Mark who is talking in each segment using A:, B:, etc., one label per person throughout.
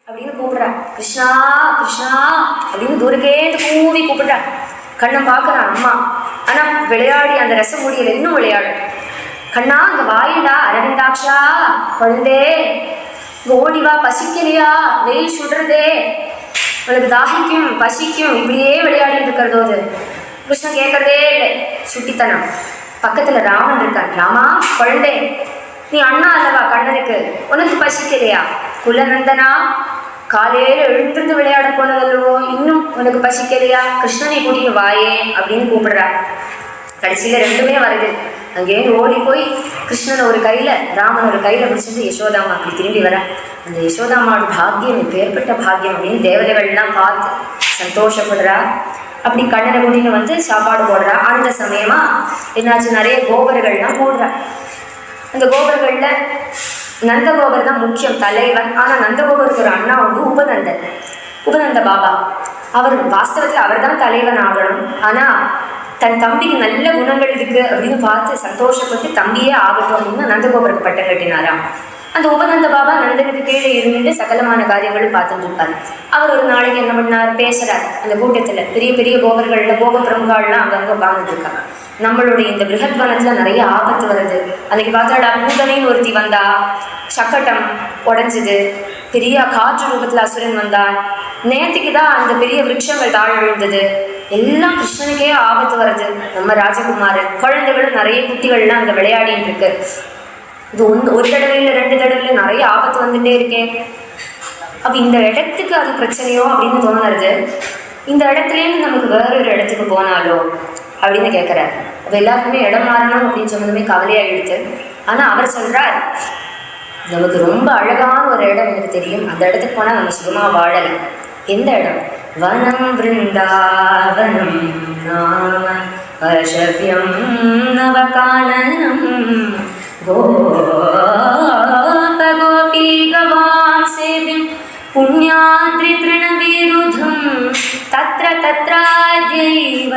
A: அப்படின்னு கூப்பிடுறா. கிருஷ்ணா கிருஷ்ணா அப்படின்னு தூரக்கேந்து கூவி கூப்பிடுறா. கண்ணன் பார்க்கறான் அம்மா. ஆனா விளையாடி அந்த ரசம் முடியல, இன்னும் விளையாடு. கண்ணா அங்க வாயிடா, அரவிந்தாட்சா குழந்தே இங்க ஓடிவா, பசிக்கலையா, வெயில் சுடுறதே, உனக்கு தாகிக்கும் பசிக்கும், இப்படியே விளையாடிட்டு இருக்கிறதோ. அது கிருஷ்ணன் கேட்கறதே இல்லை, சுட்டித்தனம். பக்கத்துல ராமன் இருக்கான். ராமா குழந்தை, நீ அண்ணா அல்லவா கண்ணனுக்கு, உனக்கு பசிக்கலையா? குலநந்தனா காலையில எழுந்திருந்து விளையாட போனதல்லவோ, இன்னும் உனக்கு பசிக்கலையா? கிருஷ்ணனை கூட்டிட்டு வாயே அப்படின்னு கூப்பிடுறா. கடைசியில ரெண்டுமே வருது. அங்கேருந்து ஓடி போய் கிருஷ்ணன் ஒரு கையில ராமன் ஒரு கையில பிடிச்சிட்டு யசோதாமா அப்படி திரும்பி வர. அந்த யசோதாமாவோட பாக்கியம் பேர்பட்ட பாக்கியம் அப்படின்னு தேவதைகள்லாம் பார்த்து சந்தோஷப்படுறா. அப்படி கண்ணனை கூட்டின்னு வந்து சாப்பாடு போடுறா. அந்த சமயமா என்னாச்சு, நிறைய கோபர்கள்லாம் போடுறா. அந்த கோபர்கள்ல நந்தகோபர் தான் முக்கியம் தலைவன். ஆனா நந்தகோபருக்கு ஒரு அண்ணா வந்து உபநந்த பாபா. அவர் வாஸ்தவத்தில் அவர் தான் தலைவன் ஆகணும். ஆனா தன் தம்பிக்கு நல்ல குணங்கள் இருக்கு அப்படின்னு பார்த்து சந்தோஷப்பட்டு தம்பியே ஆகட்டும் அப்படின்னு நந்தகோபருக்கு பட்டம் கட்டினாராம். அந்த உபநந்த பாபா நந்தனுக்கு கீழே இருந்துட்டு சகலமான காரியங்களும் பார்த்துட்டு இருப்பார். அவர் ஒரு நாளைக்கு என்ன பண்ணார், பேசுறார். அந்த கூட்டத்துல பெரிய பெரிய கோபர்கள்ல கோப பிரமுகாள்லாம் அங்கங்க உட்கார்ந்துட்டு இருக்காங்க. நம்மளுடைய இந்த பிருகத்வனத்துல நிறைய ஆபத்து வருது. அன்னைக்கு பார்த்தாடா பூதனைன்னு ஒருத்தி வந்தா, சக்கட்டம் உடைஞ்சது, பெரிய காற்று ரூபத்துல அசுரன் வந்தான், நேற்றுக்கு தான் அந்த பெரிய விருட்சங்கள் தாழ் விழுந்தது, எல்லாம் கிருஷ்ணனுக்கே ஆபத்து வருது. நம்ம ராஜகுமாரன் குழந்தைகளும் நிறைய குட்டிகள்லாம் அங்கே விளையாடிட்டு இருக்கு. இது ஒரு தடவையில் 2 தடவையில் நிறைய ஆபத்து வந்துட்டே இருக்கேன். அப்போ இந்த இடத்துக்கு அது பிரச்சனையோ அப்படின்னு தோணுறது. இந்த இடத்துலேருந்து நமக்கு வேறொரு இடத்துக்கு போனாலோ அப்படின்னு கேட்குறாரு. அப்போ எல்லாருக்குமே இடம் மாறணும் அப்படின்னு சொன்னதுமே கவலையாகிடுது. ஆனால் அவர் சொல்கிறார், நமக்கு ரொம்ப அழகான ஒரு இடம் எனக்கு தெரியும், அந்த இடத்துக்கு போனால் நம்ம சுகமாக வாழலாம். எந்த இடம்? வனம் விருந்தாவனம் நாம பர்ஷவ்யம் நவகானனம் கோபகோபி கவாம் சேவிம் புண்ணியாத்ரி திருணவிருதம் தத்ர தத்ராத்யைவ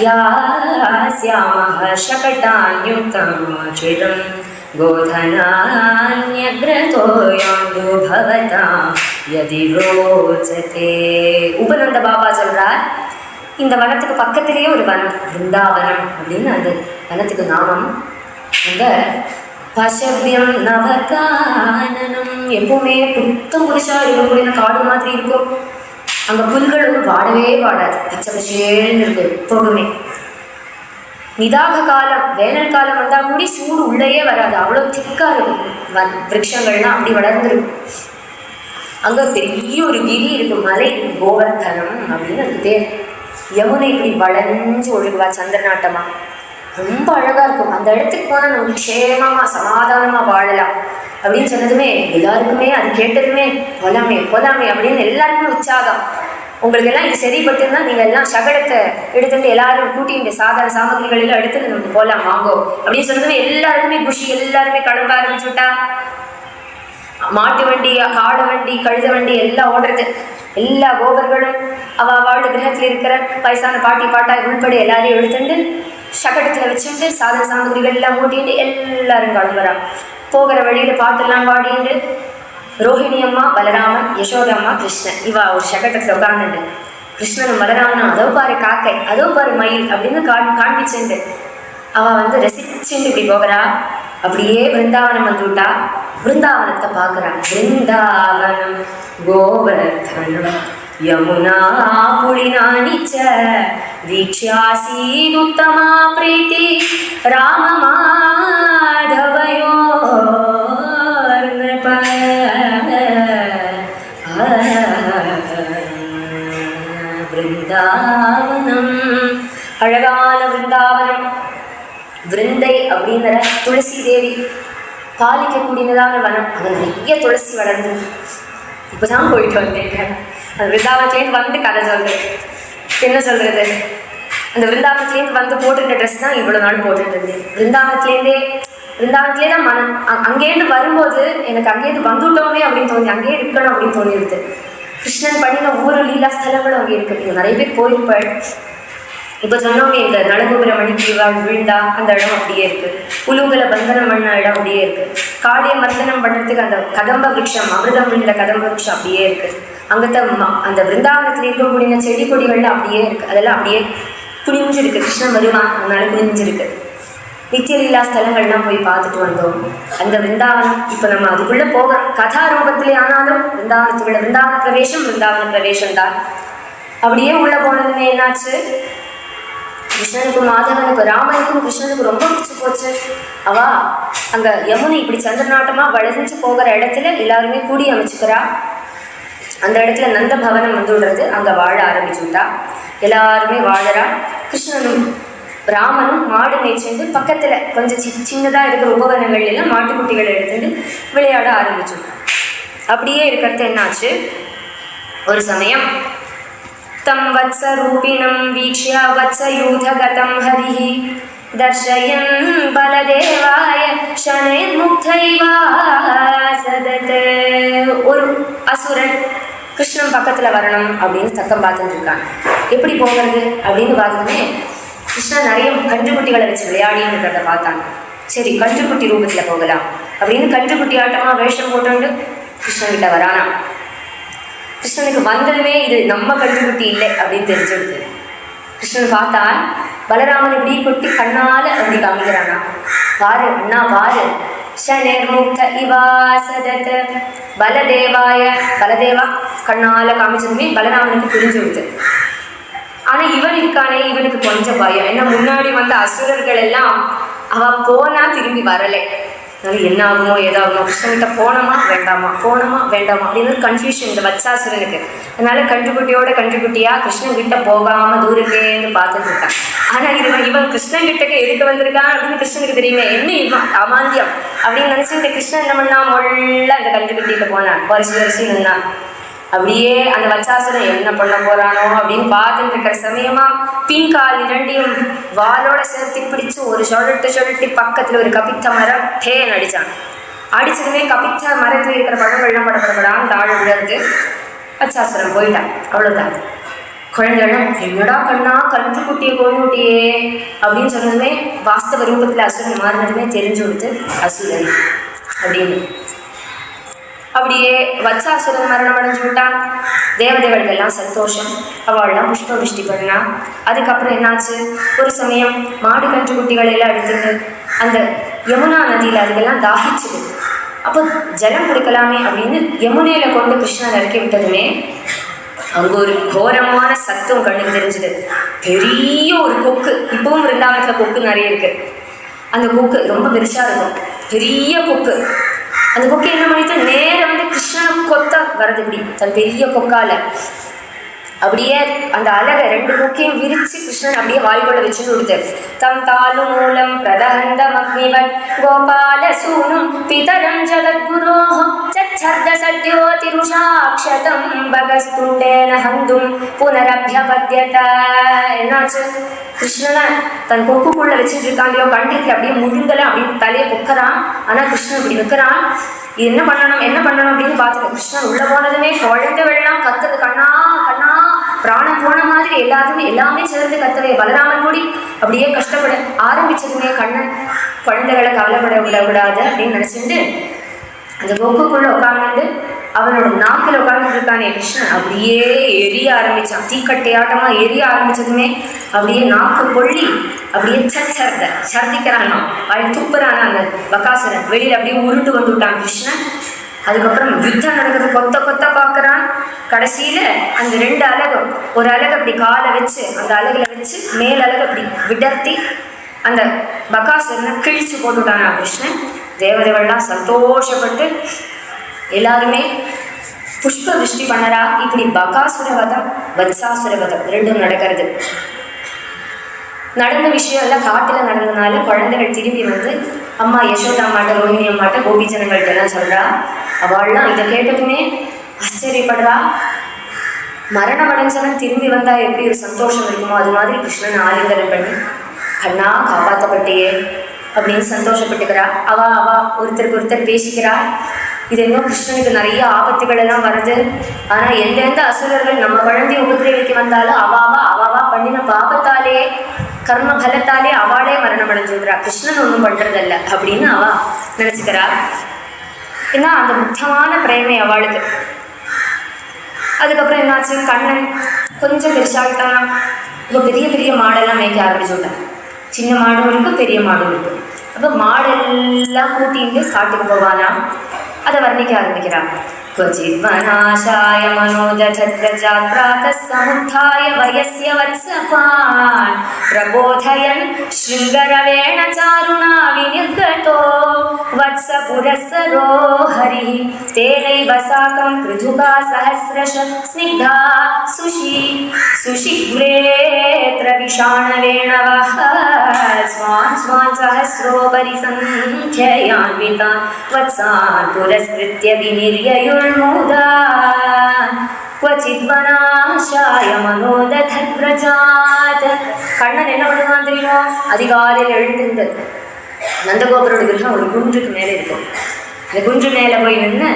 A: யாஸ்யாமஹ சகடான்யுக்தம் சிரம் கோதனான்யக்ரதோ யாந்து பவதாம் யதி ரோச்சதே. உபநந்த பாபா சொல்றார், இந்த வனத்துக்கு பக்கத்திலேயே ஒரு வனம், பிருந்தாவனம் அப்படின்னு அந்த வனத்துக்கு நாமம். அந்த பசவ்யம் நவகானனம், எப்பவுமே புத்தம் புதுசா இருக்கக்கூடிய காடு மாதிரி இருக்கும். அங்க புல்கள் வந்து வாடவே வாடாது, பச்சை பசேல்னு இருக்கு எப்பவுமே. நிதாக காலம் வேனல் காலம் வந்தால் கூடி சூடு உள்ளேயே வராது, அவ்வளோ திக்கா இருக்கும். விருட்சங்கள்லாம் அப்படி வளர்ந்துருக்கும். அங்க பெரிய ஒரு கிரி இருக்கு, மலை இருக்கு, கோவர்தனம் அப்படின்னு அதுக்கு பேர். யமுனை இப்படி வளைஞ்சு ஒழுகுவா சந்திரநாட்டமா, ரொம்ப அழகா இருக்கும். அந்த இடத்துக்கு போனா நம்ம க்ஷேமமா சமாதானமா வாழலாம் அப்படின்னு சொன்னதுமே எல்லாருக்குமே, அது கேட்டதுமே போலாமே போலாமே அப்படின்னு எல்லாருக்குமே உற்சாகம். உங்களுக்கு எல்லாம் இது சரிப்பட்டுன்னா நீங்க எல்லாம் சகடத்தை எடுத்துட்டு எல்லாரும் கூட்டிட்டு சாதாரண சாமகிரிகள் எல்லாம் எடுத்துட்டு நமக்கு போலாம் வாங்கோ அப்படின்னு சொன்னதுமே எல்லாருக்குமே குஷி. எல்லாருமே கிளம்ப ஆரம்பிச்சுட்டா. மாட்டு வண்டி, காடு வண்டி, கழுத வண்டி எல்லாம் ஓடுறது. எல்லா கோபர்களும் அவளோட கிரகத்தில் இருக்கிற வயசான பாட்டி பாட்டா உள்படி எல்லாரையும் எடுத்துட்டு சகடத்துல வச்சுட்டு சாதன சாமகிரிகள் எல்லாம் ஓட்டிட்டு எல்லாரும் கிளம்புறான். போகிற வழியில பாட்டெல்லாம் பாடிட்டு ரோஹிணி அம்மா, பலராமன், யசோதம்மா, கிருஷ்ணன் இவா ஒரு சகட்டத்தில் உட்கார்ந்துட்டு கிருஷ்ணனும் பலராமனும் அதோ பாரு காக்கை, அதோ பாரு மயில் அப்படின்னு காண்பிச்சுண்டு அவள் வந்து ரசிச்சுட்டு இப்படி போகிறா. அப்படியே பிருந்தாவனம் வந்து விட்டா. பிருந்தாவனத்தை பார்க்குறான். பிருந்தாவனம் கோவர்தனம் யமுனா புலினானிச்ச வீக்ஷ்யாசீதுத்தமா பிரீதி ராமமாதவயோ பிருந்தாவனம், அழகான பிருந்தாவனம். விருந்தை அப்படிங்கிற துளசி தேவி பாலிக்க கூடியதான வனம். அங்கே நிறைய துளசி வளர்ந்து. இப்போதான் போயிட்டு வந்தேங்க. அந்த விருந்தாவனத்துலேருந்து வந்து கதை சொல்றது என்ன சொல்றது, அந்த விருந்தாவனத்துலேருந்து வந்து போட்டுட்ட ட்ரெஸ் தான் இவ்வளோ நாள் போட்டுட்டு இருந்தேன். விருந்தாவனத்திலே தான் மனம். அங்கேருந்து வரும்போது எனக்கு அங்கேருந்து வந்துட்டோமே அப்படின்னு தோணி, அங்கேயே இருக்கணும் அப்படின்னு தோணிடுது. கிருஷ்ணன் பண்ணின ஊர் லீலா ஸ்தலங்களும் அங்கே இருக்கு. நீங்கள் நிறைய பேர் போயிருப்பாள். இப்போ சொன்னோமே இந்த நலகோபுர மணிக்கு விழுந்தா அந்த இடம் அப்படியே இருக்கு. உலூகலை பந்தனம் பண்ண இடம் அப்படியே இருக்கு. காளிய மர்தனம் பண்ணுறதுக்கு அந்த கதம்ப விருட்சம், அமிர்தம் விழுந்த கதம்ப விருட்சம் அப்படியே இருக்கு. அங்கத்த அந்த விருந்தாவனத்தில் இருக்கக்கூடிய செடி கொடிகள்லாம் அப்படியே இருக்கு. அதெல்லாம் அப்படியே குனிஞ்சிருக்கு. கிருஷ்ணன் வருவான், அதனால குனிஞ்சிருக்கு. நித்தியலீலா ஸ்தலங்கள்லாம் போய் பார்த்துட்டு வந்தோம். அந்த விருந்தாவனம் இப்போ நம்ம அதுக்குள்ளே போகிறோம். கதா ரூபத்திலே ஆனாலும் விருந்தாவனத்துக்குள்ள விருந்தாவன பிரவேசம் தான். அப்படியே உள்ள போனதுமே என்னாச்சு, கிருஷ்ணனுக்கு மாதவனுக்கு ராமனுக்கும் கிருஷ்ணனுக்கு ரொம்ப பிடிச்சி போச்சு. அவா அங்கே யமுனை இப்படி சந்திரநாட்டமாக வளைஞ்சு போகிற இடத்துல எல்லாருமே கூடி அமைச்சுக்கிறா. அந்த இடத்துல நந்த பவனம் வந்துடுறது, அங்கே வாழ ஆரம்பிச்சுட்டா. எல்லாருமே வாழறா. கிருஷ்ணனும் ராமனும் மாடு மேய்ச்சிட்டு பக்கத்தில் கொஞ்சம் சின்னதாக இருக்கிற உபகரணங்கள் எல்லாம் மாட்டுக்குட்டிகளை எடுத்துட்டு விளையாட ஆரம்பிச்சுட்டான். அப்படியே இருக்கிறது என்னாச்சு, ஒரு சமயம் தம் வத்ஸரூபிணம் வீக்ஷ்ய வத்ஸயூதகதம் ஹரிஹி தர்ஷயன் பலதேவாய ஷனைர்முக்தைவாசதத். ஒரு அசுரன் கிருஷ்ணன் பக்கத்தில் வரணும் அப்படின்னு தக்கம் பார்த்துட்டு இருக்கான். எப்படி போகிறது அப்படின்னு பார்த்தோன்னே கிருஷ்ணன் நிறைய கன்றுக்குட்டிகளை வச்சு விளையாடின்னு இருக்கிறத பார்த்தாங்க. சரி, கன்றுக்குட்டி ரூபத்தில் போகலாம் அப்படின்னு கன்றுக்குட்டி ஆட்டமாக வேஷம் போட்டு கிருஷ்ணன்கிட்ட வரானா. கிருஷ்ணனுக்கு வந்ததுமே இது நம்ம கன்றுக்குட்டி இல்லை அப்படின்னு தெரிஞ்சுடுது. கிருஷ்ணன் பார்த்தான், பலராமன் இப்படி கொட்டி கண்ணால் அப்படி காமிக்கிறானா. பாரு அண்ணா பாரு, ஷனேர்முக்த இவாசதத் பலதேவாய. பலதேவா கண்ணால் காமிச்சதுமே பலராமனுக்கு புரிஞ்சு விடுது. ஆனால் இவன் இருக்கானே, இவனுக்கு கொஞ்சம் பயம். ஏன்னா முன்னாடி வந்த அசுரர்கள் எல்லாம் அவள் போனால் திரும்பி வரலை. அதனால என்ன ஆகுமோ ஏதாகுமோ, கிருஷ்ணன்கிட்ட போனோமா வேண்டாமா அப்படின்னு கன்ஃபியூஷன் இந்த வத்சாசுரனுக்கு. அதனால கன்றுக்குட்டியாக கிருஷ்ணன்கிட்ட போகாமல் தூரக்கேன்னு பார்த்துட்டு இருக்கான். ஆனால் இவன் கிருஷ்ணன்கிட்டக்கு எதுக்கு வந்திருக்கான் அப்படின்னு கிருஷ்ணனுக்கு தெரியுமே. என்ன இவன் அமாந்தியம் அப்படின்னு நினச்சி இந்த கிருஷ்ணன் என்ன பண்ணா, மொள்ள அந்த கன்றுக்குட்டிகிட்ட போனான். வரிசை நின்னான். அப்படியே அந்த வச்சாசுரன் என்ன பண்ண போறானோ அப்படின்னு பார்த்துட்டு இருக்கிற சமயமா பின்கால் இரண்டையும் வாளோட சேர்த்து பிடிச்சு ஒரு சொல்லிட்டு பக்கத்துல ஒரு கபித்த மரம் தேன் அடிச்சான். அடிச்சதுமே கபித்த மரத்துல இருக்கிற பழங்கள்லாம் படப்படப்படான்னு தாழ விழுறது. வச்சாசுரன் போயிட்டான். அவ்வளவுதான். குழந்தைகளும் என்னடா கண்ணா கன்றுக்குட்டியை கொண்டுட்டியே அப்படின்னு சொன்னதுமே வாஸ்தவ ரூபத்துல அசுரன் மாறினதுமே தெரிஞ்சு கொடுத்து அசுரன் அப்படின்னு. அப்படியே வத்சாசுரன் மரணம் அடைஞ்சு விட்டான். தேவதைகளுக்கெல்லாம் சந்தோஷம். அவள்லாம் புஷ்ப விருஷ்டி பண்ணா. அதுக்கப்புறம் என்னாச்சு, ஒரு சமயம் மாடு கன்று குட்டிகளை எல்லாம் எடுத்துட்டு அந்த யமுனா நதியில் அதுக்கெல்லாம் தாகிச்சுது. அப்போ ஜலம் கொடுக்கலாமே அப்படின்னு யமுனையில கொண்டு கிருஷ்ணன் இறக்கி விட்டதுமே அங்கே ஒரு கோரமான சத்தம் கண்ணுக்கு தெரிஞ்சுது. பெரிய ஒரு கொக்கு, இப்பவும் விருந்தாவனத்தில் கொக்கு நிறைய இருக்கு. அந்த கொக்கு ரொம்ப பெருசா இருக்கும், பெரிய கொக்கு. அந்த கொக்கை என்ன பண்ணிட்டு நேரம் வந்து கிருஷ்ணனை கொத்த வரது. இப்படி தன் பெரிய கொக்கால அப்படியே அந்த அழகை ரெண்டு கொக்கையும் விரிச்சு கிருஷ்ணன் அப்படியே வாய்க்குள்ள வச்சுன்னு கொடுத்தாரு. தம் தாலு மூலம் பிரதஹந்தம் அக்னிவன் கோபால சூனும் பிதரம் ஜகத்குரோ சச்சர்த சத்யோதிருஷாக்ஷதம் பகஸ்துண்டேன ஹந்தும் புனரபியபத்யத. என்னாச்சு, கிருஷ்ணனை தன் கொக்குக்குள்ள வச்சுட்டு இருக்காண்டியோ கண்டத்துல அப்படியே முழுங்கல அப்படின்னு தலையை பொக்கறான். ஆனா கிருஷ்ணன் இப்படி நிற்கிறான். என்ன பண்ணணும் அப்படின்னு பார்த்துட்டு கிருஷ்ணன் உள்ள போனதுமே குழந்தை வெள்ளம் கத்துறது. கண்ணா பிராணம் போன மாதிரி எல்லாமே சேர்ந்து கத்தவே. பலராமன் கூடி அப்படியே கஷ்டப்பட ஆரம்பிச்சதுமே கண்ணன் குழந்தைகளை கவலைப்பட விடக்கூடாது அப்படின்னு நினைச்சிட்டு அந்த கொக்குக்குள்ள உட்காந்துட்டு அவனோட நாக்கில் உட்காந்துட்டு இருக்கானே கிருஷ்ணன் அப்படியே எரிய ஆரம்பிச்சான். தீக்கட்டையாட்டமா எரிய ஆரம்பிச்சதுமே அப்படியே நாக்கு பொள்ளி அப்படியே சர்திக்கிறானா, அவன் துப்புறானா. அந்த பகாசுரன் வெளியில அப்படியே உருண்டு வந்து விட்டான் கிருஷ்ணன். அதுக்கப்புறம் யுத்தம் நடக்குது. கொத்த பார்க்குறான். கடைசியில அந்த ரெண்டு அலகும், ஒரு அலகு அப்படி காலை வச்சு அந்த அலகுல வச்சு மேல் அலகு அப்படி விடர்த்தி அந்த பகாசுரனை கிழிச்சு போட்டுட்டானா கிருஷ்ணன். தேவதைகள்லாம் சந்தோஷப்பட்டு எல்லாருமே புஷ்ப விருஷ்டி பண்ணறா. இப்படி பகாசுரவதம் வத்சாசுரவதம் ரெண்டும் நடக்கிறது. நடந்த விஷயம் எல்லாம் காட்டில் நடந்ததுனால குழந்தைகள் திரும்பி வந்து அம்மா யசோதா அம்மாட்ட ரோஹிணி அம்மாட்ட கோபிஜனங்கள்ட்ட எல்லாம் சொல்றா. அவள்லாம் இதை கேட்டதுமே ஆச்சரியப்படுறா. மரணம் அடைஞ்சவன் திரும்பி வந்தா எப்படி ஒரு சந்தோஷம் இருக்குமோ அது மாதிரி கிருஷ்ணன் ஆலிங்கனம் பண்ணி கண்ணா காப்பாற்றப்பட்டியே அப்படின்னு சந்தோஷப்பட்டுக்கிறா. அவ ஒருத்தருக்கு ஒருத்தர் பேசிக்கிறா. இது இன்னும் கிருஷ்ணனுக்கு நிறைய ஆபத்துகள் எல்லாம் வருது. ஆனால் எந்தெந்த அசுரர்கள் நம்ம குழந்தைய உபதிரவிக்க வந்தாலும் அவாவா பண்ணின பாபத்தாலே கர்ம பலத்தாலே அவளே மரணம் அடைஞ்சுடுறா, கிருஷ்ணன் ஒன்றும் பண்றதல்ல அப்படின்னு அவ நினைச்சுக்கிறா. ஏன்னா அந்த முக்கியமான பிரேமை அவளுக்கு. அதுக்கப்புறம் என்னாச்சு, கண்ணன் கொஞ்சம் பெருசாகிட்டானா, இப்போ பெரிய பெரிய மாடெல்லாம் மேய்க்க ஆரம்பிச்சுட்டான். சின்ன மாடும் இருக்கு, பெரிய மாடும் இருக்கு. அப்போ மாடெல்லாம் கூட்டிட்டு காட்டுக்கு போவானா, அதை வர்ணிக்க ஆரம்பிக்கிறான். क्वचिद्वनाशाय मनोदधत्प्रजाप्रातः समुत्थाय वयस्य वत्सपान् प्रबोधयन् शृङ्गरवेण चारुणा विनिर्गतो वत्सपुरःसरो हरिः तेनैव साकं पृथुका सहस्रश स्निग्धा सुशिग्रेत्र विषाणवेणवः स्वान् स्वान् सहस्रोपरि सङ्ख्ययान्वितान् वत्सान् पुरस्कृत्य विनिर्ययुर्मुदा क्वचिद्वनाशाय मनोदधत्प्रजात्. கண்ணன் என்ன பண்ணுவான் தெரியுமோ, அதிகாலையில் எழுந்திருந்து நந்தகோபரோட கிரகம் ஒரு குன்றுக்கு மேலே இருக்கும். அந்த குன்று மேலே போய் நின்று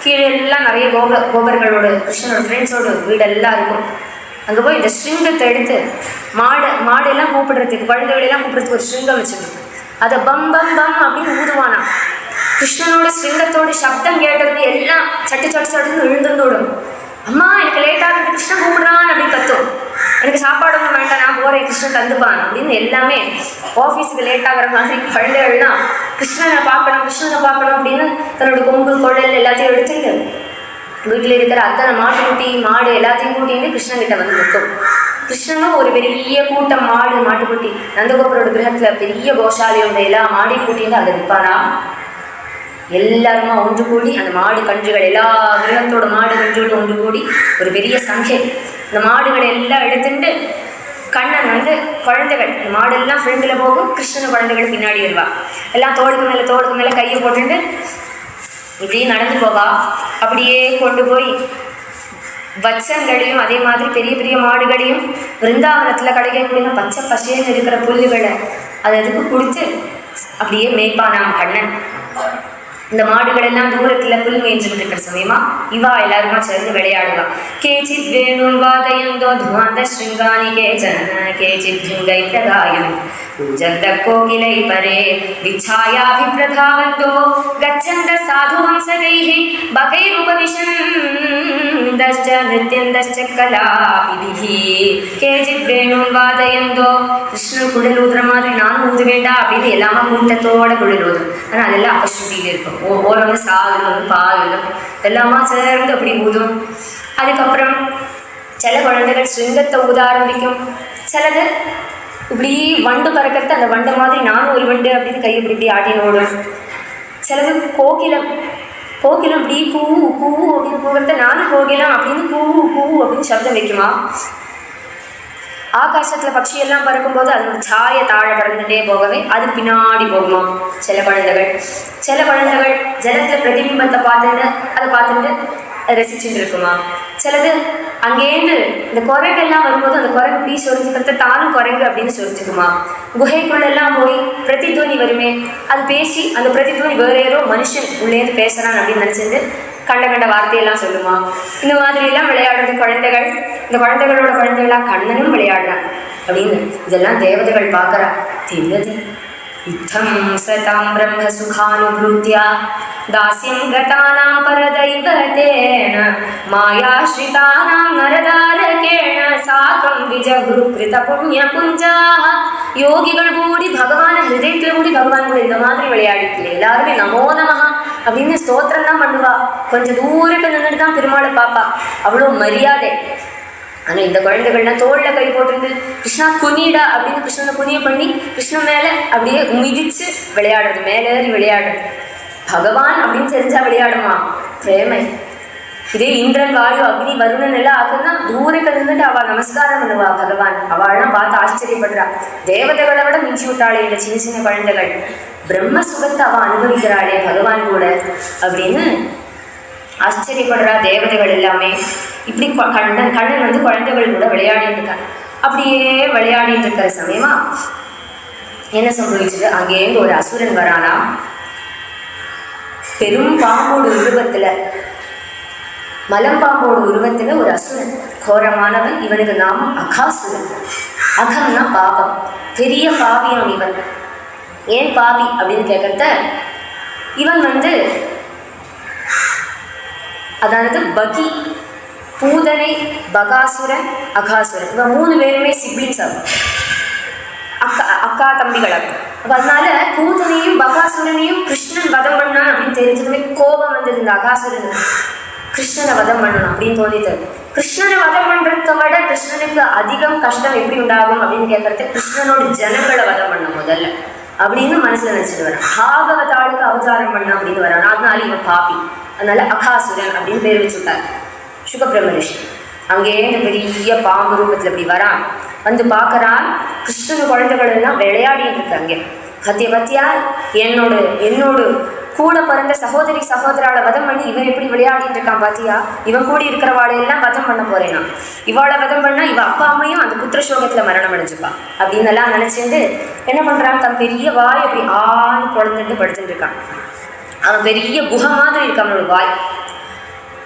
A: கீழே எல்லாம் நிறைய கோபர்களோட கிருஷ்ணனோட ஃப்ரெண்ட்ஸோட வீடெல்லாம் இருக்கும். அங்கே போய் இந்த ஸ்ருங்கத்தை எடுத்து மாடெல்லாம் கூப்பிடுறதுக்கு, குழந்தைகளெல்லாம் கூப்பிடுறதுக்கு ஒரு ஸ்ருங்கம் வச்சுருக்கு. அதை பம் பம் பம் அப்படின்னு ஊதுவானா. கிருஷ்ணனோட ஸ்ருங்கத்தோட சப்தம் கேட்டது எல்லாம் சட்டு சட்டு சட்டுன்னு விழுந்துடும். அம்மா எனக்கு லேட் ஆகுது, கிருஷ்ணன் கூப்பிடுறான் அப்படின்னு கத்தும். எனக்கு சாப்பாடு ஒன்றும் வேண்டாம், நான் போகிறேன், கிருஷ்ணன் தந்துப்பான் அப்படின்னு எல்லாமே ஆஃபீஸுக்கு லேட் ஆகிற மாதிரி குழந்தைகள்லாம் கிருஷ்ணனை பார்க்கணும் அப்படின்னு தன்னோட கொம்பு குழல் எல்லாத்தையும் எடுத்துட்டு வீட்டில் இருக்கிற அத்தனை மாட்டுக்குட்டி மாடு எல்லாத்தையும் கூட்டிட்டு கிருஷ்ணன்கிட்ட வந்து நிற்கும். கிருஷ்ணனும் ஒரு பெரிய கூட்டம் மாட்டுக்குட்டி நந்தகோபரோட கிரகத்தில் பெரிய கோஷாலையோட எல்லா மாடையும் கூட்டிட்டு அதை நிற்பானா. எல்லாருமா ஒன்று கூடி அந்த மாடு கன்றுகள் எல்லா கிரகத்தோட மாடு கன்றுகள் ஒன்று கூடி ஒரு பெரிய சங்கை, இந்த மாடுகளை எல்லாம் எடுத்துட்டு கண்ணன் வந்து குழந்தைகள் மாடெல்லாம் ஃப்ரெண்டில் போகும், கிருஷ்ணன் குழந்தைகள் பின்னாடி வருவா. எல்லாம் தோளுக்கு மேலே கையை போட்டுட்டு இப்படியே நடந்து போவா. அப்படியே கொண்டு போய் வச்சங்களையும் அதே மாதிரி பெரிய பெரிய மாடுகளையும் விருந்தாவனத்தில் கிடைக்கக்கூடிய பச்சை பசேன்னு இருக்கிற புல்லுகளை அதை அதுக்கு கொடுத்து அப்படியே மேய்ப்பானாம் கண்ணன். இந்த மாடுகள் எல்லாம் தூரத்தில் புல் மேய்ஞ்சுட்டு இருக்கிற சமயமா இவா எல்லாருமா சேர்ந்து விளையாடுவா. கேச்சித் வேணுன் வாதயந்தோ துவாந்த ஸ்ருங்கானி கேச்சித் பிருங்கை பிரதாயம் பூஜந்த கோகிலை பரே விச்சாயாபிப்ரதாவந்தோ கச்சந்த சாதுவம்சகைः பகைருபவிஷந்தஸ்ச நித்யந்தஸ்ச கலாபிபிः. கேச்சித் வேணுன் வாதயந்தோ, கிருஷ்ணன் குழல் ஊதுற மாதிரி நானும் ஊது வேண்டாம் அப்படின்னு எல்லாமா கூட்டத்தோட குழல் ஊதும். ஆனால் அதெல்லாம் அபஸ்ருதியில் இருக்கும். ஓரங்க சாகலும் பாகலும் எல்லாமா சேர்ந்து அப்படி ஊதும். அதுக்கப்புறம் சில குழந்தைகள் ஸ்ருங்கத்தை ஊத ஆரம்பிக்கும். சிலது இப்படி வண்டு பறக்கிறது, அந்த வண்டு மாதிரி நானும் ஒரு வண்டு அப்படின்னு கையை இப்படி ஆட்டின்னு ஓடும். சிலது கோகிலம் இப்படி கூ கூ அப்படின்னு கூவுறத நானும் கோகிலம் அப்படின்னு கூ கூ அப்படின்னு சப்தம் வைக்குமா. ஆகாசத்தில் பட்சியெல்லாம் பறக்கும்போது அதோட சாய தாழ பறந்துட்டே போகவே அது பின்னாடி போகுமா. சில குழந்தைகள் ஜலத்தில் பிரதிபிம்பத்தை பார்த்துட்டு ரசிச்சுட்டு இருக்குமா. சிலது அங்கேருந்து இந்த குரங்கெல்லாம் வரும்போது அந்த குரங்கு இப்படி சொரிஞ்சுக்கிறத தானும் குரங்கு அப்படின்னு சொரிஞ்சுக்குமா. குகைக்குள்ளெல்லாம் போய் பிரதித்வனி வருமே, அது பேசி அந்த பிரதித்வனி வேற யாரோ மனுஷன் உள்ளேருந்து பேசுகிறான் அப்படின்னு நினச்சிட்டு கண்ட வார்த்தையெல்லாம் சொல்லுமா. இந்த மாதிரிலாம் விளையாடுறது குழந்தைகள். இந்த குழந்தைகளோட குழந்தைகளாக கண்ணனும் விளையாடுறான் அப்படின்னு இதெல்லாம் தேவதைகள் பார்க்குறா. தெரியாது இத்தம் சதாம் பிரம்ம சுகானுபூத்யா தாஸ்யம் கதானாம் பரதைவதேன மாயாஸ்ரிதானாம் நரதாரகேண சாகம் விஜகுரு கிருத புண்ணிய புஞ்சாஹ. யோகிகள் கூடி பகவான ஹிருதயத்தில் கூடி பகவான் கூட இந்த மாதிரி விளையாடிட்டு எல்லாருமே நமோ நமஹா அப்படின்னு ஸ்தோத்திரம் தான் பண்ணுவா. கொஞ்சம் தூரத்தில் நின்றுட்டு தான் பெருமாளை பார்ப்பா, அவ்வளோ மரியாதை. ஆனால் இந்த குழந்தைகள்லாம் தோளில் கை போட்டுட்டு கிருஷ்ணா குனிடா அப்படின்னு கிருஷ்ணனை குனிய பண்ணி கிருஷ்ணன் மேலே அப்படியே மிதித்து விளையாடுறது, மேலேறி விளையாடுறது. பகவான் அப்படின்னு தெரிஞ்சா விளையாடுமா பிரேமை. இதே இந்திரன் வாயு அக்னி வருணன் எல்லாம் ஆகுன்னா தூரத்தில் நின்றுட்டு அவள் நமஸ்காரம் பண்ணுவா பகவான். அவள்லாம் பார்த்து ஆச்சரியப்படுறா. தேவதைகளை விட மிஞ்சி விட்டாளே இந்த சின்ன சின்ன குழந்தைகள், பிரம்ம சுகத்தை அவள் அனுபவிக்கிறாளே பகவான் கூட அப்படின்னு ஆச்சரியப்படுறா தேவதைகள் எல்லாமே. இப்படி கண்ணன் வந்து குழந்தைகள் கூட விளையாடிட்டு இருக்காங்க. அப்படியே விளையாடிட்டு இருக்கிற சமயமா என்ன சம்பவிச்சது, அங்கேருந்து ஒரு அசுரன் வரானா. பெரும் பாம்போட உருவத்தில் மலம்பாம்போட உருவத்துல ஒரு அசுரன், கோரமானவன். இவனுக்கு நாமம் அகாசுரன். அகம்னா பாபம், பெரிய பாபியான் இவன். ஏன் பாபி அப்படின்னு கேட்கறத, இவன் அதாவது பகி, பூதனை, பகாசுரன், அகாசுரன், இவன் 3 பேருமே சிப்ளிங்ஸ் ஆகும், அக்கா தம்பிகள் ஆகும். அப்போ அதனால பூதனையும் பகாசுரனையும் கிருஷ்ணன் வதம் பண்ணான் அப்படின்னு தெரிஞ்சதுமே கோபம் வந்தது இந்த அகாசுரன். கிருஷ்ணனை வதம் பண்ணணும் அப்படின்னு தோணிட்டு, கிருஷ்ணனை வதம் பண்றதை விட கிருஷ்ணனுக்கு அதிகம் கஷ்டம் எப்படி உண்டாகும் அப்படின்னு கேட்கறது, கிருஷ்ணனோட ஜனங்களை வதம் பண்ண முதல்ல அப்படின்னு மனசுல நினைச்சிட்டு வரான். பாகவதாளுக்கு அவதாரம் பண்ண அப்படின்னு வரான். அதனால இவன் பாப்பி, அதனால அகாசுரன் அப்படின்னு பேர் வச்சுட்டார் சுகபிரம்ம ரிஷி. அங்கேயே இந்த பெரிய பாம்பு ரூபத்தில் இப்படி வரான். பார்க்கறான், கிருஷ்ணன் குழந்தைகள் எல்லாம் விளையாடிட்டு இருக்காங்க. பத்தியா என்னோடு கூட பிறந்த சகோதரி சகோதரால வதம் பண்ணி இவன் எப்படி விளையாடிட்டு இருக்கான் பாத்தியா, இவன் கூடி இருக்கிறவாளையெல்லாம் வதம் பண்ண போறேனா, இவாளை வதம் பண்ணா இவ அப்பா அம்மையும் அந்த புத்திர சோகத்துல மரணம் அடைஞ்சுப்பா அப்படின்னு எல்லாம் நினைச்சுட்டு என்ன பண்றான், தன் பெரிய வாய் அப்படி ஆண் குழந்தைட்டு படுத்துட்டு இருக்கான். அவன் பெரிய குகை மாதிரி இருக்கான் அவனோட வாய்.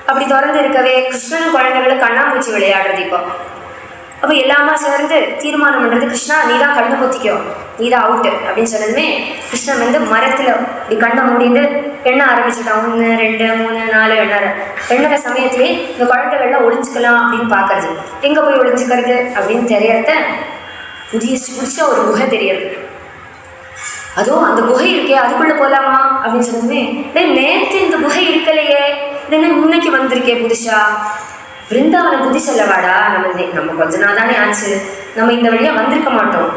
A: அப்படி திறந்து இருக்கவே கிருஷ்ணன் குழந்தைகளை கண்ணாமூச்சி விளையாடுறது. அப்போ எல்லாமா சேர்ந்து தீர்மானம் பண்ணுறது, கிருஷ்ணா நீ தான் கண்ணை பொத்திக்கோ, நீ தான் அவுட்டு அப்படின்னு சொன்னதுமே கிருஷ்ணன் மரத்தில் இப்படி கண்ணை மூடிட்டு எண்ண ஆரம்பிச்சுட்டான். 1 2 3 4 எண்ணற சமயத்திலே இந்த குழந்தைகள்லாம் ஒழிஞ்சுக்கலாம் அப்படின்னு பார்க்கறது. எங்கே போய் ஒழிஞ்சுக்கிறது அப்படின்னு தெரியறத புதுசா ஒரு குகை தெரியறது. அதுவும் அந்த குகை இருக்கே அதுக்குள்ளே போகலாமா அப்படின்னு சொன்னதுமே, நேற்று இந்த குகை இருக்கலையே, இதென்ன இன்னைக்கு வந்திருக்கே புதுசா, பிருந்தாவனம் புதுசல்லவாடா, நம்ம கொஞ்ச நாள் தானே ஆச்சு, நம்ம இந்த வழியா வந்திருக்க மாட்டோம்.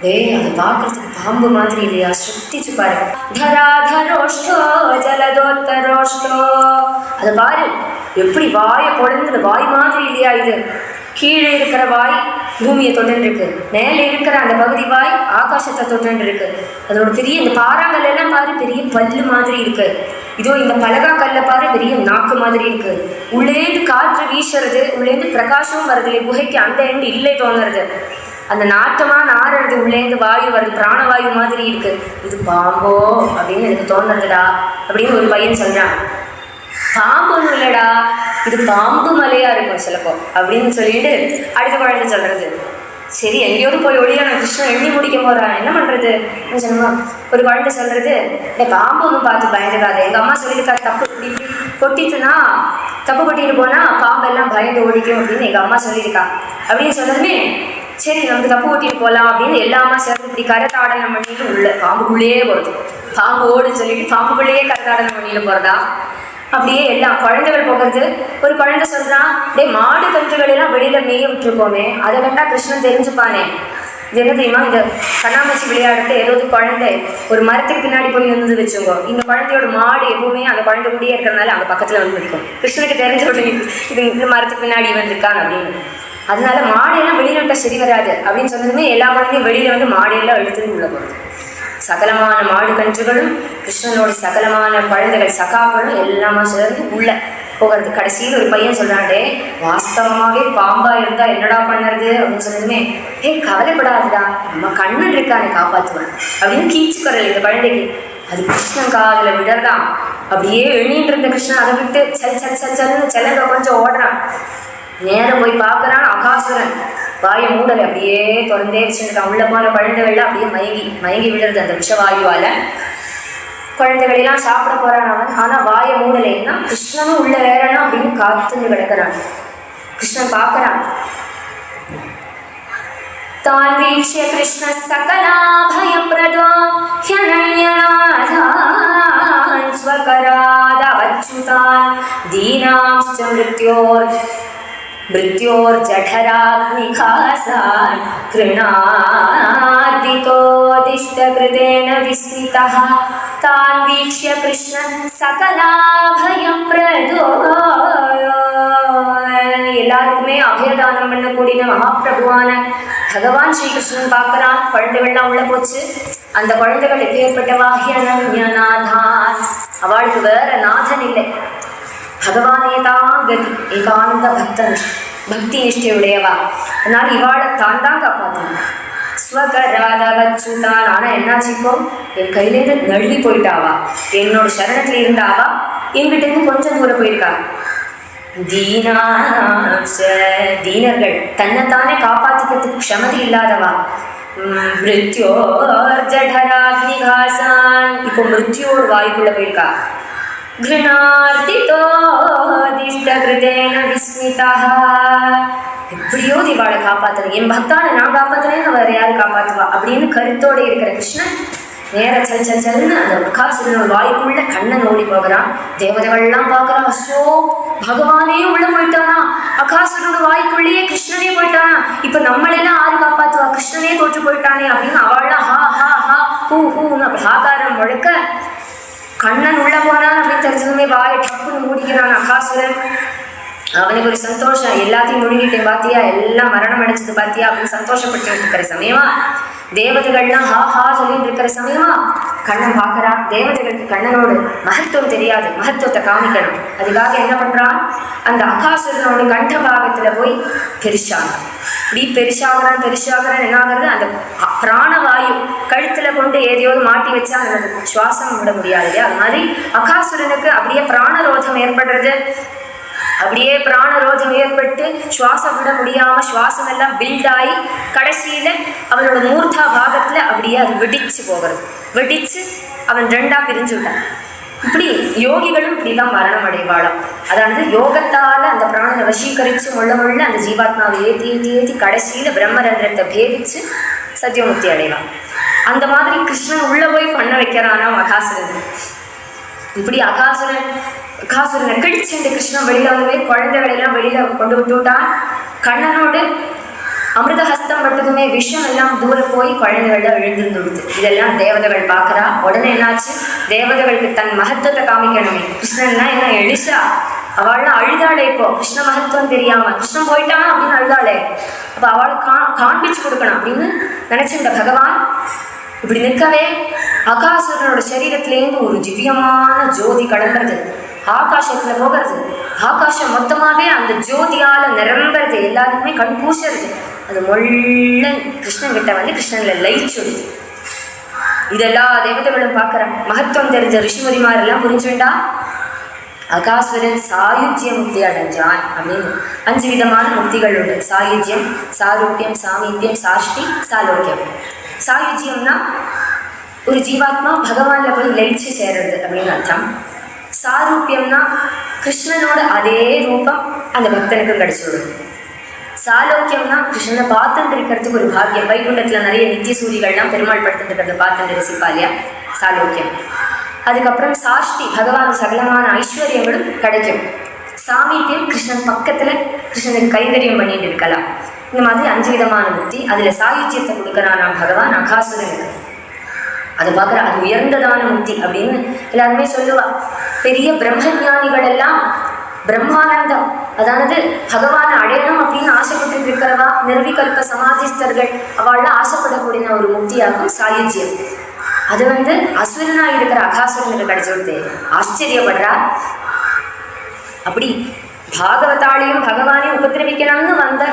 A: அதை பார்க்கறதுக்கு பாம்பு மாதிரி இல்லையா, சுத்திச்சு பாரு. தராதரோஷ்டோ ஜலதோத்தரோஷ்டோ, அதை பாரு எப்படி வாயை பொழந்து, வாய் மாதிரி இல்லையா இது, கீழே இருக்கிற வாய் பூமியை தொட்டு இருக்கு, மேலே இருக்கிற அந்த பகுதி வாய் ஆகாசத்தை தொட்டு இருக்கு. அதோட பெரிய இந்த பாறாங்கல் எல்லாம் பாரு பெரிய பல்லு மாதிரி இருக்கு. இதோ இந்த பலகா கல்ல பாரு பெரிய நாக்கு மாதிரி இருக்கு. உள்ளேந்து காற்று வீசுறது, உள்ளேந்து பிரகாசமும் வருது, குகைக்கு அந்த எண்டு இல்லை தோணுறது, அந்த நாட்டமா நாடுறது, உள்ளேந்து வாயு வருது, பிராணவாயு மாதிரி இருக்கு. இது பாம்போ அப்படின்னு எனக்கு தோணுறதுடா அப்படின்னு ஒரு பையன் சொல்றான். பாம்பு ஒன்றும் இல்லடா, இது பாம்பு மலையா இருக்கும் சிலப்போ அப்படின்னு சொல்லிட்டு அடுத்த குழந்தை சொல்றது, சரி எங்கேயோடு போய் ஒளியா நான் கிருஷ்ணன் எண்ணி முடிக்க போறான், என்ன பண்றது சொன்னா ஒரு குழந்தை சொல்றது, பாம்பு ஒன்றும் பார்த்து பயந்துக்காது, எங்க அம்மா சொல்லியிருக்கா தப்பு இப்படி கொட்டிட்டுனா, தப்பு கொட்டிட்டு போனா பாம்பெல்லாம் பயந்து ஓடிக்கும் அப்படின்னு எங்க அம்மா சொல்லியிருக்கா அப்படின்னு சொன்னதுமே, சரி நமக்கு தப்பு ஓட்டிட்டு போகலாம் அப்படின்னு எல்லா அம்மா சேர்ந்து இப்படி கரத்தாடனம் பண்ணிட்டு உள்ள பாம்புக்குள்ளேயே போகிறது. பாம்பு ஓடுன்னு சொல்லிட்டு பாம்புக்குள்ளேயே கரத்தாடனம் பண்ணிட்டு போகிறதா. அப்படியே எல்லாம் குழந்தைகள் போகிறது. ஒரு குழந்தை சொல்கிறான், மாடு கன்றுகளெல்லாம் வெளியில் மேய விட்டுருக்கோமே, அதை கண்டா கிருஷ்ணன் தெரிஞ்சுப்பானே. இது என்ன தெரியுமா, இந்த கண்ணாமூச்சி விளையாடுறது ஏதாவது குழந்தை ஒரு மரத்துக்கு பின்னாடி போய் நின்று வச்சுக்கோ, இந்த குழந்தையோட மாடு எப்பவுமே அந்த குழந்தை கூடயே இருக்கிறதுனால அந்த பக்கத்தில் வந்து இருக்கும். கிருஷ்ணனுக்கு தெரிஞ்ச உடனே இது இந்த மரத்துக்கு பின்னாடி வந்திருக்காங்க அப்படின்னு. அதனால மாடையெல்லாம் வெளியில் விட்டால் சரி வராது அப்படின்னு சொன்னதுமே எல்லா குழந்தையும் வெளியில் மாடையெல்லாம் எடுத்துன்னு உள்ள போகிறது. சகலமான மாடு கன்றுகளும் கிருஷ்ணனோட சகலமான குழந்தைகள் சகாக்களும் எல்லாமே சேர்ந்து உள்ள போகிறது. கடைசியில் ஒரு பையன் சொல்கிறாண்டே, வாஸ்தவமாகவே பாம்பா இருந்தா என்னடா பண்ணுறது அப்படின்னு சொன்னதுமே, கவலைப்படாதுடா, நம்ம கண்ணன் இருக்கானே காப்பாற்றுவேன் அப்படின்னு கீச்சுக்கிறல் இந்த குழந்தைக்கு. அது கிருஷ்ணன் காதில் விடறான். அப்படியே எண்ணிட்டு இருந்த கிருஷ்ணன் அதை விட்டு சல் சல் சல் சல்னு செல்லங்க கொஞ்சம் ஓடுறான். நேரம் போய் பார்க்குறான், அகாசுரன் வாயை மூடலை அப்படியே திறந்தே வச்சுருக்கான். உள்ள போன குழந்தைகள்லாம் அப்படியே மயங்கி விழுறது அந்த விஷவாயுவால். குழந்தைகளெல்லாம் சாப்பிட போகிறான் அவன், ஆனால் வாயை மூடலைன்னா கிருஷ்ணனும் உள்ள வேறனா அப்படின்னு காத்துன்னு கிடக்கிறான். கிருஷ்ணன் பார்க்குறான். தான் வீட்சிய கிருஷ்ண சகலாபயப்ரதோ ஹ்யனன்யநாதான் ஸ்வகராதவச்சுதான் தீனாம்ச்ச मृत्योर्जठराग्निखासान् कृणार्दितोदिष्टकृतेन विस्मितः तान् वीक्ष्य कृष्णन् सकलाभयप्रदो. எல்லாருக்குமே அபயதானம் பண்ணக்கூடிய மகாபிரபுவான பகவான் ஸ்ரீகிருஷ்ணன் பார்க்குறான். குழந்தைகள்லாம் உள்ள போச்சு. அந்த குழந்தைகள் எப்பேற்பட்டவா, ஹ்யனன்யநாதான், அவளுக்கு வேற நாதன் இல்லை, பகவானே தான் கதி, ஏகாந்த பக்தன், பக்தி நிஷ்டையுடையவா. அதனால இவாளை தான் தான் காப்பாற்றணும். ஸ்வகராதவச்சுதான். ஆனால் என்னாச்சு, இப்போ என் கையிலேருந்து நழுவி போயிட்டாவா, என்னோட சரணத்தில் இருந்தாவா என்கிட்டேருந்து கொஞ்சம் தூரம் போயிருக்கா. தீனாச தீனர்கள், தன்னைத்தானே காப்பாற்றிக்கிறதுக்கு க்ஷமதி இல்லாதவா. மிருத்யோர்ஜடராக்னிகாசான், இப்போ மிருத்யோர் வாய்க்குள்ள போயிருக்கா. கிருணார்த்திதோதிஷ்டகிருதேன விஸ்மிதா, எப்படியோ இவாளை காப்பாத்துறேன், என் பக்தானை நான் காப்பாத்துறேன்னு வேற யாரு காப்பாத்துவா அப்படின்னு கருத்தோட இருக்கிற கிருஷ்ணன் நேர சல் சல் சல்னு அந்த மகாசுரனோட வாய்க்குள்ள கண்ணன் ஓடி போகிறான். தேவதைகள்லாம் பார்க்கறான், அசோ பகவானே உள்ள போயிட்டானா, அகாசுரனோட வாய்க்குள்ளேயே கிருஷ்ணனே போயிட்டானா, இப்ப நம்மளெல்லாம் ஆறு காப்பாத்துவா, கிருஷ்ணனே தோற்று போயிட்டானே அப்படின்னு அவள்லாம் ஹா ஹா ஹா ஹூ ஹூன்னு அப்படி ஆகாரம் முழக்க கண்ணன் உள்ள போனான் அப்படின்னு தெரிஞ்சதுமே வாயை டப்புன்னு மூடிக்கிறான் அகாசுரன். அவனுக்கு ஒரு சந்தோஷம், எல்லாத்தையும் முழுகிட்டேன் பாத்தியா, எல்லாம் மரணம் அடைச்சது பாத்தியா அப்படின்னு சந்தோஷப்பட்டு இருக்கிற சமயமா தேவதைகள்லாம் ஹா ஹா சொல்லிட்டு இருக்கிற சமயமா கண்ணன் பார்க்கறான். தேவதைகளுக்கு கண்ணனோட மகத்துவம் தெரியாது, மகத்துவத்தை காமிக்கணும். அதுக்காக என்ன பண்றான், அந்த அகாசுரனோட கண்ட பாகத்துல போய் பெருசான். இப்படி பெருசாகிறான் என்ன ஆகுறது, அந்த பிராணவாயு கழுத்துல கொண்டு ஏதையோடு மாட்டி வச்சா அந்த சுவாசம் விட முடியாது இல்லையா. அது மாதிரி அகாசுரனுக்கு அப்படியே பிராணரோதம் ஏற்படுறது. அப்படியே பிராணரோதம் ஏற்பட்டு சுவாசம் விட முடியாம சுவாசம் எல்லாம் பில்ட் ஆகி கடைசியில அவனோட மூர்த்தா பாகத்துல அப்படியே அது வெடிச்சு போகிறது. வெடிச்சு அவன் ரெண்டா பிரிஞ்சு விட்டான். இப்படி யோகிகளும் இப்படிதான் மரணம் அடைவாளாம். அதாவது யோகத்தால அந்த பிராணனை வசீகரிச்சு முள்ள அந்த ஜீவாத்மாவை ஏற்றி ஏற்றி ஏற்றி கடைசியில பிரம்மரந்திரத்தை பேதிச்சு சத்தியமுக்தி அடைவான். அந்த மாதிரி கிருஷ்ணன் உள்ள போய் பண்ண வைக்கிறானா அகாசுரன். இப்படி அகாசுரனை கிழிச்சு இந்த கிருஷ்ணன் வெளியில வந்து குழந்தைகளெல்லாம் வெளியில கொண்டு விட்டுவிட்டான். கண்ணனோடு அமிர்தஹஸ்தம் பட்டதுமே விஷம் எல்லாம் தூரம் போய் குழந்தைகள்லாம் விழுந்திருந்து விடுது. இதெல்லாம் தேவதைகள் பார்க்கறா. உடனே என்னாச்சு, தேவதைகளுக்கு தன் மகத்துவத்தை காமிக்கணுமே. கிருஷ்ணன்னா என்ன எலிசா, அவள்லாம் அழுதாளே. இப்போ கிருஷ்ண மகத்துவம் தெரியாம கிருஷ்ணன் போயிட்டான் அப்படின்னு அழுதாளே. அப்போ அவளை காண்பிச்சு கொடுக்கணும் அப்படின்னு நினைச்சிருந்த பகவான் இப்படி நிற்கவே அகாசுரனோட சரீரத்திலேருந்து ஒரு திவ்யமான ஜோதி கிளம்புறது, ஆகாசத்துல போகிறது. ஆகாசம் மொத்தமாவே அந்த ஜோதியால நிரம்புறது, எல்லாருக்குமே கண் பூசுறது. அது மொள்ள கிருஷ்ணன் கிட்ட வந்து கிருஷ்ணன்ல லயிச்சுடுது. இதெல்லா தேவதைகளும் பார்க்கறான். மகத்துவம் தெரிஞ்ச ரிஷிமதிமார் எல்லாம் புரிஞ்சு வேண்டாம். அகாசுரன் சாயுஜ்ய முக்தி அடைஞ்சான் அப்படின்னு 5 விதமான முக்திகள் உண்டு. சாயுஜ்யம், சாரூபியம், சாமீபியம், சாஷ்டி, சாலோக்கியம். சாயுஜ்யம்னா ஒரு ஜீவாத்மா பகவான்ல போய் லயிச்சு சேர்றது அப்படின்னு அர்த்தம். சாரூபியம்னா கிருஷ்ணனோட அதே ரூபம் அந்த பக்தனுக்கு கிடைச்சிடும். சாலோக்கியம்னா கிருஷ்ணனை பார்த்துட்டு இருக்கிறதுக்கு ஒரு பாக்கியம். வைகுண்டத்தில் நிறைய நித்திய சூரிகள்லாம் பெருமாள் படுத்துட்டு இருக்கிறத பார்த்துட்டு ரசிப்பா இல்லையா, சாலோக்கியம். அதுக்கப்புறம் சாஷ்டி, பகவான் சகலமான ஐஸ்வர்யங்களும் கிடைக்கும். சாமீபியம், கிருஷ்ணன் பக்கத்தில் கிருஷ்ணனுக்கு கைங்கரியம் பண்ணிட்டு இருக்கலாம். இந்த மாதிரி 5 விதமான முக்தி. அதில் சாயுஜ்யத்தை கொடுக்குறான் பகவான் அகாசுரனுக்கு. அதை பார்க்குற அது உயர்ந்ததான முக்தி அப்படின்னு எல்லாருமே சொல்லுவா. பெரிய பிரம்மஞானிகள் எல்லாம் பிரம்மானந்தம், அதாவது பகவானை அடையணும் அப்படின்னு ஆசைப்பட்டு இருக்கிறவா, நிர்விகல்ப சமாதிஸ்தர்கள் அவள்லாம் ஆசைப்படக்கூடிய ஒரு முக்தியாகும் சாயுஜ்யம். அது வந்து அசுரனா இருக்கிற அகாசுரனுக்கு கிடைச்சோடுது. ஆச்சரியப்படுறா. அப்படி பாகவதாலையும் பகவானையும் உபதிரவிக்கணும்னு வந்த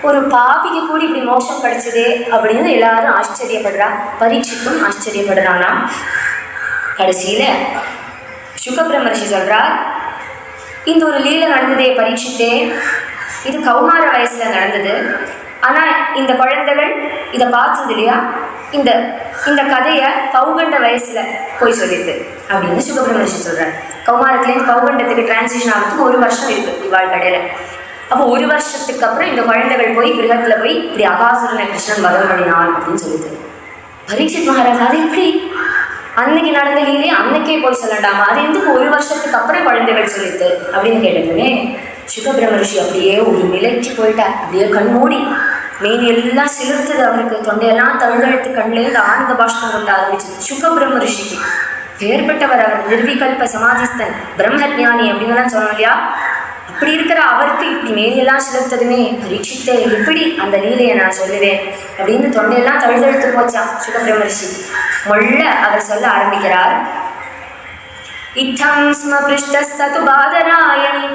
A: ஒரு பாபிக்கு கூடி இப்படி மோட்சம் கிடைச்சதே அப்படின்னு எல்லாரும் ஆச்சரியப்படுறா. பரீட்சித்தும் ஆச்சரியப்படுறானா. கடைசியில சுகபிரமர்ஷி சொல்றார், இந்த ஒரு லீலை நடந்ததே பரீட்சித்தே, இது கௌமார வயசுல நடந்தது. ஆனா இந்த குழந்தைகள் இதை பார்த்தது இல்லையா, இந்த இந்த கதையை பௌகண்ட வயசுல போய் சொல்லிட்டு அப்படின்னு சுகபிரமர்ஷி சொல்றாரு. கௌமாரத்துலேருந்து பௌகண்டத்துக்கு டிரான்சிஷன் ஆகிறதுக்கு 1 வருஷம் இருக்கு இவாள் கடையில. அப்போ 1 வருஷத்துக்கு அப்புறம் இந்த குழந்தைகள் போய் கிரகத்துல போய் இப்படி அகாசுரனை கிருஷ்ணன் வதம் பண்ணினான் அப்படின்னு சொல்லிட்டு பரீட்சித் மகாராஜ், அது எப்படி அன்னைக்கு நடந்த லீலையே அன்னைக்கே போய் சொல்லண்டாமா, அது எதுக்கு 1 வருஷத்துக்கு அப்புறம் குழந்தைகள் சொல்லிட்டு அப்படின்னு கேட்டதுமே சுகபிரமர்ஷி அப்படியே ஒரு நிலைக்கு போயிட்டார். அப்படியே கண் மூடி மெயின் எல்லாம் சிலிர்த்தது. அவருக்கு தொண்டையெல்லாம் தழுதழுத்து கண்ணிலேருந்து ஆனந்த பாஷ்பம் கொண்டு ஆரம்பிச்சது. சுகபிரமர்ஷிக்கு பேர்பட்டவர், அவர் நிர்விகல்ப சமாதிஸ்தன், பிரம்மஜானி அப்படின்னுலாம் சொன்னோம் இல்லையா. அப்படி இருக்கிற அவருக்கு இப்படி மேலையெல்லாம் சிலிர்த்ததுமே பரீட்சித்தே இப்படி அந்த லீலையை நான் சொல்லுவேன் அப்படின்னு தொண்டையெல்லாம் தழுதழுத்து போச்சான் சுகபிரமர்ஷி. மொள்ள அவர் சொல்ல ஆரம்பிக்கிறார். இத்தம் ஸ்ம பிருஷ்ட சது பாதராயணி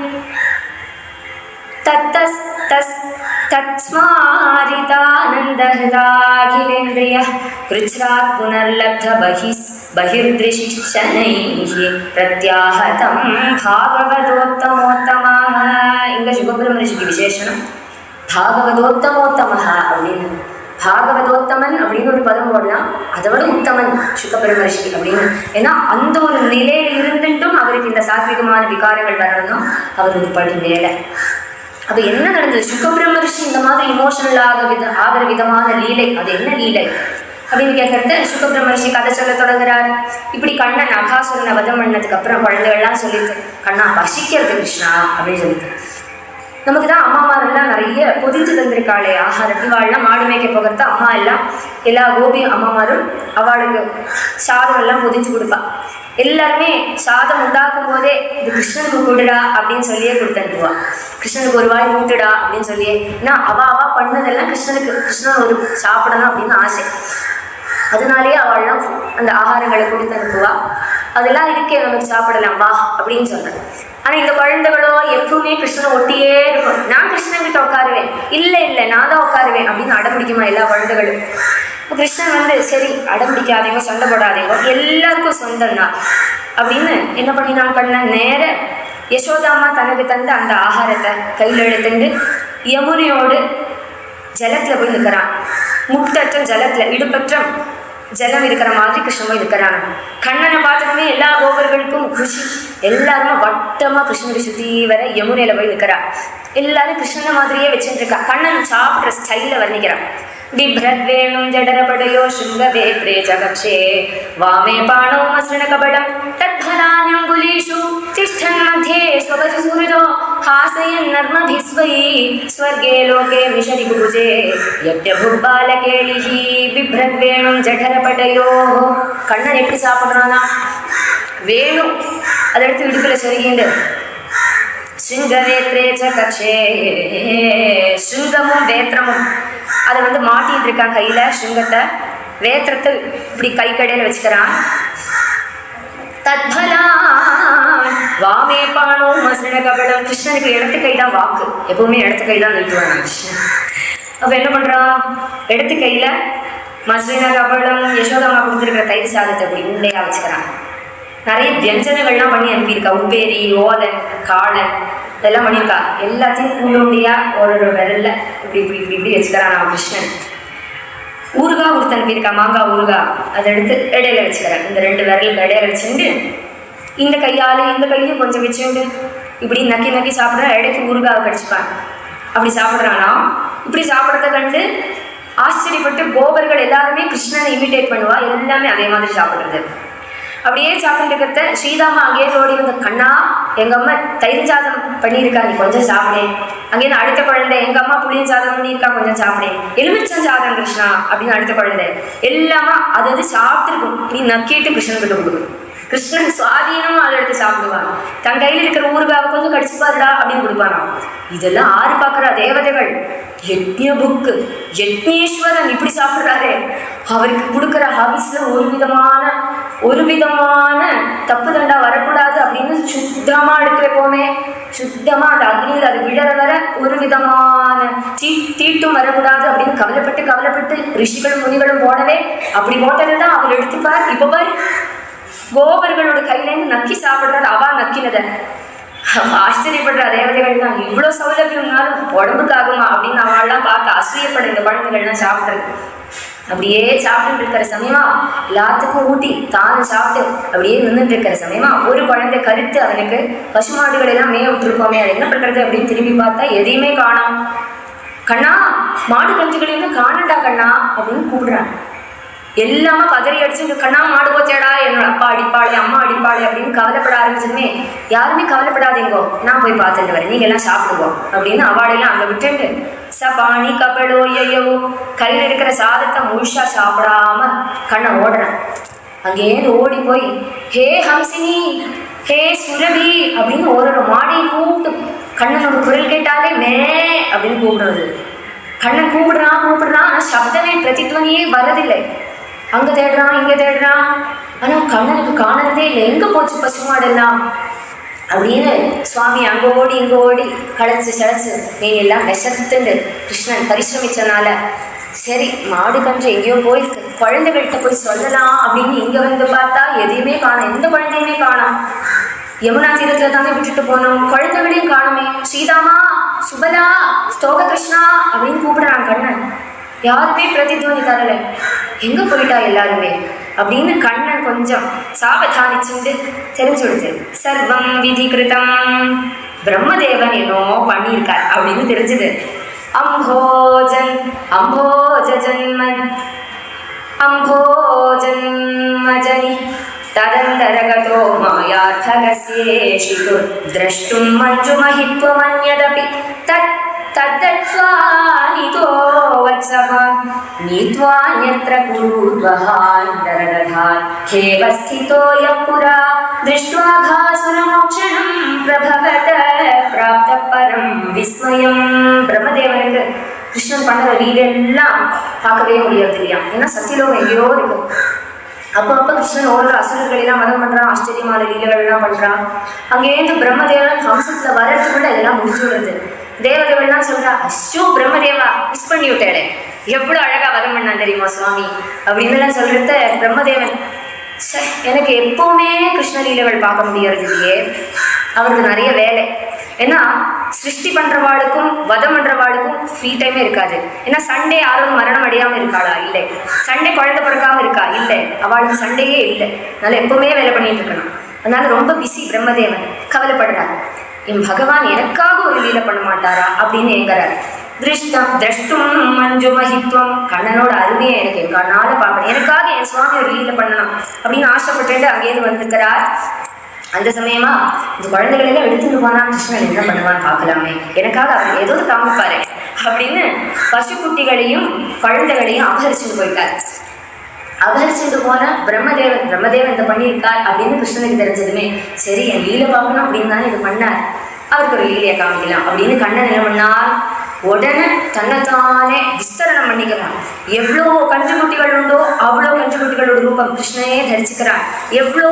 A: तत्स्मारितानन्दहृदाखिलेन्द्रियः कृच्छ्रात् पुनर्लब्ध बहिर्दृशिशनैः प्रत्याहतं भागवतोत्तमोत्तमः. இங்க சுகபிரம ரிஷிக்கு விசேஷனம் பாகவதோத்தமோத்தமஹா அப்படின்னு. பாகவதோத்தமன் அப்படின்னு ஒரு பதம் போடலாம், அதை விட உத்தமன் சுகபிரம ரிஷி அப்படின்னு. ஏன்னா அந்த ஒரு நிலையில இருந்துட்டும் அவருக்கு இந்த சாத்விகமான விகாரங்கள் வரணும், அவர் ஒரு படி மேல. அப்ப என்ன நடந்தது? சுகபிரம ரிஷி இந்த மாதிரி இமோஷனல் ஆகிற விதமான லீலை, அது என்ன லீலை அப்படின்னு கேட்கறது. சுகபிரம ரிஷி கதை சொல்ல தொடங்குறாரு. இப்படி கண்ணன் அகாசுரனை வதம் பண்ணதுக்கு அப்புறம் குழந்தைகள்லாம் சொல்லிட்டு, கண்ணா பசிக்கிறது கிருஷ்ணா அப்படின்னு சொல்லிட்டு. நமக்கு தான் அம்மாமாரெல்லாம் நிறைய பொதித்து தந்திருக்காளே ஆகாரம். இவாள்லாம் மாடு மேய்க்க போகிறது அம்மா எல்லாம் எல்லா கோபி அம்மாமாரும் அவளுக்கு சாதம் எல்லாம் பொதிச்சு கொடுப்பா. எல்லாருமே சாதம் உண்டாக்கும் போதே இது கிருஷ்ணனுக்கு கொடுடா அப்படின்னு சொல்லியே கொடுத்தனுப்புவா. கிருஷ்ணனுக்கு ஒரு வாய் ஊட்டுடா அப்படின்னு சொல்லியே. ஏன்னா அவா பண்ணதெல்லாம் கிருஷ்ணன் ஒரு சாப்பிடணும் அப்படின்னு ஆசை. அதனாலேயே அவள்லாம் அந்த ஆகாரங்களை கொடுத்து அனுப்புவா. அதெல்லாம் இருக்கே நமக்கு சாப்பிடலாம் வா அப்படின்னு சொல்றேன். ஆனால் இந்த குழந்தைகளோ எப்பவுமே கிருஷ்ணனை ஒட்டியே இருக்கும். நான் கிருஷ்ணன்கிட்ட உட்காருவேன், இல்லை நான் தான் உட்காருவேன் அப்படின்னு அடம்பிடிக்குமா எல்லா குழந்தைகளும். கிருஷ்ணன் வந்து சரி அடம்பிடிக்காதீங்க, சண்டை போடாதீங்க, எல்லாருக்கும் சொந்தம் தான் அப்படின்னு என்ன பண்ணினான் கண்ணன்? நேர யசோதாமா தனக்கு தந்து அந்த ஆகாரத்தை கையில் எடுத்துட்டு யமுனையோடு ஜலத்தில் போய் நிற்கிறான். முட்டற்றம் ஜலத்தில் இடுப்பற்றம் ஜலம் இருக்கிற மாதிரி கிருஷ்ணன் இருக்கிறான். கண்ணனை பார்த்ததுமே எல்லா கோபர்களுக்கும் குஷி. எல்லாருமே வட்டமா கிருஷ்ணனுக்கு சுற்றி வர யமுனையில போய் நிற்கிறா. எல்லாரும் கிருஷ்ணனை மாதிரியே வச்சுட்டு இருக்கா. கண்ணன் சாப்பிட்ற ஸ்டைல வர்ணிக்கிறான். बिभ्रद्वेणुं जडरपडयो शृङ्गवेत्रे च कक्षे वामे पाणौ मसृणकबलं तद्फलान्यङ्गुलीषु तिष्ठन्मध्ये स्वगतिसुहृदो हासयन्नर्मभिस्वै स्वर्गे लोके विशति कुबुजे यद्यभुर्बालकेलिः बिभ्रद्वेणुं जडरपटयोः. கண்ணன் எப்படி சாப்பிட்றானா? வேணு அதை எடுத்து இடுப்பில் சொருகிண்டு ஸ்ருங்கவேத்ரே ச கக்ஷே, ஸ்ருங்கமும் வேத்திரமும் அதை வந்து மாட்டிட்டு இருக்கான் கையில. ஸ்ருங்கத்தை வேத்திரத்தை இப்படி கை கடையில வச்சுக்கிறான். தத்பலான் வாமே பானோ மசன கபடம். கிருஷ்ணனுக்கு இடத்து கை தான் வாக்கு, எப்பவுமே இடத்து கை தான் நிறுத்துவான் கிருஷ்ணன். அப்ப என்ன பண்றான்? இடத்து கையில மசன கபடம் யசோதாமா கொடுத்துருக்கிற தயிர் சாதத்தை அப்படி உண்டையா வச்சுக்கிறான். நிறைய வியஞ்சனங்கள்லாம் பண்ணி அனுப்பியிருக்கா. உப்பேரி, ஓதன், காளன் இதெல்லாம் பண்ணியிருக்கா. எல்லாத்தையும் உருண்டியா ஒரு விரல்ல இப்படி இப்படி இப்படி இப்படி வச்சுக்கிறான் நான் கிருஷ்ணன். ஊறுகாய் கொடுத்து அனுப்பியிருக்கா, மாங்காய் ஊறுகாய். அதை எடுத்து இடையில வச்சுக்கிறேன். இந்த ரெண்டு விரலுக்கு இடையில வச்சுட்டு இந்த கையால் இந்த கையும் கொஞ்சம் வச்சுட்டு இப்படி நக்கி நக்கி சாப்பிட்ற இடைக்கு ஊறுகாய் கடிச்சுப்பான். அப்படி சாப்பிட்றானா? இப்படி சாப்பிட்றத கண்டு ஆச்சரியப்பட்டு கோபர்கள் எல்லாருமே கிருஷ்ணனை இமிட்டேட் பண்ணுவா. எல்லாமே அதே மாதிரி சாப்பிட்றது. அப்படியே சாப்பிட்டு இருக்கிறத ஸ்ரீதாமா அங்கேயே ஓடி வந்து, கண்ணா எங்கள் அம்மா தயிர் சாதம் பண்ணியிருக்கா, நீ கொஞ்சம் சாப்பிடேன். அங்கேருந்து அடுத்த குழந்தை, எங்கள் அம்மா புளியின் சாதம் பண்ணியிருக்கா, கொஞ்சம் சாப்பிடேன். எலுமிச்சம் சாதம் கிருஷ்ணா அப்படின்னு அடுத்த குழந்தை எல்லாமா அது சாப்பிட்டுருக்கும். இப்படி நக்கிட்டு கிருஷ்ணன்கிட்ட கொடுக்கும். கிருஷ்ணன் சுவாதீனமா அதை எடுத்து சாப்பிடுவான். தன் கையில் இருக்கிற ஊறுகாவை கொஞ்சம் கடிச்சு பாருடா அப்படின்னு கொடுப்பானா. இதெல்லாம் ஆறு பார்க்குறா தேவதைகள். யஜ்ஞ புக்கு யஜ்ஞேஸ்வரன் இப்படி சாப்பிட்றாரு. அவருக்கு கொடுக்குற ஹவிஸ்ல ஒரு விதமான தப்பு தண்டா வரக்கூடாது அப்படின்னு சுத்தமா எடுத்து வைப்போமே. சுத்தமா அந்த அக்னியில் அது விழற வர ஒரு விதமான தீட்டும் வரக்கூடாது அப்படின்னு கவலைப்பட்டு ரிஷிகளும் முனிகளும் போடவே அப்படி போட்டதுதான் அவர் எடுத்துப்பார். இப்போ பாரு கோபர்களோட கையிலேருந்து நக்கி சாப்பிட்றாரு. அவா நக்கினத ஆச்சரியப்படுற தேவதைகள் தான். இவ்வளோ சௌலபியம்னாலும் உடம்புக்காகுமா அப்படின்னு அவள்லாம் பார்த்து அசூயப்பட இந்த குழந்தைகள்லாம் சாப்பிட்றது. அப்படியே சாப்பிட்டு இருக்கிற சமயமா எல்லாத்துக்கும் ஊட்டி தானும் சாப்பிட்டு அப்படியே நின்றுட்டு இருக்கிற சமயமா ஒரு குழந்தை கருத்து அவனுக்கு பசுமாடுகள் எல்லாம் மேய விட்டுருக்கோமே, அது என்ன பண்றது அப்படின்னு திரும்பி பார்த்தா எதையுமே காணோம். கண்ணா மாடு கஞ்சுகளையும் காணண்டா கண்ணா அப்படின்னு கூப்பிடுறான். எல்லாமே பதறி அடிச்சுட்டு, கண்ணா மாடு போச்சேடா, என்னோட அப்பா அடிப்பாளே அம்மா அடிப்பாளே அப்படின்னு கவலைப்பட ஆரம்பிச்சதுமே, யாருமே கவலைப்படாதீங்கோ, நான் போய் பார்த்துட்டு வரேன், நீங்க எல்லாம் சாப்பிடுவோம் அப்படின்னு அவாடையெல்லாம் அங்கே விட்டுட்டு சபாணி கபடோ ஐயோ கையில் இருக்கிற சாதத்தை முழுசா சாப்பிடாம கண்ணை ஓடுறேன். அங்கேருந்து ஓடி போய் ஹே ஹம்சினி ஹே சுரபி அப்படின்னு ஒரு மாடியை கூப்பிட்டு கண்ணனோட குரல் கேட்டாலே மே அப்படின்னு கூப்பிடுறது. கண்ணன் கூப்பிடுறான் ஆனால் சப்தமே பிரதித்வனியே வரதில்லை. அங்கே தேடுறான் இங்கே தேடுறான், ஆனால் கண்ணனுக்கு காணறதே இல்லை. எங்கே போச்சு பசுமாடெல்லாம்? அப்படின்னு சுவாமி அங்கே ஓடி இங்கே ஓடி களைச்சு சளைச்சு மீன் எல்லாம் விஷத்துண்டு கிருஷ்ணன் பரிசிரமிச்சனால சரி மாடு கன்று எங்கேயோ போயிருக்கு, குழந்தைகள்கிட்ட போய் சொல்லலாம் அப்படின்னு இங்கே வந்து பார்த்தா எதையுமே காணும், எந்த குழந்தையுமே காணும். யமுனா தீரத்தில் தானே விட்டுட்டு போனோம், குழந்தைகளையும் காணுமே. ஸ்ரீதாமா, சுபலா, ஸ்தோக கிருஷ்ணா அப்படின்னு கூப்பிடுறான் கண்ணன். யாருமே பிரதித்வனி தரல. எங்க போயிட்டா எல்லாருமே அப்படின்னு கண்ணன் கொஞ்சம் சாவதானிச்சுண்டு தெரிஞ்சு விடுது. சர்வம் விதி கிருதம், பிரம்மதேவன் என்னோ பண்ணியிருக்கார் அப்படின்னு தெரிஞ்சுது. அம்போஜன்மஜனி ததந்தரகதோ மாயார்த்தகஸ்யேஷிது द्रष्टुं मञ्जुमहित्वमन्यदपि तद्दत्त्वानितो वत्सवान् नीत्वान्यत्र कुरुद्वहान्तरदधान् हेव स्थितो यः पुरा दृष्ट्वा घासुरमोक्षणं प्रभवत प्राप्त परं विस्मयं. பிரம்மதேவனுக்கு கிருஷ்ணன் பண்ணுற லீலெல்லாம் பார்க்கவே முடியாது இல்லையா, ஏன்னா சத்தியலோகம் எங்கேயோ இருக்கும். அப்போ கிருஷ்ணன் ஓடுற அசுரர்களெல்லாம் மதம் பண்ணுறான், ஆச்சரியமான லீலைகள்லாம் பண்ணுறான். அங்கேருந்து பிரம்மதேவன் ஹம்சத்தில் வரத்துக்குள்ள இதெல்லாம் முடிச்சு விடுறது. தேவதேவன்லாம் சொல்கிறா, அச்சோ பிரம்மதேவா மிஸ் பண்ணி விட்டேடே, எவ்வளோ அழகாக வதம் பண்ணான் தெரியுமா சுவாமி அப்படின்னுலாம் சொல்கிறத பிரம்மதேவன் எனக்கு எப்போவுமே கிருஷ்ணலீலைகள் பார்க்க முடியறது இல்லையே. அவருக்கு நிறைய வேலை. ஏன்னா சிருஷ்டி பண்ணுறவாளுக்கும் வதம் பண்ணுறவாளுக்கும் ஃப்ரீ டைமே இருக்காது. ஏன்னா சண்டே யாரும் மரணம் அடையாமல் இருக்காளா? இல்லை. சண்டே குழந்தை பிறக்காமல் இருக்கா? இல்லை. அவளுக்கு சண்டையே இல்லை. அதனால் எப்போவுமே வேலை பண்ணிட்டு இருக்கணும். அதனால ரொம்ப பிஸி பிரம்மதேவன். கவலைப்படுறாரு, என் பகவான் எனக்காக ஒரு லீலை பண்ண மாட்டாரா அப்படின்னு ஏங்குறாரு. திரஷ்டும் மஞ்சு மஹித்வம், கண்ணனோட அருமையை எனக்கு என் கண்ணால பார்க்கணும், எனக்காக என் சுவாமி ஒரு லீலை பண்ணணும் அப்படின்னு ஆசைப்பட்டு அங்கேயிருந்து வந்திருக்கிறார். அந்த சமயமா இந்த குழந்தைகள் எல்லாம் எடுத்துட்டு போனா கிருஷ்ணன் என்ன பண்ணுவான்னு பார்க்கலாமே, எனக்காக அவர் ஏதோ காமிப்பாரு அப்படின்னு பசுக்குட்டிகளையும் குழந்தைகளையும் அபகரிச்சுட்டு போயிட்டார். அபகரிச்சுட்டு போன பிரம்மதேவன் இதை பண்ணியிருக்கார் அப்படின்னு கிருஷ்ணனுக்கு தெரிஞ்சதுமே சரி என் லீலை பார்க்கணும் அப்படின்னு தானே இது பண்ணார், அவருக்கு ஒரு லீலையை காமிக்கலாம் அப்படின்னு கண்ணன் என்ன பண்ணார், உடனே தன்னைத்தானே விஸ்தரணம் பண்ணிக்கிறான். எவ்வளோ கன்றுக்குட்டிகள் உண்டோ அவ்வளோ கன்றுக்குட்டிகளோட ரூபம் கிருஷ்ணனே தரிச்சுக்கிறான். எவ்வளோ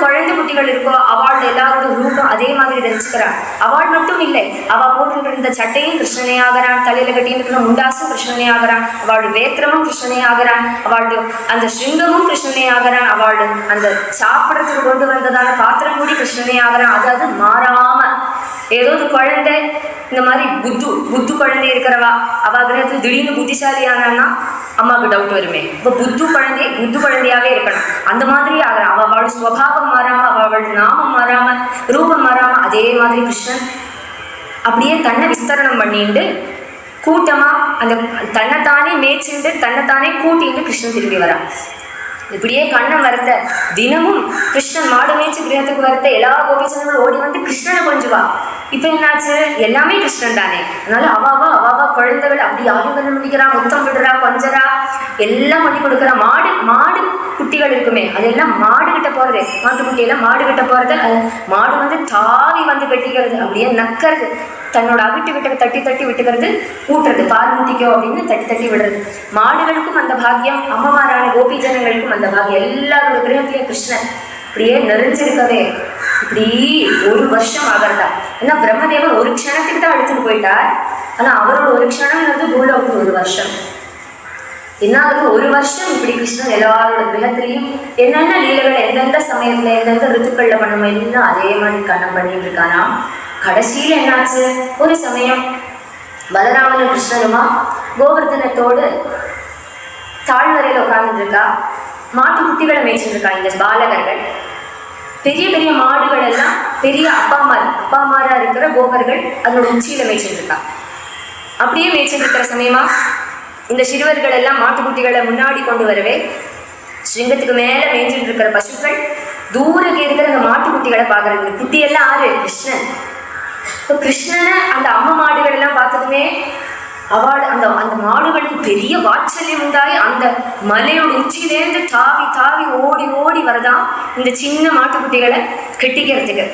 A: குழந்தை குட்டிகள் இருக்கோ அவளோட எல்லாரோட ரூபம் அதே மாதிரி தரிச்சுக்கிறான். அவள் மட்டும் இல்லை, அவள் போட்டு இருந்த சட்டையும் கிருஷ்ணனே ஆகிறான், தலையில கட்டின்னு இருக்கிற முண்டாசும் கிருஷ்ணனே ஆகிறான், அவளோட வேத்திரமும் கிருஷ்ணனே ஆகிறான், அவளோட அந்த ஸ்ருங்கமும் கிருஷ்ணனே ஆகிறான், அவளோட அந்த சாப்பிட்றதுக்கு கொண்டு வந்ததான பாத்திரம் கூடி கிருஷ்ணனே ஆகிறான். அதாவது மாறாம ஏதோ ஒரு குழந்தை இந்த மாதிரி புத்து குழந்தை இருக்கிறவா அவ கிரகத்தில் திடீர்னு புத்திசாலியானா அம்மாவுக்கு டவுட் வருமே. இப்போ புத்து குழந்தையாவே இருக்கணும். அந்த மாதிரி ஆகிறான். அவளோட ஸ்வபாவம் மாறாம, அவளோட நாமம் மாறாம, ரூபம் மாறாம அதே மாதிரி கிருஷ்ணன் அப்படியே தன்னை விஸ்தரணம் பண்ணிட்டு கூட்டமா அந்த தன்னைத்தானே மேய்ச்சிண்டு தன்னைத்தானே கூட்டிட்டு கிருஷ்ணன் திரும்பி வரான். இப்படியே கண்ணன் வரத்த தினமும் கிருஷ்ணன் மாடு மேய்ச்சி கிரகத்துக்கு வரத்த எல்லா கோபிச்சனங்களும் ஓடி வந்து கிருஷ்ணனை கொஞ்சுவா. இப்போ என்னாச்சு, எல்லாமே கிருஷ்ணன் தானே. அதனால அவாவா குழந்தைகள் அப்படி ஆலிங்கனம் பண்ணிக்கிறா, முத்தம் விடுறா, கொஞ்சரா, எல்லாம் பண்ணி கொடுக்குறா. மாடு குட்டிகள் இருக்குமே அதெல்லாம் மாடு கிட்ட போறது, மாட்டுக்குட்டியெல்லாம் மாடு கிட்ட போறது. அது மாடு வந்து தாவி வந்து கட்டிக்கிறது, அப்படியே நக்கிறது, தன்னோட அவிட்டு விட்டு தட்டி விட்டுக்கிறது, ஊட்டுறது, பால் ஊட்டிக்கோ அப்படின்னு தட்டி விடுறது. மாடுகளுக்கும் அந்த பாக்கியம், அம்மமாரான கோபி ஜனங்களுக்கும் அந்த பாக்கியம். எல்லாரோட கிரகத்திலையும் கிருஷ்ணன் இப்படியே நிறைஞ்சிருக்கவே இப்படி ஒரு வருஷம் ஆகிறதா. ஏன்னா பிரம்மதேவன் ஒரு க்ஷணத்துக்கு தான் எடுத்துட்டு போயிட்டார். ஆனால் அவரோட ஒரு க்ஷணம்ங்கிறது பூலோகத்துக்கு ஒரு வருஷம். என்ன ஆகுது, ஒரு வருஷம் இப்படி கிருஷ்ணன் எல்லாரோட கிரகத்திலையும் என்னென்ன லீலைகள் எந்தெந்த சமயத்தில் எந்தெந்த ரித்துக்களில் பண்ணணும் எல்லாம் அதே மாதிரி கண்ணம் பண்ணிட்டு இருக்கானா. கடைசியில் என்னாச்சு, ஒரு சமயம் பலராமனும் கிருஷ்ணனுமா கோவர்தனத்தோடு தாழ்வரையில் உட்கார்ந்துட்டு இருக்கா. மாட்டு குட்டிகளை மேய்ச்சிட்டு இருக்கா இந்த பாலகர்கள். பெரிய பெரிய மாடுகள் எல்லாம் பெரிய அப்பாமாரா இருக்கிற கோபர்கள் அதனோட உச்சியில மேய்ச்சிட்டு இருக்கா. அப்படியே மேய்ச்சிட்டு இருக்கிற சமயமா இந்த சிறுவர்கள் எல்லாம் மாட்டுக்குட்டிகளை முன்னாடி கொண்டு வரவே சிங்கத்துக்கு மேலே மேய்ச்சிட்டு இருக்கிற பசுக்கள் தூரக்கு இருக்கிற அந்த மாட்டுக்குட்டிகளை பார்க்கறது. இந்த குட்டியெல்லாம் ஆறு கிருஷ்ணன். இப்போ கிருஷ்ணனை அந்த அம்மா மாடுகள் எல்லாம் பார்த்ததுமே அந்த மாடுகளுக்கு பெரிய வாத்சல்யம் உண்டாகி அந்த மலையோட உச்சியிலேருந்து தாவி ஓடி வரதான் இந்த சின்ன மாட்டுக்குட்டிகளை கெட்டிக்கிறதுக்கு.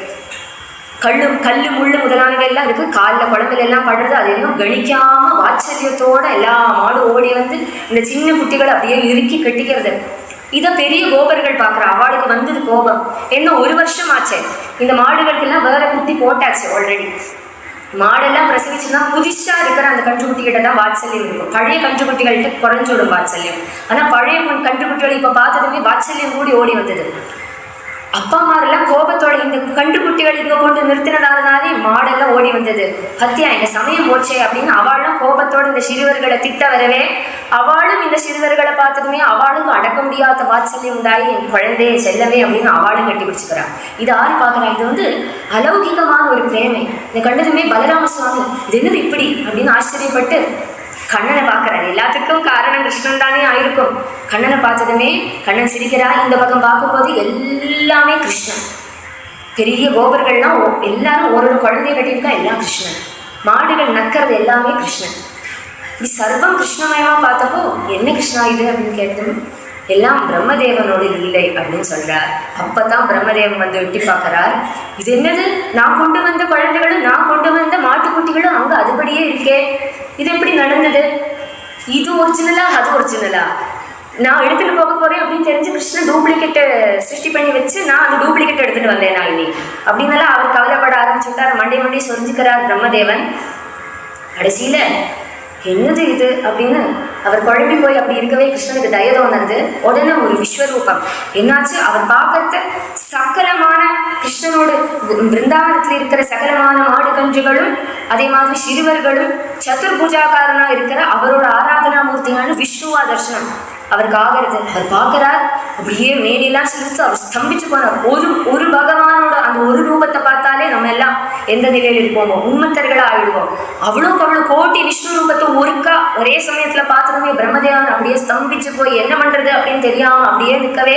A: கல்லு முள்ளு முதலானவை எல்லாம் இருக்கு, காலில் குழம்புல எல்லாம் படுறது. அது எல்லாம் கணிக்காம வாத்சல்யத்தோட எல்லா மாடும் ஓடி வந்து இந்த சின்ன குட்டிகளை அப்படியே இறுக்கி கட்டிக்கிறது. இதை பெரிய கோபர்கள் பார்க்குறா. அவளுக்கு வந்தது கோபம். என்ன 1 வருஷம் ஆச்சு, இந்த மாடுகளுக்கெல்லாம் வேற குட்டி போட்டாச்சு ஆல்ரெடி. மாடெல்லாம் பிரசவிச்சுன்னா புதுசா இருக்கிற அந்த கன்றுக்குட்டிகிட்ட தான் வாத்சல்யம் இருக்கும். பழைய கன்றுக்குட்டிகள்கிட்ட குறைஞ்சோடும் வாத்சல்யம். ஆனா பழைய கன்றுக்குட்டிகள் இப்ப பார்த்ததுமே வாத்சல்யம் கூடி ஓடி வந்தது. அப்பா அம்மாரெல்லாம் கோபத்தோட இந்த கன்றுக்குட்டிகள் இங்க கொண்டு நிறுத்தினதாலே மாடெல்லாம் ஓடி வந்தது. பத்தியா இந்த சமயம் போச்சே அப்படின்னு அவளும் கோபத்தோட இந்த சிறுவர்களை திட்ட வரவே, அவளும் இந்த சிறுவர்களை பார்த்ததுமே அவளுக்கும் அடக்க முடியாத வாத்சல்யம் உண்டாயி என் குழந்தைய செல்லவே அப்படின்னு அவளும் கட்டி பிடிச்சுக்கிறான். இது ஆறு பார்க்குறான். இது அலௌகிகமான ஒரு பிரேமை. இதை கண்டதுமே பலராம சுவாமி இது என்னது இப்படி அப்படின்னு ஆச்சரியப்பட்டு கண்ணனை பார்க்குறாரு. எல்லாத்துக்கும் காரணம் கிருஷ்ணன் தானே ஆயிருக்கும். கண்ணனை பார்த்ததுமே கண்ணன் சிரிக்கிறா. இந்த பக்கம் பார்க்கும்போது எல்லாமே கிருஷ்ணன். பெரிய கோபர்கள்லாம் எல்லாரும் ஒரு குழந்தைய கட்டியிருக்கா, எல்லாம் கிருஷ்ணன். மாடுகள் நக்கிறது எல்லாமே கிருஷ்ணன். இப்படி சர்வம் கிருஷ்ணமயமா பார்த்தப்போ என்ன கிருஷ்ணா இது அப்படின்னு கேட்டதும் எல்லாம் பிரம்மதேவனோட லீலை அப்படின்னு சொல்றார். அப்பதான் பிரம்மதேவன் வந்து எட்டி பார்க்கிறார். இது என்னது, நான் கொண்டு வந்த குழந்தைகளும் நான் கொண்டு வந்த மாட்டுக்குட்டிகளும் அங்க அதுபடியே இருக்கே, இது எப்படி நடந்தது? இது ஒரிஜினலா அது ஒரிஜினலா? நான் எடுத்துட்டு போக போறேன் அப்படின்னு தெரிஞ்சு கிருஷ்ணன் டூப்ளிகேட் சிருஷ்டி பண்ணி வச்சு நான் அந்த டூப்ளிகேட் எடுத்துட்டு வந்தேன் நான் இனி அப்படின்னால அவர் கவலைப்பட ஆரம்பிச்சுட்டார். மண்டை சொரிஞ்சுக்கிறார் பிரம்மதேவன். கடைசியில என்னது இது அப்படின்னு அவர் குழம்பி போய் அப்படி இருக்கவே கிருஷ்ணனுக்கு தயதம் வந்தது. உடனே ஒரு விஸ்வரூபம் என்னாச்சு, அவர் பார்க்கறது சகலமான கிருஷ்ணனோட பிருந்தாவனத்தில் இருக்கிற சகலமான மாடு கன்றுகளும் அதே மாதிரி சிறுவர்களும் சதுர்பூஜாக்காரனா இருக்கிற அவரோட ஆராதனா மூர்த்தியான விஷ்ணுவா தர்சனம் அவருக்கு ஆகிறது. அவர் பார்க்கிறார். அப்படியே மேலெல்லாம் சிரித்து அவர் ஸ்தம்பிச்சு போனார். ஒரு பகவானோட அந்த ஒரு ரூபத்தை பார்த்தாலே நம்ம எல்லாம் எந்த நிலையில் இருப்போமோ உண்மத்தர்களா ஆயிடுவோம். அவ்வளோக்கு அவ்வளோ கோட்டி விஷ்ணு ரூபத்தை ஒருக்கா ஒரே சமயத்துல பார்த்ததுமே பிரம்மதேவன் அப்படியே ஸ்தம்பிச்சு போய் என்ன பண்றது அப்படின்னு தெரியாம அப்படியே நிற்கவே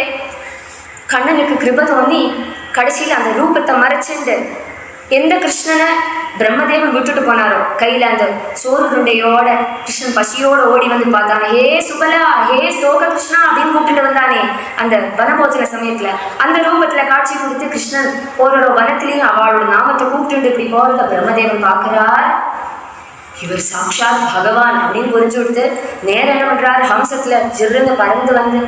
A: கண்ணனுக்கு கிருபை தோண்டி கடைசியில் அந்த ரூபத்தை மறைச்சுண்டு எந்த கிருஷ்ணனை பிரம்மதேவன் விட்டுட்டு போனாரோ கையில அந்த சோறு துண்டையோட கிருஷ்ணன் பசியோட ஓடி வந்து பார்த்தானே, ஹே சுபலா, ஹே ஸ்லோக கிருஷ்ணா அப்படின்னு கூப்பிட்டுட்டு வந்தானே அந்த வனபோஜன சமயத்துல அந்த ரூபத்துல காட்சி கொடுத்து கிருஷ்ணன் ஒரு வனத்திலையும் அவளோட நாமத்தை கூப்பிட்டு இப்படி போறத பிரம்மதேவன் பார்க்கிறார். இவர் சாட்சாத் பகவான் அப்படின்னு புரிஞ்சு கொடுத்து நேரம் என்ன பண்றாரு, ஹம்சத்துல ஜிருன்னு பறந்து வந்து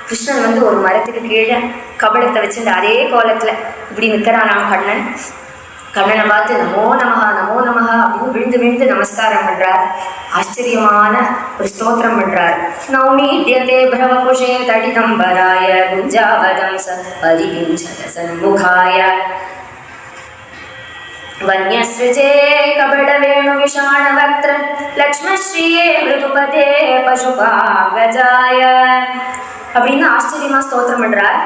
A: கிருஷ்ணன் வந்து ஒரு மரத்துக்கு கீழே கபலத்தை வச்சுட்டு அதே கோலத்துல இப்படி நிற்கிறானாம் கண்ணன். கண்ணனை பார்த்து நமோ நமஹா நமோ நமஹா அப்படின்னு விழுந்து விழுந்து நமஸ்காரம் பண்றார். ஆச்சரியமான ஒரு ஸ்தோத்திரம் பண்றார். நௌமீத்யதே பிரவகுஷே தடிதம்பராய குஞ்சாவதம் பரிபிஞ்சத சண்முகாய வன்யஸ்ருஜே கபடவேணு விஷாணவக்த்ர லக்ஷ்மஸ்ரீயே மிருதுபதே பசுபாகஜாய அப்படின்னு ஆச்சரியமா ஸ்தோத்திரம் பண்றார்.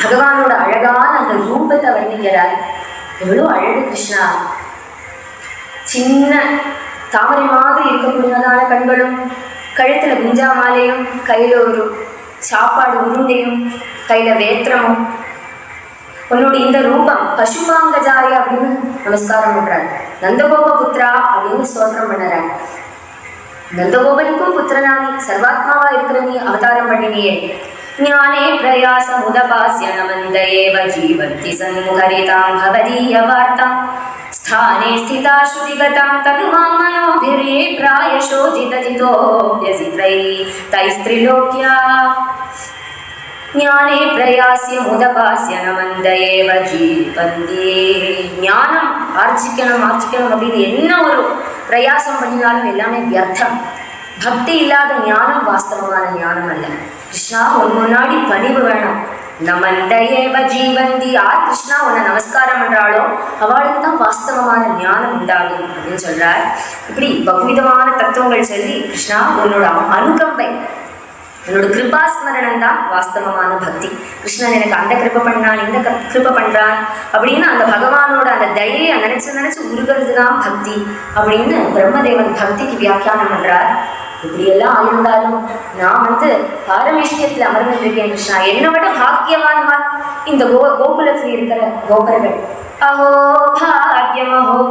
A: பகவானோட அழகான அந்த ரூபத்தை வர்ணிக்கிறார். எவ்வளோ அழகு கிருஷ்ணா, சின்ன தாமரை மாதிரி இருக்கக்கூடியதான கண்களும் கழுத்துல குஞ்சா மாலையும் கையில ஒரு சாப்பாடு உருண்டையும் கையில வேத்திரமும் உன்னோட இந்த ரூபம் பசுபாங்கஜாய அப்படின்னு நமஸ்காரம் பண்றார். நந்தகோப புத்திரா அப்படின்னு ஸ்தோத்திரம் பண்ணுறார். நந்தகோபனுக்கும் புத்திரனானி சர்வாத்மாவா இருக்கிற நீ அவதாரம் பண்ணினியே. ஞானே பிரயாசமுதபாஸ்ய நமந்தயேவ ஜீவந்தி சன்முகரிதாம் பவதீய வார்த்தாம் ஸ்தானே ஸ்திதா ஸ்ருதிகதாம் தனுமாம் மனோபிரே பிராயசோஜிதஜிதோப்யசித்ரை தைஸ்திரிலோக்யா. ஞானே பிரயாசியமுதபாஸ்ய நமந்தயேவ ஜீவந்தி. ஞானம் ஆர்ஜிக்கணும் அப்படின்னு என்ன ஒரு பிரயாசம் பண்ணினாலும் எல்லாமே வியர்த்தம். பக்தி இல்லாத ஞானம் வாஸ்தவமான ஞானம் அல்ல. கிருஷ்ணா உன் முன்னாடி பணிவு வேணும். நமந்தயேவ ஜீவந்தி. யார் கிருஷ்ணா உன்னை நமஸ்காரம் பண்றாளோ அவளுக்கு தான் வாஸ்தவமான ஞானம் உண்டாகும் அப்படின்னு சொல்றார். இப்படி பகுவிதமான தத்துவங்கள் சொல்லி கிருஷ்ணா உன்னோட அனுகம்பை என்னோட கிருபாஸ்மரணம் தான் வாஸ்தவமான பக்தி. கிருஷ்ணன் எனக்கு அந்த கிருப்பை பண்ணான் இந்த கிருப்பை பண்றான் அப்படின்னு அந்த பகவானோட அந்த தயையை நினைச்சு உருகிறது தான் பக்தி அப்படின்னு பிரம்மதேவன் பக்திக்கு வியாக்கியானம் பண்றார். இப்படியெல்லாம் ஆயிருந்தாலும் நான் பாரமேஷ்டியத்தில் அமர்ந்திருக்கேன் கிருஷ்ணா. என்னை விட பாக்கியவான்மார் இந்த கோகுலத்தில் இருக்கிற கோபர்கள். அஹோ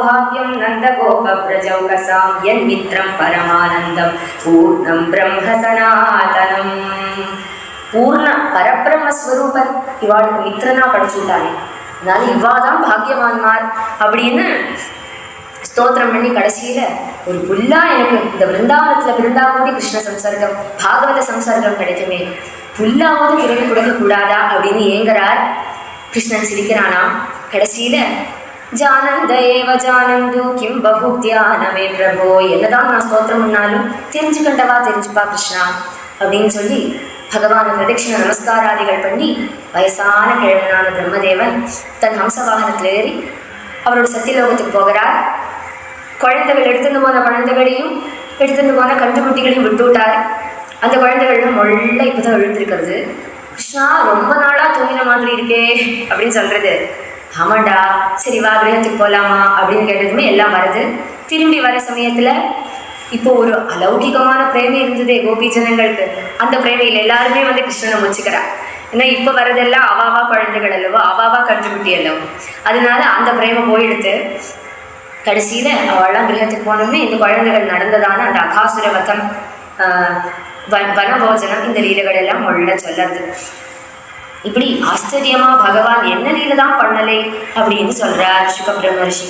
A: பாக்யம் நந்த கோப பிரஜௌகசாம் என் மித்ரம் பரமானந்தம் பூர்ணம் பிரம்ம சனாதனம். பூர்ண பரபிரம்மஸ்வரூபன் இவாளுக்கு மித்திரனா படிச்சுட்டானே, அதனால இவாதான் பாக்யவான்மார் அப்படின்னு ஸ்தோத்திரம் பண்ணி கடைசியில ஒரு புல்லா எனக்கு இந்த விருந்தாவனத்துல பிறந்தா கூடி கிருஷ்ண சம்சர்க்கம் பாகவத சம்சர்க்கம் கிடைக்குமே, புல்லாவது பிறகு கொடுக்க கூடாதா அப்படின்னு ஏங்குறார். கிருஷ்ணன் சிரிக்கிறானா. கடைசியில ஜானந்த ஏவ ஜானந்து கிம் பகுத்யானமே பிரபோ, என்னதான் நான் ஸ்தோத்திரம் பண்ணாலும் தெரிஞ்சுக்கண்டவா தெரிஞ்சுப்பா கிருஷ்ணா அப்படின்னு சொல்லி பகவான் பிரதட்சிண நமஸ்காராதிகள் பண்ணி வயசான கிழவனான பிரம்மதேவன் தன் ஹம்சவாகனத்தில் ஏறி அவரோட சத்தியலோகத்துக்கு போகிறார். குழந்தைகள் எடுத்துட்டு போன குழந்தைகளையும் எடுத்துட்டு போன கண்டுகுட்டிகளையும் விட்டு விட்டார். அந்த குழந்தைகள்லாம் மொள்ள இப்போதான் எழுந்திருக்கிறது. கிருஷ்ணா ரொம்ப நாளா தூங்கின மாதிரி இருக்கே அப்படின்னு சொல்றது. ஆமாண்டா, சரி வா கிரகத்துக்கு போகலாமா அப்படின்னு கேட்டதுமே எல்லாம் வருது. திரும்பி வர சமயத்தில் இப்போ ஒரு அலௌகிகமான பிரேமை இருந்ததே கோபி ஜனங்களுக்கு. அந்த பிரேமையில் எல்லாருமே வந்து கிருஷ்ணனை முச்சிக்கிறா. ஏன்னா இப்போ வரதெல்லாம் அவாவா குழந்தைகள் அல்லவோ, அவாவா கன்றுகுட்டி அல்லவோ, அதனால அந்த பிரேமை போயிடுத்து. கடைசியில் அவள்லாம் கிரகத்துக்கு போனோம்னே இந்த குழந்தைகள் நடந்ததான அந்த அகாசுர வதம், வனபோஜனம், இந்த லீலைகள் எல்லாம் உள்ள சொல்லறது. இப்படி ஆச்சரியமா பகவான் என்ன லீலை தான் பண்ணலை அப்படின்னு சொல்றார் சுக பிரம்மர்ஷி.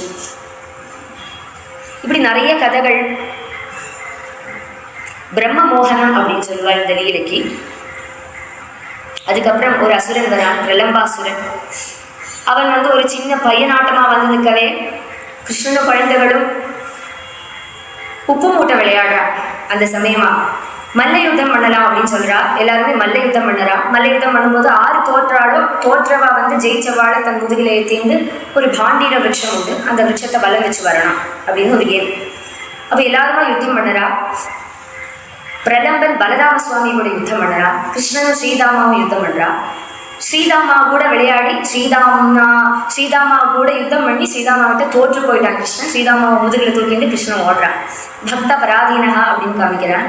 A: இப்படி நிறைய கதைகள். பிரம்ம மோகனம் அப்படின்னு சொல்லுவார் இந்த லீலைக்கு. அதுக்கப்புறம் ஒரு அசுரன் வரான், பிரலம்பாசுரன். அவன் வந்து ஒரு சின்ன பையனாட்டமா வந்து நிற்கவே கிருஷ்ணனும் குழந்தைகளும் உப்பு மூட்டை விளையாடுறான். அந்த சமயமா மல்ல யுத்தம் பண்ணலாம் அப்படின்னு சொல்றா. எல்லாருமே மல்ல யுத்தம் பண்ணறா. மல்ல யுத்தம் பண்ணும்போது ஆறு தோற்றவா வந்து ஜெயிச்சவாளை தன் முதுகில ஏற்றிந்து ஒரு பாண்டீர விருட்சம் உண்டு, அந்த விருட்சத்தை பலம் வச்சு வரணும் அப்படின்னு ஒரு கேம். அப்போ எல்லாருமா யுத்தம் பண்ணறா. பிரலம்பன் பலராம சுவாமி கூட யுத்தம் பண்ணுறா. கிருஷ்ணனும் ஸ்ரீதாமாவும் யுத்தம் பண்ணுறா. ஸ்ரீதாமா கூட விளையாடி ஸ்ரீதாமா கூட யுத்தம் பண்ணி ஸ்ரீதாமாவிட்ட தோற்று போயிட்டான் கிருஷ்ணன். ஸ்ரீதாமாவை முதுகில் தூக்கிட்டு கிருஷ்ணன் ஓடுறான். பக்த பராதீனகா அப்படின்னு காமிக்கிறான்.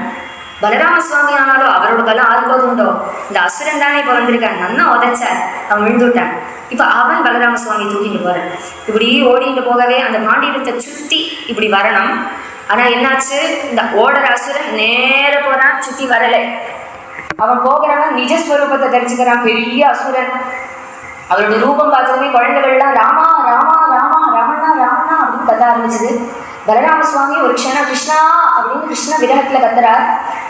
A: பலராம சுவாமி ஆனாலும் அவரோட பலம் ஆறுபோது உண்டோ, இந்த அசுரன் தானே இப்போ வந்திருக்கான், நன்னா உதச்சார், அவன் விழுந்துட்டான். இப்போ அவன் பலராம சுவாமி தூக்கிட்டு போறான். இப்படி ஓடிட்டு போகவே அந்த பாண்டியத்தை சுற்றி இப்படி வரணும். ஆனால் என்னாச்சு, இந்த ஓடுற அசுரன் நேர போறான், சுற்றி வரலை. அவன் போகிறவன் நிஜஸ்வரூபத்தை தெரிஞ்சுக்கிறான், பெரிய அசுரன். அவரோட ரூபம் பார்த்ததுமே குழந்தைகள்லாம் ராமா ராமா ராமா ரமணா ரமணா அப்படின்னு கத்த ஆரம்பிச்சது. பலராம சுவாமி ஒரு க்ஷணம் கிருஷ்ணா அப்படின்னு கிருஷ்ண விரகத்தில் கத்துறார்.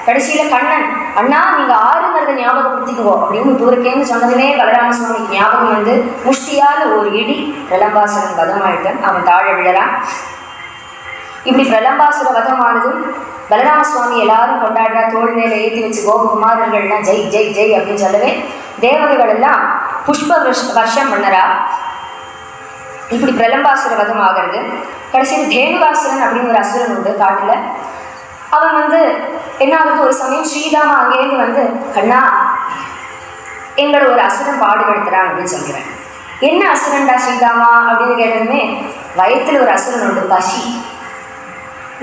A: கடைசியில் கண்ணன், அண்ணா நீங்கள் ஆறுங்கிறத ஞாபகப்படுத்திக்குவோ அப்படின்னு தூரக்கேன்னு சொன்னதுமே பலராம சுவாமிக்கு ஞாபகம் வந்து முஷ்டியால் ஒரு இடி பிரலம்பாசுரன் வதமாயிட்டான். அவன் தாழ விழறான். இப்படி பிரலம்பாசுர வதமானதும் பலராம சுவாமி எல்லாரும் கொண்டாடுறா. தோல் மேலே ஏற்றி வச்சு கோபகுமாரர்கள்லாம் ஜெய் ஜெய் ஜெய் அப்படின்னு சொல்லவே தேவதைகள் எல்லாம் புஷ்ப வருஷம் பண்ணறா. இப்படி பிரலம்பாசுர வதம் ஆகிறது. கடைசியில் தேனுகாசுரன் அப்படின்னு ஒரு அசுரன் உண்டு காட்டில். அவன் வந்து என்ன ஆகுது, ஒரு சமயம் ஸ்ரீதாமா அங்கேருந்து வந்து, கண்ணா எங்களை ஒரு அசுரன் பாடுபடுத்துறான் அப்படின்னு சொல்கிறேன். என்ன அசுரன்டா ஸ்ரீதாமா அப்படின்னு கேட்டதுமே, வயத்தில் ஒரு அசுரன் உண்டு, பசி,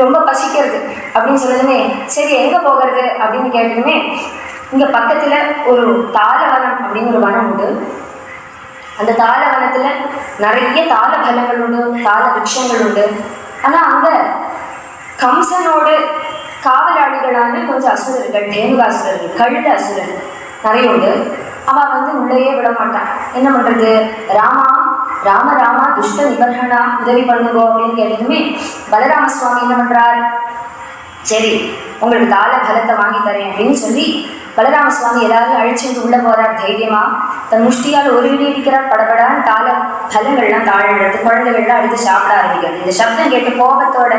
A: ரொம்ப பசிக்கிறது அப்படின்னு சொன்னதுமே, சரி எங்கே போகிறது அப்படின்னு கேட்டதுமே, இங்கே பக்கத்தில் ஒரு தாளவனம் அப்படின்னு ஒரு வனம் உண்டு. அந்த தாளவனத்தில் நிறைய தாள பலங்கள் உண்டு, தாள விருட்சங்கள் உண்டு. ஆனால் அங்கே கம்சனோடு காவலாளிகளான கொஞ்சம் அசுரர்கள், தேனுகாசுரர்கள், கழுத அசுரன் நிறைய உண்டு. அவன் வந்து உள்ளேயே விட மாட்டான். என்ன பண்ணுறது, ராமா ராம ராமா துஷ்ட நிபர்ணனா உதவி பண்ணுங்கோ அப்படின்னு கேட்டதுமே பலராம சுவாமி என்ன பண்ணுறார், சரி உங்களுக்கு தாள பலத்தை வாங்கி தரேன் அப்படின்னு சொல்லி பலராம சுவாமி எல்லாரும் அழிச்சுட்டு உள்ளே போகிறார். தைரியமாக தன் முஷ்டியால் ஒரு இடி அடிக்கிறார். படபடான்னு தாள பலங்கள்லாம் தாழெடுத்து குழந்தைகள்லாம் எடுத்து சாப்பிட ஆரம்பிக்கிறது. இந்த சப்தம் கேட்டு கோபத்தோட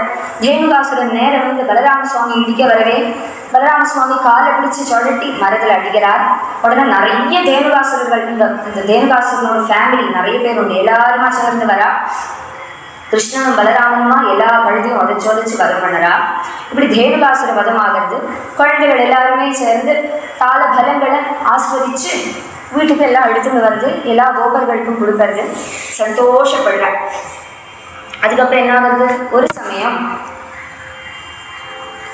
A: தேனுகாசுரன் நேரம் வந்து பலராம சுவாமி இடிக்க வரவே பலராம சுவாமி காலை பிடிச்சி சொடட்டி மரத்தில் அடிக்கிறார். உடனே நிறைய தேனுகாசுரர்கள், இந்த தேனுகாசுரனோட ஃபேமிலி நிறைய பேர் உண்டு, எல்லாருமா சேர்ந்து வரா. கிருஷ்ணனும் பலராமனுமா எல்லா கழுதையும் உதச்சு வதம் பண்ணறா. இப்படி தேனுகாசுர வதமாகிறது. குழந்தைகள் எல்லாருமே சேர்ந்து தாள பலங்களை ஆஸ்வதிச்சு வீட்டுக்கு எல்லாம் எடுத்துன்னு வருது, எல்லா கோபர்களுக்கும் கொடுக்கறது, சந்தோஷப்படுறாள். அதுக்கப்புறம் என்ன ஆகுது, ஒரு சமயம்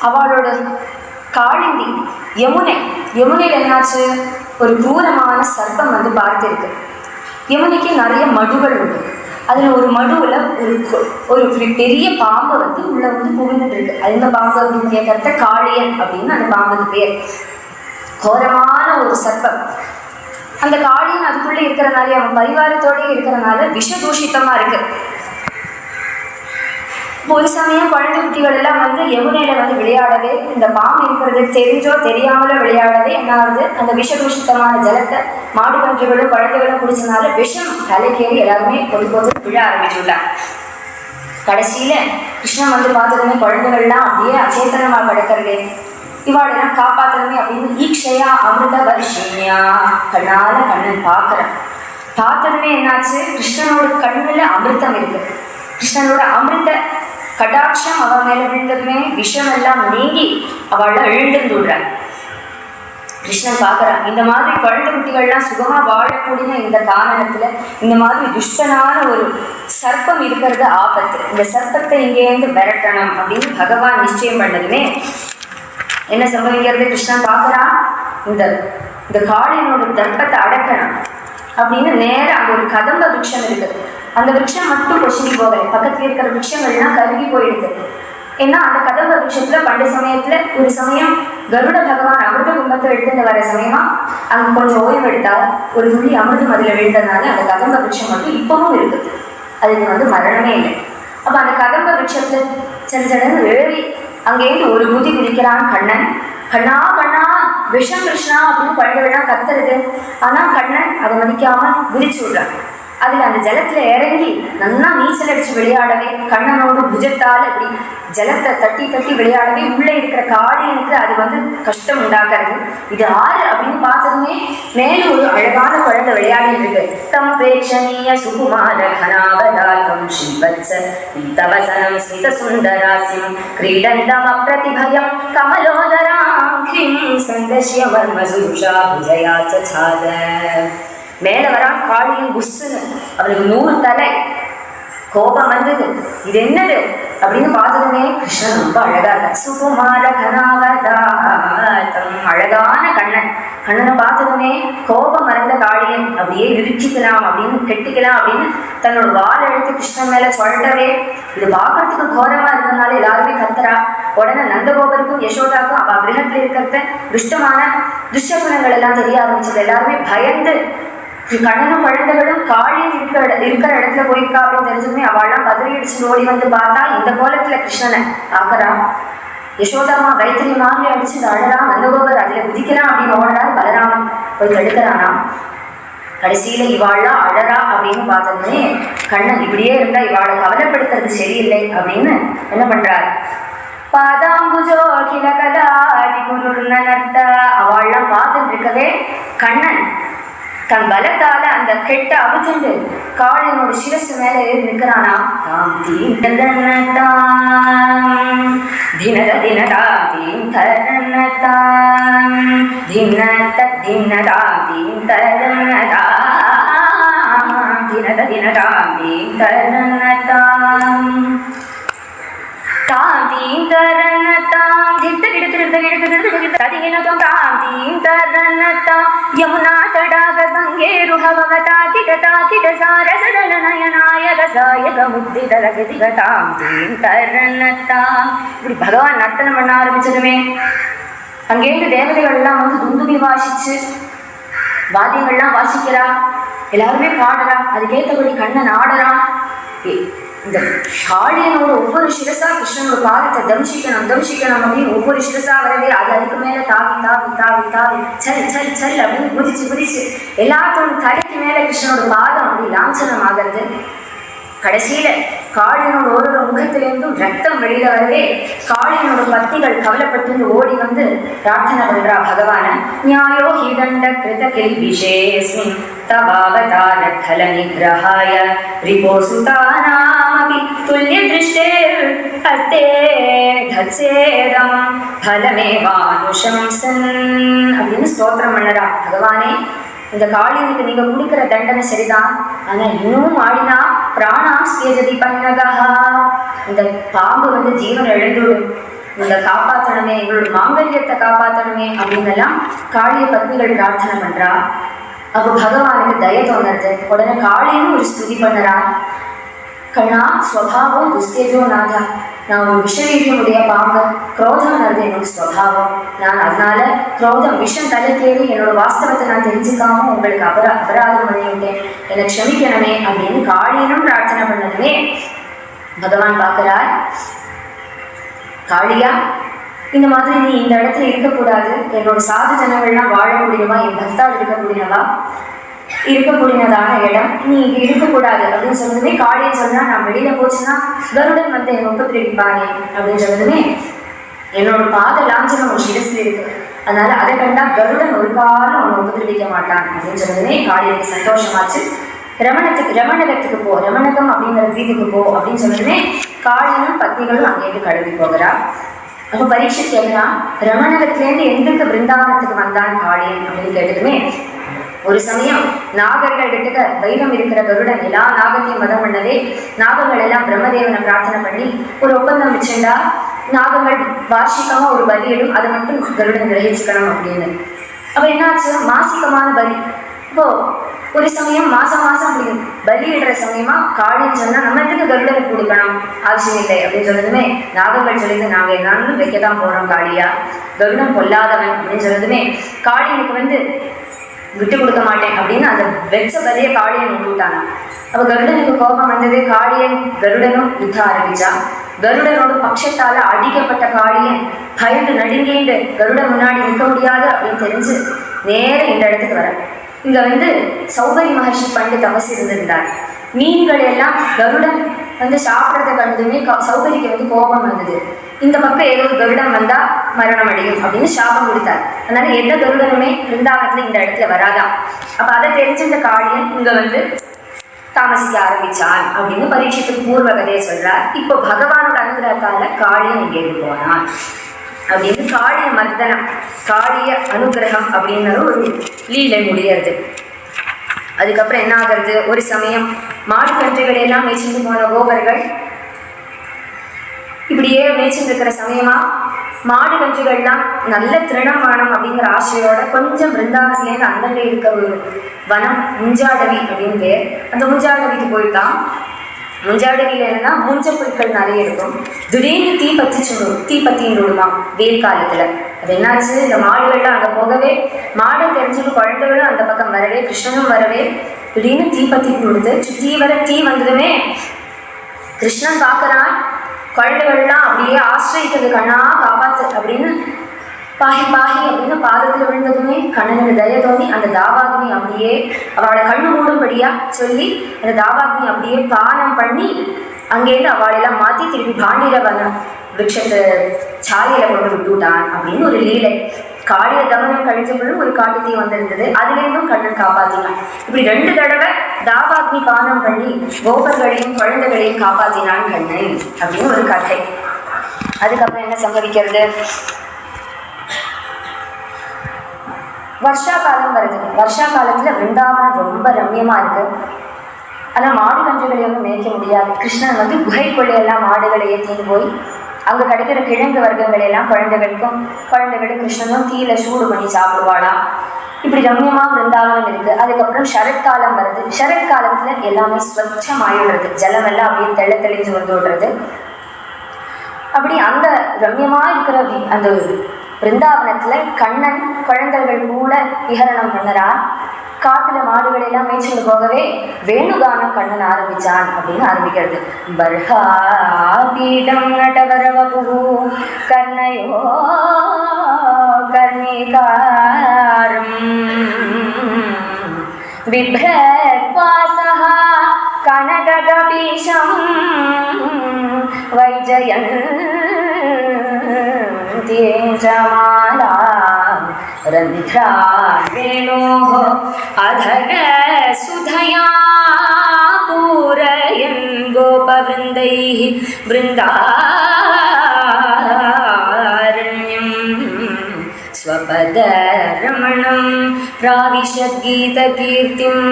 A: அவளோட காளிந்தி யமுனையில் என்னாச்சு, ஒரு தூரமான சர்ப்பம் வந்து பார்த்துருக்கு. யமுனைக்கு நிறைய மடுகள் உண்டு. அதில் ஒரு மடுவில் ஒரு பெரிய பாம்பை வந்து உள்ளே வந்து புகுந்துட்டு இருக்கு. அது என்ன பாம்பு அப்படின்னு கேட்கறத காளியன் அப்படின்னு அந்த பாம்புக்கு பேர். கோரமான ஒரு சர்ப்பம். அந்த காளியன் அதுக்குள்ளே இருக்கிறனாலே, அவன் பரிவாரத்தோடய இருக்கிறனால விஷதூஷித்தமாக இருக்கு. ஒரு சமயம் குழந்தை குட்டிகள் எல்லாம் வந்து யமுனையில வந்து விளையாடவே, இந்த பாம்பு இருக்கிறது தெரிஞ்சோ தெரியாமலோ விளையாடவே என்ன ஆகுது, அந்த விஷபூஷித்தமான ஜலத்தை மாடு கன்றுகளும் குழந்தைகளும் குடிச்சனால விஷம் தலைக்கேறி எல்லாருமே பொது விழ ஆரம்பிச்சுட்டாங்க. கடைசியில கிருஷ்ணன் வந்து பார்த்ததுமே குழந்தைகள்லாம் அப்படியே அச்சேதனமா கிடக்கிறதே, இவாளெல்லாம் காப்பாற்றணுமே அப்படின்னு ஈக்ஷையா அமிர்த வர்ஷினியா கண்ணால கண்ணன் பார்க்கறான். பார்த்ததுமே என்னாச்சு, கிருஷ்ணனோட கண்ணுல அமிர்தம் இருக்கு. கிருஷ்ணனோட அமிர்த கடாட்சம் அவன் மேல விழுந்ததுமே விஷம் எல்லாம் நீங்கி அவள எழுந்துடுறான். கிருஷ்ணன் பார்க்கறான், இந்த மாதிரி குழந்தை குட்டிகள்லாம் சுகமா வாழக்கூடிய இந்த காரணத்துல இந்த மாதிரி துஷ்டனான ஒரு சர்ப்பம் இருக்கிறது ஆபத்து, இந்த சர்ப்பத்தை இங்கேருந்து விரட்டணும் அப்படின்னு பகவான் நிச்சயம் பண்ணதுமே என்ன சம்பவிக்கிறது, கிருஷ்ணன் பார்க்கறான், இந்த காளியனோட தர்ப்பத்தை அடக்கணும் அப்படின்னு நேரம் அங்க ஒரு கதம்ப விருட்சம் இருக்குது. அந்த விருட்சம் மட்டும் கொசுங்கி போகலை, பக்கத்துல இருக்கிற விருட்சங்கள்லாம் கருகி போயிடுது. ஏன்னா அந்த கதம்ப விருட்சத்துல பண்டைய சமயத்துல ஒரு சமயம் கருட பகவான் அமிர்த கும்பத்தை எடுத்துட்டு வர சமயமா அங்க கொஞ்சம் ஓய்வு எடுத்தால் ஒரு துளி அமிர்தம் அதுல விழுந்ததுனால அந்த கதம்ப விருட்சம் மட்டும் இப்பவும் இருக்குது, அதுக்கு வந்து மரணமே இல்லை. அப்ப அந்த கதம்ப விருட்சத்துல செஞ்சடன்னு ஏறி அங்கேருந்து ஒரு குதி குதிக்கிறான் கண்ணன். கண்ணா கண்ணா விஷம் கிருஷ்ணா அப்படின்னு குழந்தைகள்லாம் கத்துறது. ஆனா கண்ணன் அதை மதிக்காம குதிச்சு விடுறான். அதுல அந்த ஜலத்துல இறங்கி நல்லா நீச்சல் அடிச்சு விளையாடவே, கண்ணனோட புஜத்தால் இப்படி ஜலத்தை தட்டி தட்டி விளையாடவே உள்ள இருக்கிற காளியனுக்கு அது வந்து கஷ்டம் உண்டாக்குறது. இது ஆறு அப்படின்னு பார்த்ததுமே மேலும் ஒரு அழகான குழந்தை விளையாடி இருக்கு. தம் பிரேட்சணீய சுகுமார கனாவதாகம் ஸ்ரீவத்ச பீதவசனம் ஸ்மித சுந்தராசிம் கிரீடந்தம் அப்ரதிபயம் கமலோதராம் கிரீம் சந்தஷ்ய வர்ம சுருஷா புஜயாச்ச சாத. மேல வரான் காளியும் புஷ்ஷுன்னு, அவனுக்கு 100 தலை, கோபம் வந்தது. இது என்னது அப்படின்னு பார்த்ததுமே கிருஷ்ணன் ரொம்ப அழகா இருக்க. சுகுமார கனாவதாதம், அழகான கண்ணன். கண்ணனை பார்த்ததுமே கோபம் மறந்த காளியன் அப்படியே இறுக்கிக்கலாம் அப்படின்னு கெட்டிக்கலாம் அப்படின்னு தன்னோட வால் எடுத்து கிருஷ்ணன் மேல சொல்லவே, இது பார்க்கறதுக்கு கோரமா இருந்ததுனால எல்லாருமே கத்துறா. உடனே நந்தகோபருக்கும் யசோதாக்கும் அவ கிரகத்துல இருக்கிறத துஷ்டமான துஷ்டகுணங்கள் எல்லாம் தெரிய ஆரம்பிச்சது. எல்லாருமே பயந்து கண்ணனும் குழந்தைகளும் காளியன் இருக்கிற இடத்துல போயிருக்கா அப்படின்னு தெரிஞ்சுமே அவள்லாம் பதறி அடிச்சு ஓடி வந்து பார்த்தா இந்த கோலத்துல கிருஷ்ணனை பார்க்கறா. யசோதாமா வைத்திரி மாதிரி அடிச்சு அழறா. நந்தகோபர் அதுல குதிக்கிறான் அப்படின்னு ஓடுறா. பலராமன் போய் தடுக்கிறானா. கடைசியில இவாள்லாம் அழறா அப்படின்னு பார்த்ததுமே கண்ணன் இப்படியே இருந்தா இவாளை கவலைப்படுத்துறது சரியில்லை அப்படின்னு என்ன பண்றாரு, பாதாம்புஜோ கிலகலாதி குருர்னர்த்த அவள்லாம் பார்த்துட்டு இருக்கவே கண்ணன் தன் பலத்தால அந்த கெட்ட அவிச்சுண்டு காளியனோட சிரசு மேல ஏறி நிற்கிறானா. தினத தினதாம் தீம் தரநதாம் தினத தினதாம் தீம் தரநதாம் தினத தினதாம் தீம் தரநதாம் தாம் தீம் தரநதாம் திட்ட கிடத்திருந்த கிடத்திருந்த ததியினதும் தாம் தீம் தரநதாம் யமுனா தடாக கங்கேரு ஹவகதா கிடதா கிடசாரசதல நயனாய ரசாய கமுத்திதல கதிகதாம் தீம் தரநதாம். இப்படி பகவான் நர்த்தனம் பண்ண ஆரம்பிச்சதுமே அங்கேருந்து தேவதைகள்லாம் வந்து துந்துபி வாசிச்சு வாத்தியங்கள்லாம் வாசிக்கிறா. எல்லாருமே பாடுறா. அதுக்கேற்றபடி கண்ணன் ஆடுறான். இந்த காளியனோட ஒவ்வொரு சிரசா கிருஷ்ணனோட பாதத்தை தம்சிக்கணும் தம்சிக்கணும் அப்படின்னு ஒவ்வொரு சிரசா வரவே அது அதுக்கு மேல தாவி தாவி தாவி தாவி சல் சல் சல் அப்படின்னு குதிச்சு குதிச்சு எல்லாத்தோட தலைக்கு மேல கிருஷ்ணனோட பாதம் அப்படி லாஞ்சனம் ஆகிறது. கடைசியில காளியனோட ஒரு முகத்திலிருந்தும் ரத்தம் வெளியில வரவே காளியனோட பத்திகள் கவலைப்பட்டு ஓடி வந்து பிரார்த்தனை பண்றா பகவான. நியாயோ ஹிதண்ட கிருத கில்பிஷேஸ்மின் தவாவதார கல நிகிரஹாய ரிபோசுதானாமபி துல்லிய திருஷ்டேர் ஹஸ்தே தத்சேதம் பலமேவானுஷம்சன் அப்படின்னு ஸ்தோத்திரம் பண்ணறா. பகவானே, இந்த காளியனுக்கு நீங்க கொடுக்கிற தண்டனை சரிதான், ஆனா இன்னும் ஆடினா பிராணா ஸ்யஜதி பன்னகா, இந்த பாம்பு வந்து ஜீவன் எழுந்துடும், இந்த காப்பாற்றணுமே, எங்களோட மாங்கல்யத்தை காப்பாற்றணுமே அப்படின்னு எல்லாம் காளிய பத்னிகள் பிரார்த்தனை பண்றா. அப்போ பகவானுக்கு தய தோணுறது. உடனே காளியனும் ஒரு ஸ்துதி பண்ணறா. கண்ணா ஸ்வபாவம் துஸ்தேஜோ நாதா, நான் ஒரு விஷவீரியமுடைய பாம்பு, குரோதம்ன்றது என்னோட ஸ்வபாவம். நான் அதனால குரோதம் விஷம் தலைக்கேறி என்னோட வாஸ்தவத்தை நான் தெரிஞ்சுக்காம உங்களுக்கு அபராதம் பண்ணிவிட்டேன், என்னை க்ஷமிக்கணுமே அப்படின்னு காளியனும் பிரார்த்தனை பண்ணதுமே பகவான் பார்க்கிறார், காளியா இந்த மாதிரி நீ இந்த இடத்துல இருக்கக்கூடாது, என்னோட சாது ஜனங்கள்லாம் வாழக்கூடியவா, என் பக்தால் இருக்கக்கூடியதான இடம், நீ இங்க இருக்கக்கூடாது அப்படின்னு சொன்னதுமே காளியன் சொல்றா, நான் வெளியில போச்சுன்னா கருடன் வந்து என்னை உபத்திரவிப்பானே அப்படின்னு சொன்னதுமே, என்னோட பாத லாஞ்சனம் ஒரு சிரஸ்ல இருக்கு, அதனால அதை கண்டா கருடன் ஒரு காலம் அவனை உபதிரவிக்க மாட்டான் அப்படின்னு சொன்னதுமே காளியனுக்கு சந்தோஷமாச்சு. ரமணகத்துக்கு போ, ரமணகம் அப்படிங்கிற வீட்டுக்கு போ அப்படின்னு சொன்னதுமே காளியனும் பத்னிகளும் அங்கேருந்து கிளம்பி போகிறா. அப்போ பரீட்சை கேட்கிறான், ரமணகத்திலேருந்து எந்தக்கு பிருந்தாவனத்துக்கு வந்தான் காளியன் அப்படின்னு கேட்டதுமே, ஒரு சமயம் நாகர்கள் கிட்ட வைரம் இருக்கிற கருடன் எல்லா நாகத்தையும் மதம் பண்ணவே நாகங்கள் எல்லாம் பிரம்மதேவனை பிரார்த்தனை பண்ணி ஒரு ஒப்பந்தம் வச்சுண்டா, நாகங்கள் வார்ஷிகமா ஒரு பலியிடும், அதை மட்டும் கருடன் கிரகிச்சுக்கணும் அப்படின்னு. அப்போ என்னாச்சு, மாசிகமான பலி. இப்போ ஒரு சமயம் மாசம் அப்படி பலியிடுற சமயமா காளின்னு சொன்னா நம்ம எதுக்கு கருடனுக்கு கொடுக்கணும், அவசியம் இல்லை அப்படின்னு சொன்னதுமே நாகங்கள் சொல்லிட்டு நாங்க என்னாலும் வைக்கதான் போறோம் காளியா, கருடன் பொல்லாதவன் அப்படின்னு சொன்னதுமே காளியனுக்கு வந்து விட்டு கொடுக்க மாட்டேன் அப்படின்னு அந்த வெச்ச பலிய காளியன் விட்டுட்டாங்க. அப்ப கருடனுக்கு கோபம் வந்தது, காளியன் கருடனும் யுத்தம் ஆரம்பிச்சா. கருடனோட பட்சத்தால அடிக்கப்பட்ட காளியன் பயந்து நடுங்கேண்டு கருடன் முன்னாடி நிற்க முடியாது அப்படின்னு தெரிஞ்சு நேர இந்த இடத்துக்கு வர. இங்க வந்து சௌகரி மகர்ஷி பண்டு தபசு இருந்திருந்தார். மீன்கள் எல்லாம் கருடன் வந்து சாப்பிட்றத கண்டதுமே சௌகரிக்கு வந்து கோபம் வந்தது. இந்த பக்கம் ஏதோ கருடன் வந்தா மரணம் அடையும் அப்படின்னு சாபம் கொடுத்தார். அதனால எந்த கருடனுமே பிருந்தாவனத்துல இந்த இடத்துல வராதான். அப்ப அதை தெரிஞ்சிருந்த காளியன் இங்க வந்து தாமசிக்க ஆரம்பிச்சான் அப்படின்னு பரீட்சத்துக்கு பூர்வ கதையை சொல்றார். இப்போ பகவானோட அனுகிரகத்தால காளியன் இங்கேருந்து போனான் அப்படின்னு காளிய மர்தனம், காளிய அனுகிரகம் அப்படின்னு ஒரு லீலை முடியறது. அதுக்கப்புறம் என்ன ஆகிறது, ஒரு சமயம் மாடு கன்றுகளை எல்லாம் மேய்ச்சிட்டு போன கோபர்கள் இப்படியே மேய்ச்சிட்டு இருக்கிற சமயமா மாடு கன்றுகள்லாம் நல்ல திருணமானம் அப்படிங்கிற ஆசையோட கொஞ்சம் பிருந்தாவனத்துலேருந்து அந்தண்டே இருக்க ஒரு வனம் முஞ்சாடவி அப்படின்னு பேர், அந்த முஞ்சாடவிக்கு போயிட்டான். முஞ்சாடவியில் என்னன்னா மூஞ்ச பொருட்கள் நிறைய இருக்கும். திடீர்னு தீப்பத்தின்னு விடுமா வெயில் காலத்துல. அது என்னாச்சு, இந்த மாடுகள்லாம் அங்கே போகவே மாடை தெரிஞ்சுட்டு குழந்தைகளும் அந்த பக்கம் வரவே கிருஷ்ணனும் வரவே திடீர்னு தீப்பத்தின்னு விடுது. சுற்றி வர தீ வந்ததுமே கிருஷ்ணன் பார்க்கறான், குழந்தைகள்லாம் அப்படியே ஆசிரியக்கிறது, கண்ணா காப்பாத்து அப்படின்னு பாகி அப்படின்னு பாதத்தில் விழுந்ததுமே கண்ணனுக்கு தய தோணி அந்த தாவாக்னி அப்படியே அவளோட கண்ணு மூடும்படியா சொல்லி அந்த தாவாக்னி அப்படியே பானம் பண்ணி அங்கேருந்து அவளெல்லாம் மாற்றி திருப்பி பாண்டிரவன விருட்சத்தை சாலையில கொண்டு விட்டுட்டான் அப்படின்னு ஒரு லீலை. காளிய தமனம் கழிச்சவங்களும் ஒரு காட்டுத்தீ வந்திருந்தது, அதுலேருந்தும் கண்ணன் காப்பாத்தினான். இப்படி 2 தடவை தாவாக்னி பானம் பண்ணி கோபர்களையும் குழந்தைகளையும் காப்பாத்தினான் கண்ணன் அப்படின்னு ஒரு கதை. அதுக்கப்புறம் என்ன சம்பவிக்கிறது, வருஷா காலம் வருது. வருஷா காலத்துல விருந்தாவனம் ரொம்ப ரம்யமா இருக்கு. ஆனா மாடு கன்றுகளை ஒன்றும் மேய்க்க முடியாது. கிருஷ்ணன் வந்து குகைக்குள்ளையெல்லாம் மாடுகளை ஏற்றின்னு போய் அங்க கிடைக்கிற கிழங்கு வர்க்கங்களை எல்லாம் குழந்தைகளும் கிருஷ்ணனும் தீயில சூடு பண்ணி சாப்பிடுவாளாம். இப்படி ரம்யமா விருந்தாவனம் இருக்கு. அதுக்கப்புறம் சரத்காலம் வருது. சரத்காலத்துல எல்லாமே ஸ்வச்சமாயிடுறது, ஜலம் எல்லாம் அப்படியே தெளிஞ்சு வந்து விடுறது. அப்படி அந்த ரம்யமா இருக்கிற அந்த பிருந்தாவனத்துல கண்ணன் குழந்தைகள் கூட விஹரணம் பண்ணறான். காட்டுல மாடுகளை எல்லாம் மேய்ச்சிட்டு போகவே வேணுகானம் கண்ணன் ஆரம்பிச்சான் அப்படின்னு ஆரம்பிக்கிறது. பர்ஹாபீடம் நடவரவபு கர்ணயோ கர்ணிகாரம் விப்ரத்வாசஹ கனககபீஷம் வைஜயன் தேஜமாலா ரந்திராவேணோः அதர சுதயா பூரயன் கோபவృந்தைः பிருந்தாரண்யம் ஸ்வபதரமணம் பிராவிஷத்கீதகீர்த்திம்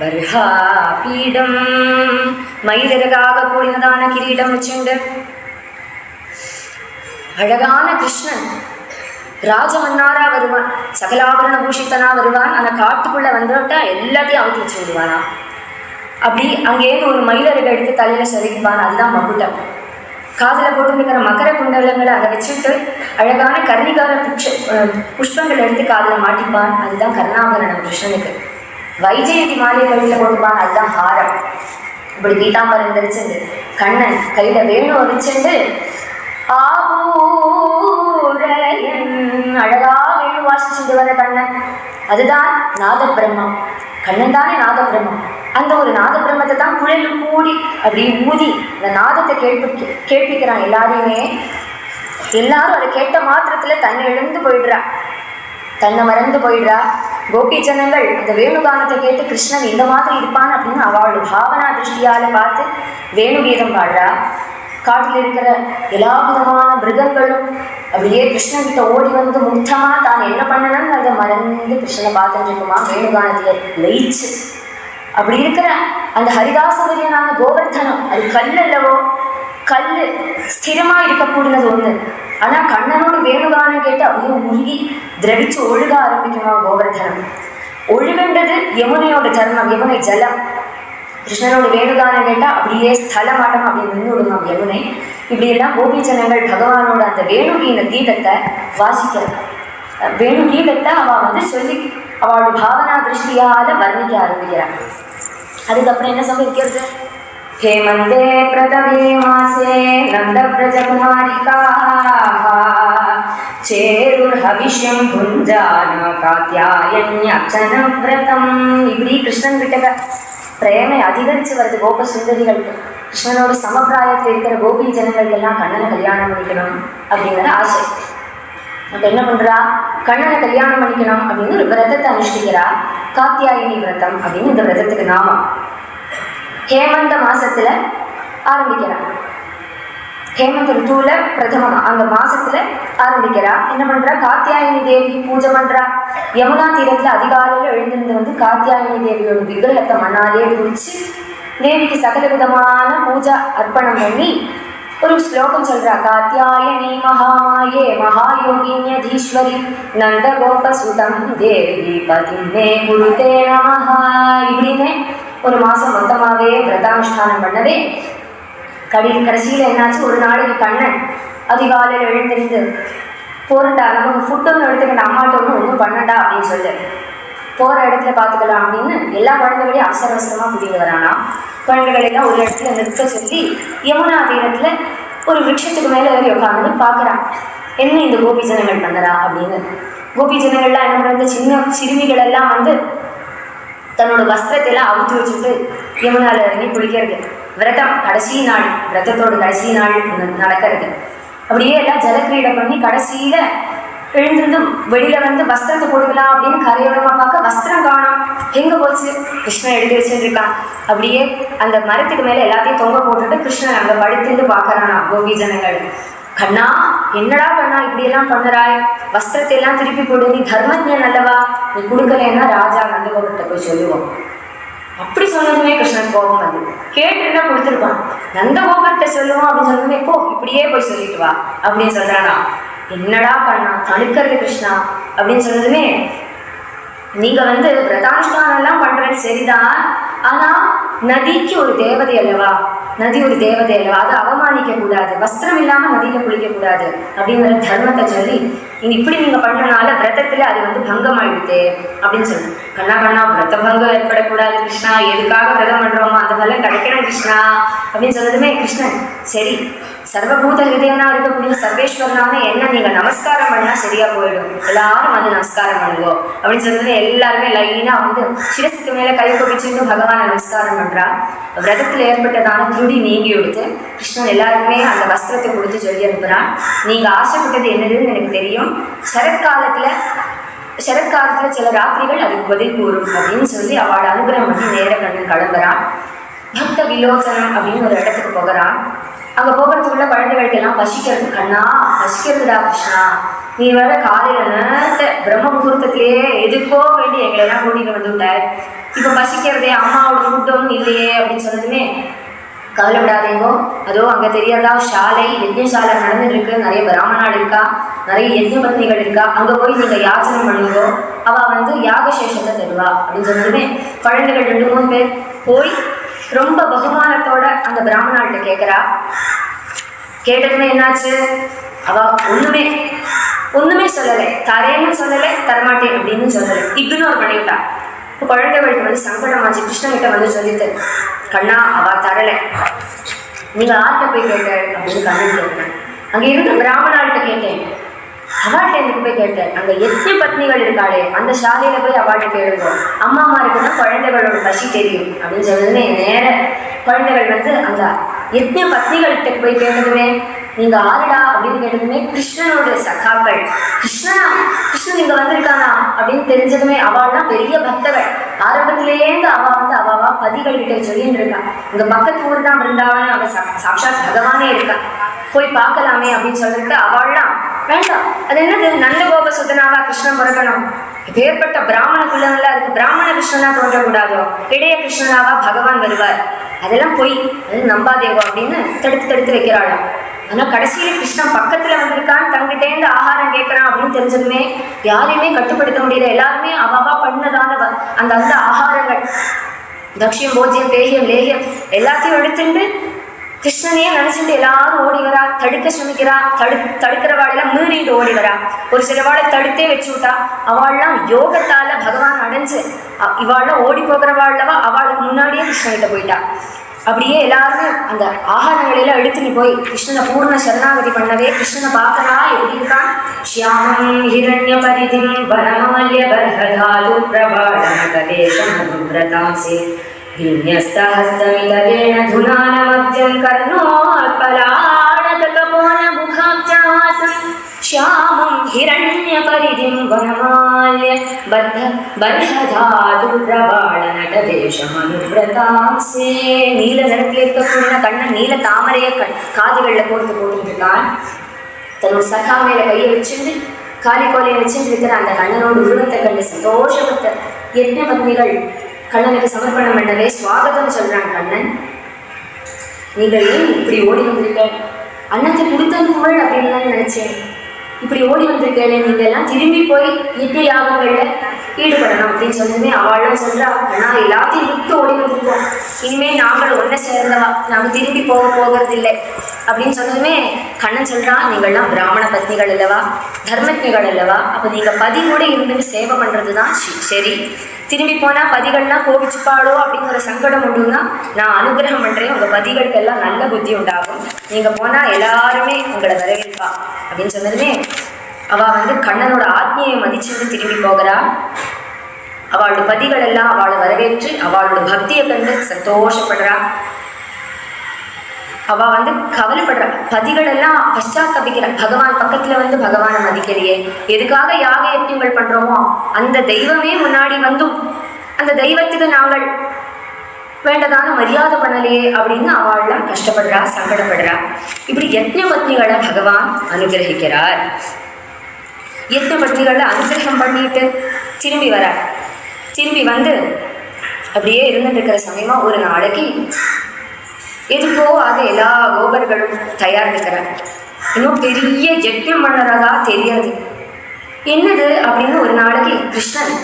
A: பர்ஹாபீடம். மயிலிறகாக கூடினதான கிரீடம் வச்சுண்டு அழகான கிருஷ்ணன் ராஜமன்னாரா வருவான், சகலாபரண பூஷித்தனா வருவான். அந்த காட்டுக்குள்ள வந்துட்டா எல்லாத்தையும் அவுத்து வச்சு விடுவானா. அப்படி அங்கேருந்து ஒரு மயிலருகை எடுத்து தலையில சொருகிப்பான், அதுதான் மகுட்டம். காதுல போட்டுருக்கிற மகர குண்டலங்களை அதை வச்சுட்டு அழகான கர்ணிகார புஷ்பங்கள் எடுத்து காதுல மாட்டிப்பான், அதுதான் கர்ணாபரணம் கிருஷ்ணனுக்கு. வைஜெயந்தி மாலை கழுத்துல போட்டுப்பான், அதுதான் ஹாரம். இப்படி பீதாம்பரம் தரிச்சுண்டு கண்ணன் கையில வேணு வச்சுண்டு அழகா வேணு வாசிச்சுட்டு வர கண்ணன். அதுதான் நாத பிரம்மம். கண்ணன் தானே நாத பிரம்மம். அந்த ஒரு நாத பிரம்மத்தை தான் குழல் கூடி அப்படி ஊதி அந்த நாதத்தை கேட்பிக்கிறான் எல்லாரையுமே. எல்லாரும் அதை கேட்ட மாத்திரத்துல தன்னை இழந்து போயிடுறா, தன்னை மறந்து போயிடுறா. கோபி ஜனங்கள் அந்த வேணுகானத்தை கேட்டு கிருஷ்ணன் இந்த மாதிரி இருப்பான் அப்படின்னு அவளோட பாவனா திருஷ்டியால பார்த்து வேணுகீதம் பாடுறா. காட்டில் இருக்கிற எல்லா விதமான மிருகங்களும் அப்படியே கிருஷ்ணன் கிட்ட ஓடி வந்து முக்தமா தான் என்ன பண்ணணும்னு அதை மறந்து கிருஷ்ணனை பார்த்துட்டு இருக்குமா வேணுகானத்துல லயிச்சு. அப்படி இருக்கிற அந்த ஹரிதாசவரியனான கோவர்தனம் அது கல் அல்லவோ, கல் ஸ்திரமா இருக்கக்கூடியது ஒண்ணு. ஆனா கண்ணனோடு வேணுகானம் கேட்டு அப்படியே உருகி திரவிச்சு ஒழுக ஆரம்பிக்குமா கோவர்தனம். ஒழுகுன்றது யமுனையோட தர்மம், யமுனை ஜலம். கிருஷ்ணனோட வேணுகானம் கேட்டா அப்படியே ஸ்தலமாட்டம் அப்படி நின்று விடுவான் யமுனை. இப்படி எல்லாம் கோபி ஜனங்கள் பகவானோட அந்த வேணுகீன கீதத்தை வாசிக்கிற வேணு கீதத்தை அவ சொல்லி அவளோட பாவனா திருஷ்டியால வர்ணிக்க ஆரம்பிக்கிறான். அதுக்கப்புறம் என்ன சம்பவிக்கிறது? हेमंते प्रथमे मासे नंदव्रजकुमारिकाः चेरुर्हविष्यं भुञ्जान कात्यायन्यर्चनं व्रतम्. இப்படி கிருஷ்ணன் கிட்ட பிரேமை அதிகரித்து வருது கோப சுந்தரிகளுக்கு. கிருஷ்ணனோட சமப்பிராயத்தில் இருக்கிற கோபி ஜனங்கள் எல்லாம் கண்ணனை கல்யாணம் பண்ணிக்கணும் அப்படிங்கிற ஆசை. அப்ப என்ன பண்றா? கண்ணனை கல்யாணம் பண்ணிக்கணும் அப்படின்னு ஒரு விரதத்தை அனுஷ்டிக்கிறா. காத்தியாயினி விரதம் அப்படின்னு இந்த விரதத்துக்கு நாமம். ஹேமந்த மாசத்துல ஆரம்பிக்கிறான். ஹேமந்த ருத்துவில் பிரதமமா அந்த மாசத்துல ஆரம்பிக்கிறா. என்ன பண்றா? காத்தியாயினி தேவி பூஜை பண்றா. யமுனா தீரத்துல அதிகாலையில எழுந்திருந்து வந்து காத்தியாயினி தேவியோட விக்கிரகத்தை மண்ணாலே குடிச்சு தேவிக்கு சகல விதமான பூஜா அர்ப்பணம் பண்ணி ஒரு ஸ்லோகம் சொல்றா. காத்தியாயனி மகாமாயே மகாயோகின்யதீஸ்வரி நந்தகோபசுதம் தேவி பதிமே குருதே நமஹா இப்படின்னு ஒரு மாசம் மொத்தமாவே விரதானுஷ்டானம் பண்ணவே கடைசியில் என்னாச்சு? ஒரு நாளைக்கு கண்ணன் அதிகாலையில் எழுந்திருந்து போறண்டா நமக்கு ஃபுட்டொன்னு எடுத்துக்கிட்ட அம்மாட்ட ஒன்றும் பண்ணண்டா அப்படின்னு சொல்லு, போகிற இடத்துல பார்த்துக்கலாம் அப்படின்னு எல்லா குழந்தைகளையும் அவசர அவசரமாக கூட்டிகிட்டு வரானா. குழந்தைகளெல்லாம் ஒரு இடத்துல நிற்க சொல்லி யமுனா தீரத்தில் ஒரு விருட்சத்துக்கு மேலே ஏறி உட்காந்து பார்க்குறான். என்ன இந்த கோபி ஜனங்கள் பண்ணுறா அப்படின்னு. கோபி ஜனங்கள்லாம் என்ன பண்ணுறது? சின்ன சிறுமிகள் எல்லாம் வந்து தன்னோட வஸ்திரத்தையெல்லாம் அவுத்து வச்சுட்டு யமுனால இறங்கி குளிக்கிறது. விரதம் கடைசி நாள், விரதத்தோட கடைசி நாள் நடக்கிறது. அப்படியே எல்லாம் ஜலக்கிரீடை பண்ணி கடைசியில எழுந்திருந்து வெளியில வந்து வஸ்திரத்தை போட்டுக்கலாம் அப்படின்னு கரையோரமா பார்க்க வஸ்திரம் காணும். எங்க போச்சு? கிருஷ்ணன் எடுத்து வச்சுருக்கான். அப்படியே அந்த மரத்துக்கு மேல எல்லாத்தையும் தொங்க போட்டுட்டு கிருஷ்ணன் அங்க படுத்துட்டு பார்க்கறானா கோபி ஜனங்கள். கண்ணா என்னடா கண்ணா இப்படியெல்லாம் பண்ணுறாய், வஸ்திரத்தை எல்லாம் திருப்பி கொடு, நீ தர்மஜன் அல்லவா, நீ கொடுக்கலன்னா ராஜா நந்தகோபர்கிட்ட போய் சொல்லுவோம். அப்படி சொன்னதுமே கிருஷ்ணன் கோபம் வந்து கேட்டுன்னா கொடுத்துருப்பான். நந்தகோபர்கிட்ட சொல்லுவோம் அப்படின்னு சொன்னதுமே போ இப்படியே போய் சொல்லிட்டு வா அப்படின்னு சொல்றானா. என்னடா கண்ணா தடுக்கிறது கிருஷ்ணா அப்படின்னு சொன்னதுமே, நீங்க வந்து விரதானுஷ்டானம் எல்லாம் பண்றது சரிதான், ஆனா நதிக்கு ஒரு தேவதை அல்லவா, நதி ஒரு தேவதை அல்லவா, அதை அவமானிக்க கூடாது, வஸ்திரம் இல்லாம நதியில குளிக்க கூடாது அப்படிங்கிற தர்மத்தை சொல்லி இப்படி நீங்க பண்ணனால விரதத்துல அது வந்து பங்கம் ஆயிடுது அப்படின்னு சொல்லு. கண்ணா கண்ணா விரத பங்கம் ஏற்படக்கூடாது கிருஷ்ணா, எதுக்காக விரதம் பண்றோமோ அந்த பலம் கிடைக்கணும் கிருஷ்ணா அப்படின்னு சொன்னதுமே கிருஷ்ணன் சரி சர்வபூத ஹிருதயனா இருக்கக்கூடிய சர்வேஸ்வரனான என்ன நீங்க நமஸ்காரம் பண்ணா சரியா போயிடும், எல்லாரும் வந்து நமஸ்காரம் பண்ணுவோம் அப்படின்னு சொன்னது. எல்லாருமே லைனா வந்து சிரசுக்கு மேல கை கொப்பிச்சுட்டு பகவான் நமஸ்காரம் பண்றா. விரதத்துல ஏற்பட்டதான திருடி நீங்கி எடுத்து கிருஷ்ணன் எல்லாருக்குமே அந்த வஸ்திரத்தை கொடுத்து சொல்லி அனுப்புறான். நீங்க ஆசைப்பட்டது என்னதுன்னு எனக்கு தெரியும், சரத்காலத்துல சில ராத்திரிகள் அதுக்கு பதில் கூறும் அப்படின்னு சொல்லி அவளோட அனுகிரகம் பண்ணி நேர கண்ணன் கிளம்புறான். பக்த விலோச்சனம் அப்படின்னு ஒரு இடத்துக்கு போகிறான். அங்கே போகிறதுக்குள்ள குழந்தைகளுக்கு எல்லாம் பசிக்கிறது. கண்ணா பசிக்கிறதுடா கிருஷ்ணா, நீ வர காலையில நேரத்தை பிரம்ம முகூர்த்தத்திலேயே எதுக்கோ வேண்டி எங்களை எல்லாம் கூட்டிட்டு வந்து விட்டார், இப்போ பசிக்கிறதே அம்மாவோட ஃபுட் ஒன்றும் இல்லையே அப்படின்னு சொன்னதுமே கவலைப்படாதீங்கோ, அதோ அங்கே தெரியறதா சாலை யஜ்ஞசாலை நடந்துட்டு இருக்கு, நிறைய பிராமணாள் இருக்கா, நிறைய யஜ்ஞ பத்னிகள் இருக்கா, அங்கே போய் நீங்கள் யாச்சனை பண்ணுங்கோ, அவள் வந்து யாகசேஷத்தை தருவா அப்படின்னு சொன்னதுமே குழந்தைகள் 2-3 பேர் போய் ரொம்ப பகுமானத்தோட அந்த பிராமணாள்கிட்ட கேட்குறா. கேட்டதுமே என்னாச்சு? அவ ஒண்ணுமே சொல்லலை, தரேன்னு சொல்லலை, தரமாட்டேன் அப்படின்னு சொல்லலை, இக்னோர் பண்ணிவிட்டா. இப்போ குழந்தைகளுக்கு வந்து சங்கடமாச்சு. கிருஷ்ணகிட்ட வந்து சொல்லிட்டு கண்ணா அவ தரலை, நீங்க ஆர்ட்ட போய் கேட்ட அப்படின்னு கண்ணன் கேட்டேன். அங்க இருந்த பிராமணாள்கிட்ட கேட்டேன், அவாள்கிட்ட எனக்கு போய் கேட்டேன், அங்க எத்தனை பத்னிகள் இருக்காளே அந்த சாலையில போய் அவாள்கிட்ட கேளுங்க, அம்மா அம்மா இருக்குன்னா குழந்தைகளோட பசி தெரியும் அப்படின்னு சொன்னதுமே நேர குழந்தைகள் வந்து அங்க எத்தனை பத்னிகள்கிட்ட போய் கேட்டதுமே, நீங்க ஆறுடா அப்படின்னு கேட்டதுமே கிருஷ்ணனோட சகாக்கள், கிருஷ்ணன் இங்க வந்திருக்கானா அப்படின்னு தெரிஞ்சதுமே அவள்லாம் பெரிய பக்தர்கள். ஆரம்பத்திலேருந்து அவாவா பதிகள் கிட்ட சொல்லிட்டு இருக்கா, இங்க பக்கத்து ஊர் தான் இருந்தாவன்னு அவ சாட்சாத் பகவானே இருக்கா, போய் பார்க்கலாமே அப்படின்னு சொல்லிட்டு அவள்லாம் வேண்டாம், அது என்னது நந்தகோப சுதனாவா கிருஷ்ணன் பிறக்கணும், பேர்பட்ட பிராமண குலங்கள்லாம் இருக்கு, பிராமண கிருஷ்ணனா தோன்றக்கூடாதோ, இடைய கிருஷ்ணனாவா பகவான் வருவார், அதெல்லாம் போய் அது நம்பாதேவோ அப்படின்னு தடுத்து வைக்கிறாளாம். ஆனா கடைசியில கிருஷ்ணன் பக்கத்துல வந்திருக்கான்னு தங்கிட்டேந்து ஆகாரம் கேட்கறான் அப்படின்னு தெரிஞ்சதுமே யாரையுமே கட்டுப்படுத்த முடியல. எல்லாருமே அவா பண்ணதான அந்த அந்த ஆகாரங்கள் தக்ஷியம் போஜ்யம் பேகியம் லேகியம் எல்லாத்தையும் எடுத்துட்டு கிருஷ்ணனையே நினைச்சிட்டு எல்லாரும் ஓடி வரா, தடுக்க சுமிக்கிறா, தடுக்கிறவாளெல்லாம் மீறிட்டு ஓடி வரா. ஒரு சில வாழை தடுத்தே வச்சு விட்டா, அவள்லாம் யோகத்தால பகவான் அடைஞ்சு இவாள்லாம் ஓடி போகிறவாள்லவா அவளுக்கு முன்னாடியே கிருஷ்ணகிட்ட போயிட்டா. அப்படியே எல்லாருமே அந்த ஆகாரங்களெல்லாம் எடுத்துன்னு போய் கிருஷ்ணனை பூர்ண சரணாகதி பண்ணவே கிருஷ்ணனை பார்க்கறா. எப்படி இருக்கான்? ஷியாமம் ஹிரண்ய பரிதிம் வனமால்ய பர்ஹதாது பிரபாடனகவேஷம் அனுவ்ரதாம்சே விந்யஸ்தஹஸ்தமிதவேன துனானமப்ஜம் கர்ணோத்பலாடதகபோனமுகாப்ஜாசம் ஷியாமம் ஹிரண்ய பரிதிம் வனமால்ய பர்ஹதாது பிரபாடனகவேஷம் அனுவ்ரதாம்சே. நீல நிறத்தில் இருக்கக்கூடிய கண்ணன் நீல தாமரைய காதுகளில் போட்டுருக்கான். தன்னோட சகா மேல கையை வச்சுட்டு காலி கோலையை வச்சுட்டு இருக்கிற அந்த கண்ணனோட உருவத்தை கண்டு சந்தோஷப்பட்ட எத்தனை பத்னிகள் கண்ணனுக்கு சமர்ப்பணம் பண்ணவே சுவாகதம் சொல்றான். கண்ணன், நீங்கள் ஏன் இப்படி ஓடி வந்திருக்க? அன்னத்தை கொடுத்தன் புகழ் அப்படின்னு தான் நினைச்சேன், இப்படி ஓடி வந்திருக்கேன், நீங்க எல்லாம் திரும்பி போய் யஜ்ஞ யாகங்கள்ல ஈடுபடணும் அப்படின்னு சொன்னதுமே அவளும் சொல்றா, கண்ணா எல்லாத்தையும் விட்டு ஓடி வந்திருக்கோம், இனிமே நாங்கள் ஒன்றை சேர்ந்தவா, நாங்கள் திரும்பி போகிறது இல்லை அப்படின்னு சொன்னதுமே கண்ணன் சொல்றான், நீங்கள்லாம் பிராமண பத்னிகள் அல்லவா, தர்மஜ்ஞர்கள் அல்லவா, அப்போ நீங்க பதி கூட இருந்துட்டு சேவை பண்றதுதான் சரி, திரும்பி போனா பதிகள்லாம் கோபிச்சுப்பாடோ அப்படிங்கிற சங்கடம் உண்டுன்னா நான் அனுகிரகம் பண்றேன், உங்க பதிகளுக்கு எல்லாம் நல்ல புத்தி உண்டாகும், நீங்க போனா எல்லாருமே உங்களை வரவேற்பா அப்படின்னு சொன்னதுமே அவ வந்து கண்ணனோட ஆத்மியை மதிச்சுட்டு திரும்பி போகிறா. அவளோட பதிகள் எல்லாம் அவளை வரவேற்று அவளோட பக்தியை கண்டு சந்தோஷப்படுறா. அவ வந்து கவலைப்படுற பதிகள் எல்லாம் பశ్చాத்தபிக்கிற, பகவான் பக்கத்துல வந்து பகவானை மதிக்கிறையே, எதுக்காக யாக யஜ்ஞங்கள் பண்றோமோ அந்த தெய்வமே முன்னாடி வந்தும் அந்த தெய்வத்துக்கு நாங்கள் வேண்டதான மரியாதை பண்ணலையே அப்படின்னு அவள்லாம் கஷ்டப்படுறா, சங்கடப்படுறா. இப்படி யஜ்ஞ பத்னிகளை பகவான் அனுகிரகிக்கிறார். யஜ்ஞ பத்னிகளை அனுகிரகம் பண்ணிட்டு திரும்பி வரார். திரும்பி வந்து அப்படியே இருந்துட்டு இருக்கிற சமயமா ஒரு நாளைக்கு எதுக்கோ ஆக எல்லா கோபர்களும் தயாரிக்கிறார். இன்னும் பெரிய யஜ்ஞம் பண்ணுறதா தெரியாது. என்னது அப்படின்னு ஒரு நாளைக்கு கிருஷ்ணன்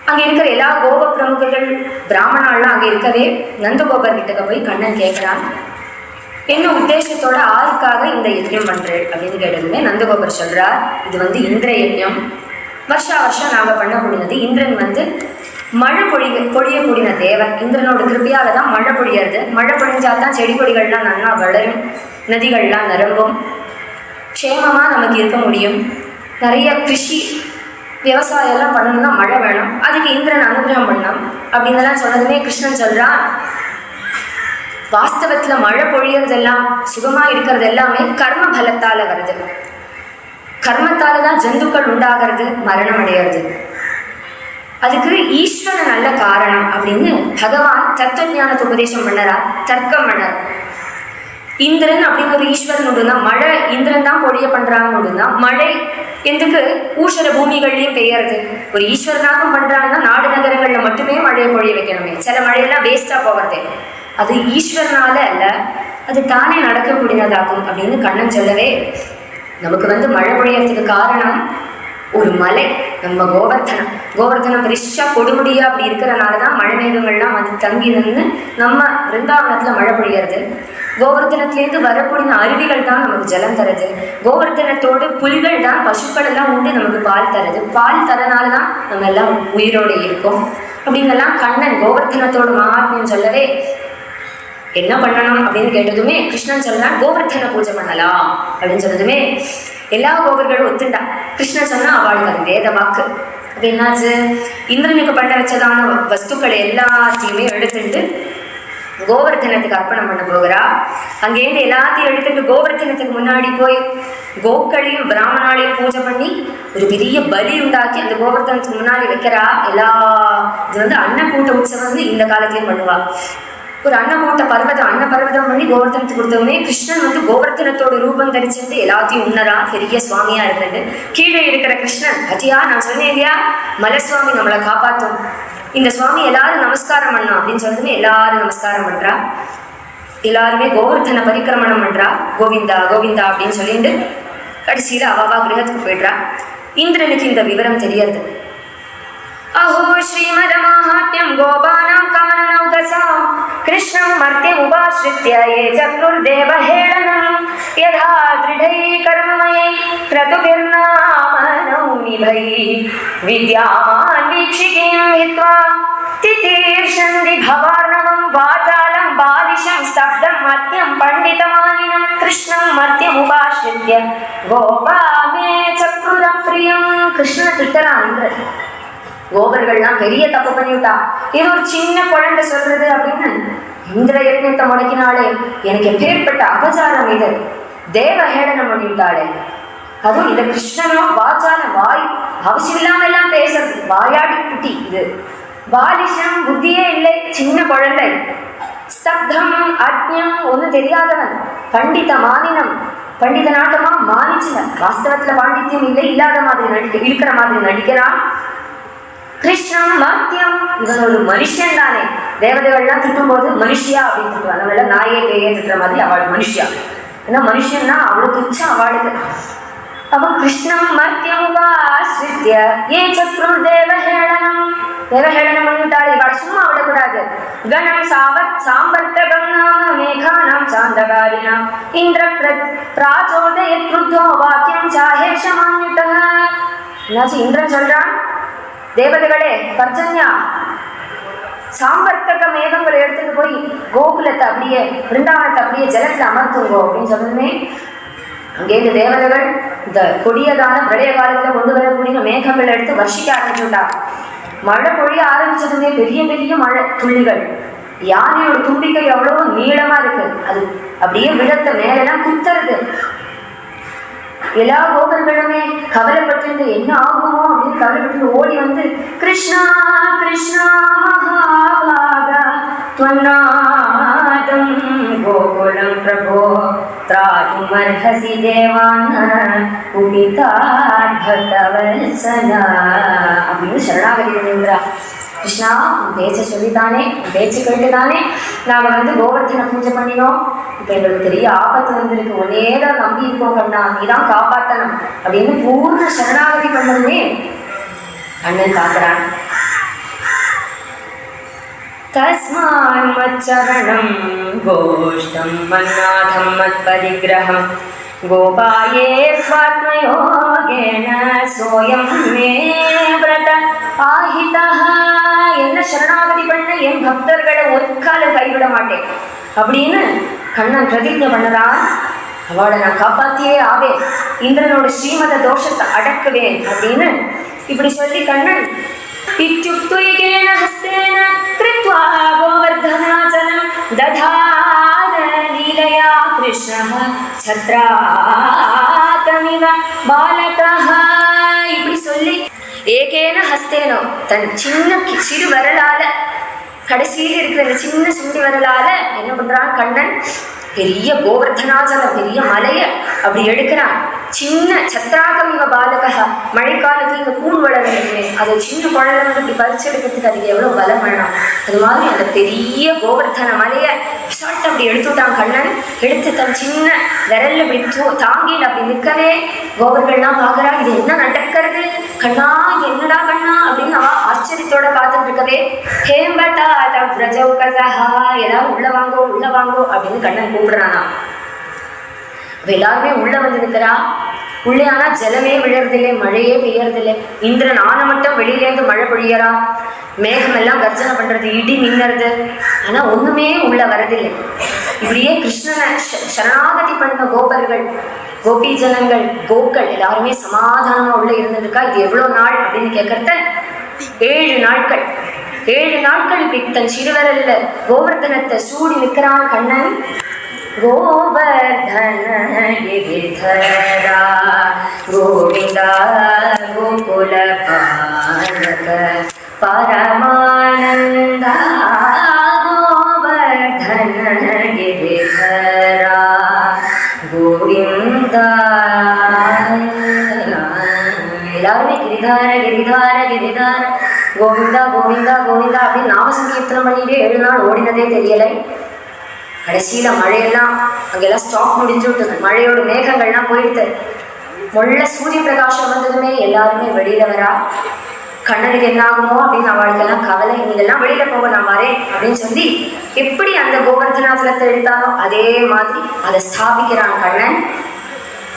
A: அங்கே இருக்கிற எல்லா கோப பிரமுகர்கள் பிராமணாலாம் அங்கே இருக்கவே நந்தகோபர் கிட்டக்க போய் கண்ணன் கேட்குறான், என்ன உத்தேசத்தோட ஆருக்காக இந்த யஜ்ஞம் பண்ணுறேன் அப்படின்னு கேட்டதுமே நந்தகோபர் சொல்கிறார், இது வந்து இந்திர யஜ்ஞம், வருஷம் நாங்கள் பண்ணக்கூடியது. இந்திரன் வந்து மழை பொழியக்கூடிய தேவன், இந்திரனோட கிருப்பையால தான் மழை பொழியறது. மழை பொழிஞ்சாதான் செடி கொடிகள்லாம் நல்லா வளரும், நதிகள்லாம் நிரம்பும், க்ஷேமமாக நமக்கு இருக்க முடியும். நிறைய கிருஷி விவசாயம் எல்லாம் பண்ணணும்னா மழை வேணும், அதுக்கு இந்திரன் அனுகிரகம் பண்ணணும் அப்படின்னலாம் சொன்னதுமே கிருஷ்ணன் சொல்கிறான், வாஸ்தவத்தில் மழை பொழியறதெல்லாம் சுகமாக இருக்கிறது எல்லாமே கர்ம பலத்தால் வருது. கர்மத்தால் தான் ஜந்துக்கள் உண்டாகிறது, மரணம் அடையிறது. அதுக்கு ஈஸ்வரன் நல்ல காரணம் அப்படின்னு பகவான் தத்துவ ஞானத்தை உபதேசம் பண்ணறா, தர்க்கம் பண்ணார். இந்திரன் அப்படின்னு ஒரு ஈஸ்வரன் ஒன்றுனா மழை இந்திரன் தான் பொழிய பண்றான்னு ஒன்றுனா மழை எதுக்கு ஊஷர பூமிகள்லையும் பெய்யறது. ஒரு ஈஸ்வரனாகவும் பண்றாங்கன்னா நாடு நகரங்கள்ல மட்டுமே மழையை பொழிய வைக்கணுமே, சில மழையெல்லாம் வேஸ்டா போகிறது. அது ஈஸ்வரனால அல்ல, அது தானே நடக்கக்கூடியதாகும் அப்படின்னு கண்ணன் சொல்லவே நமக்கு வந்து மழை பொழியறதுக்கு காரணம் ஒரு மலை, நம்ம கோவர்தனம் பெருசா கொடுமுடியா அப்படி இருக்கிறனால தான் மழை மேகங்கள்லாம் வந்து தங்கி நின்று நம்ம பிருந்தாவனத்தில் மழை பொழியறது. கோவர்தனத்திலேருந்து வரக்கூடிய அருவிகள் தான் நமக்கு ஜலம் தருது. கோவர்தனத்தோடு புல்கள் தான் பசுக்கள் எல்லாம் உண்டு நமக்கு பால் தருது. பால் தரனால தான் நம்ம எல்லாம் உயிரோடு இருக்கோம் அப்படிங்கெல்லாம் கண்ணன் கோவர்தனத்தோட மகாத்மியம் சொல்லவே என்ன பண்ணணும் அப்படின்னு கேட்டதுமே கிருஷ்ணன் சொல்றான் கோவர்த்தன பூஜை பண்ணலாம் அப்படின்னு சொன்னதுமே எல்லா கோவர்களும் ஒத்துண்டா. கிருஷ்ணன் சொன்னா அவளுக்கு அது வேத வாக்கு. அது என்னாச்சு, இந்திரனுக்கு பண்ண வச்சதான வஸ்துக்களை எல்லாத்தையுமே எடுத்துட்டு கோவர்த்தனத்துக்கு அர்ப்பணம் பண்ண போகிறா. அங்கேருந்து எல்லாத்தையும் எடுத்துட்டு கோவர்த்தனத்துக்கு முன்னாடி போய் கோக்களையும் பிராமணாலையும் பூஜை பண்ணி ஒரு பெரிய பலி உண்டாக்கி அந்த கோவர்த்தனத்துக்கு முன்னாடி வைக்கிறா. இது அன்னக்கூட்ட உற்சவம் இந்த காலத்திலையும் பண்ணுவா. ஒரு அன்னக்கூட்ட பர்வதம் அன்னபர்வதம் பண்ணி கோவர்த்தனத்துக்கு கொடுத்தவனே கிருஷ்ணன் கோவர்த்தனத்தோட ரூபம் தரிச்சுட்டு எல்லாத்தையும் உன்னரா பெரிய சுவாமியா இருந்தது. கீழே இருக்கிற கிருஷ்ணன் அத்தியா நான் சொன்னேன் இல்லையா, மலசுவாமி நம்மளை காப்பாற்றும், இந்த சுவாமி எல்லாரும் நமஸ்காரம் பண்ணோம் அப்படின்னு சொன்னதுமே எல்லாரும் நமஸ்காரம் பண்றா. எல்லாருமே கோவர்த்தன பரிக்கிரமணம் பண்றா, கோவிந்தா கோவிந்தா அப்படின்னு சொல்லிட்டு கடைசியில அவாவா கிரகத்துக்கு போயிடுறா. இந்திரனுக்கு இந்த விவரம் தெரியறது. अहो श्रीमदमाहात्म्यं गोपानां काननौकसां कृष्णं मर्त्यमुपाश्रित्य ये चक्रुर्देवहेळनं यथा दृढै कर्ममयै क्रतुभिर्नामनौनिभै विद्यामान् वीक्षिकीं हित्वा तितीर्षन्ति भवार्णवं वाचालं बालिशं स्तब्धं मत्यं पण्डितमानिनं कृष्णं मर्त्यमुपाश्रित्य गोपा मे चक्रुरप्रियं कृष्ण तिट्टरान् கோபர்கள்லாம் பெரிய தப்பு பண்ணிவிட்டா, இது ஒரு சின்ன குழந்தை சொல்றது அப்படின்னு இந்திர யஜ்ஞத்தை முடக்கினாலே, எனக்கு எப்பேற்பட்ட அபச்சாரம் இது, தேவஹேளனம் பண்ணிவிட்டாளே. அதுவும் இந்த கிருஷ்ணனோ வாச்சால வாய் அவசியம் இல்லாம எல்லாம் பேசுறது, வாயாடி குட்டி இது, பாலிஷம் புத்தியே இல்லை, சின்ன குழந்தை, ஸ்தப்தம் அஜ்ஞம் ஒன்றும் தெரியாதவன், பண்டித மானினம் பண்டித நாட்டமா மானிச்சவன், வாஸ்தவத்துல பாண்டித்யம் இல்லை, இல்லாத மாதிரி இருக்கிற மாதிரி நடிக்கிறான். கிருஷ்ணன் மர்த்தியம், இவன் ஒரு மனுஷன் தானே. தேவதைகள்லாம் திட்டும் போது மனுஷியா அப்படின்னு திட்டுவாங்க, அவள நாயே பேயே திட்டுற மாதிரி அவள் மனுஷியா, ஏன்னா மனுஷன்னா அவ்வளவு துச்சம் அவளுக்கு. அவன் கிருஷ்ணம் மர்த்தியம் உபாஸ்ரித்ய ஏ சத்ரு தேவஹேளனம், தேவஹேளனம் பண்ணிவிட்டாள். இவள் சும்மா விடக்கூடாது. கணம் சாம்பர்த்தகம் நாம மேகானாம் சாந்தகாரினாம் இந்திர பிராச்சோதய க்ருத்தோ வாக்கியம் சாஹேஷமான்யுதः. என்னாச்சு, இந்திரன் சொல்றான், தேவதைகளே பர்ஜன்யா சாம்பர்த்தக மேகங்களை எடுத்துட்டு போய் கோகுலத்தை அப்படியே பிருந்தாவனத்தை அப்படியே ஜலத்தில் அமர்த்துங்கோ அப்படின்னு சொன்னதுமே அங்கேருந்து தேவதைகள் இந்த கொடியதான பிரளய காலத்தில் கொண்டு வரக்கூடிய மேகங்களை எடுத்து வர்ஷிக்க ஆரம்பிச்சுட்டா. மழை பொழிய ஆரம்பிச்சதுமே பெரிய பெரிய மழை துள்ளிகள், யானையோட தும்பிக்கை எவ்வளவோ நீளமா இருக்கு, அது அப்படியே விழத்த மேலெல்லாம் குத்துறது. எல்லா கோபர்களுமே கவலைப்பட்டு என்ன ஆகுமோ அப்படின்னு கவலைப்பட்டு ஓடி வந்து கிருஷ்ணா கிருஷ்ணா மகாபாகா त्वन्नादं गोकुलं प्रभो त्रातुमर्हसि देवान् उपिताद्भक्तवत्सला அப்படின்னு சரணாகதி பண்ணிருந்தா. கிருஷ்ணா பேச்சை சொல்லித்தானே, பேச்சு கேட்டுதானே நாங்கள் கோவர்த்தனை பூஜை பண்ணினோம், இப்போ எங்களுக்கு பெரிய ஆபத்து வந்திருக்கு, ஒன்னேதான் நம்பி இருக்கோம் கண்ணா, நீதான் காப்பாற்றணும் அப்படின்னு பூர்ண சரணாகதி பண்ணதுமே அண்ணன் காக்குறான். தஸ்மான் மச்சரணம் கோஷ்டம் மன்னாதம் மத்பரிகிரகம் கோபாயே ஸ்வாத்மயோகேன சோயம் மே விரத ஆஹிதஹ. என்ன சரணாகதி பண்ண என் பக்தர்களை ஒரு காலம் கைவிட மாட்டேன் அப்படின்னு கண்ணன் பிரதிஜை பண்ணறான். அவளை நான் காப்பாத்தியே ஆவேன், இந்திரனோட ஸ்ரீமத தோஷத்தை அடக்குவேன் அப்படின்னு இப்படி சொல்லி கண்ணன் இத்யுக்துயேன ஹஸ்தேன கிருத்வா கோவர்தனாச்சலம் ததார லீலயா கிருஷ்ணः சத்ராதமிவ பாலகः. இப்படி சொல்லி ஏகேன ஹஸ்தேனோ தன் சின்ன சிறு வரலால, கடைசியில் இருக்கிற இந்த சின்ன சுண்டி வரலால என்ன பண்றான் கண்ணன், பெரிய கோவர்தனாச்சலம் பெரிய மலையை அப்படி எடுக்கிறான். சின்ன சத்ராகமிவ பாலகா, மழைக்காலத்தில் இந்த கூண் வளர்ந்துருக்குமே அது சின்ன குழந்தை இப்படி பறிச்செடுக்கிறதுக்கு அதுக்கு எவ்வளோ பலம் வேணும், அது மாதிரி அந்த பெரிய கோவர்தன மலையை ஷார்ட் அப்படி எடுத்துட்டான் கண்ணன். எடுத்து தன் சின்ன விரல்ல இப்படி தாங்கிட்டு அப்படி நிற்கவே கோவர்கள்லாம் பார்க்குறா, இது என்ன நடக்கிறது கண்ணா, இது என்னடா கண்ணா அப்படின்னு அவ ஆச்சரியத்தோட பார்த்துட்டு இருக்கவே ஹேம்பட்டா பிரஜௌகசா, எல்லாரும் உள்ள வாங்கோ உள்ள வாங்கோ அப்படின்னு கண்ணன் கூப்பிடுறானா. எல்லாருமே உள்ள வந்து நிற்கிறா. உள்ளே ஆனா ஜலமே விழறதில்லை, மழையே பெய்யறதில்லை. இந்திரன் ஆன மட்டும் வெளியிலேருந்து மழை பொழியறா, மேகம் எல்லாம் கர்ஜனை பண்றது, இடி மின்னறது, ஆனா ஒண்ணுமே உள்ள வரதில்லை. இப்படியே கிருஷ்ணனை சரணாகதி பண்ண கோபர்கள், கோபி ஜனங்கள், கோக்கள் எல்லாருமே சமாதானமா உள்ள இருந்திருக்கா. இது எவ்வளவு நாள் அப்படின்னு கேட்கறத 7 நாட்கள். 7 நாட்கள் இப்படி தன் சிறுவரல்ல கோவர்தனத்தை சூடி நிற்கிறான் கண்ணன். கோவர்தன கிரிதரா கோவிந்தா கோகுல பாலக பரமானந்தா கோவர்தன கிரிதரா கோவிந்தா. எல்லாருமே கிரிதார கிரிதார கிரிதார கோவிந்தா கோவிந்தா கோவிந்தா அப்படின்னு நாம சங்கீர்த்தனம் பண்ணிட்டே 7 நாள் ஓடினதே தெரியலை. கடைசியில மழையெல்லாம் அங்கெல்லாம் ஸ்டாக் முடிஞ்சு விட்டது. மழையோட மேகங்கள்லாம் போயிடுது. முள்ள சூரிய பிரகாசம் வந்ததுமே எல்லாருமே வெளியில வரா. கண்ணனுக்கு என்ன ஆகுமோ அப்படின்னு அவளுக்கெல்லாம் கவலை. நீங்கெல்லாம் வெளியில போக நான் வரேன் அப்படின்னு சொல்லி எப்படி அந்த கோவர்தனாசலத்தை எடுத்தானோ அதே மாதிரி அதை ஸ்தாபிக்கிறான் கண்ணன்.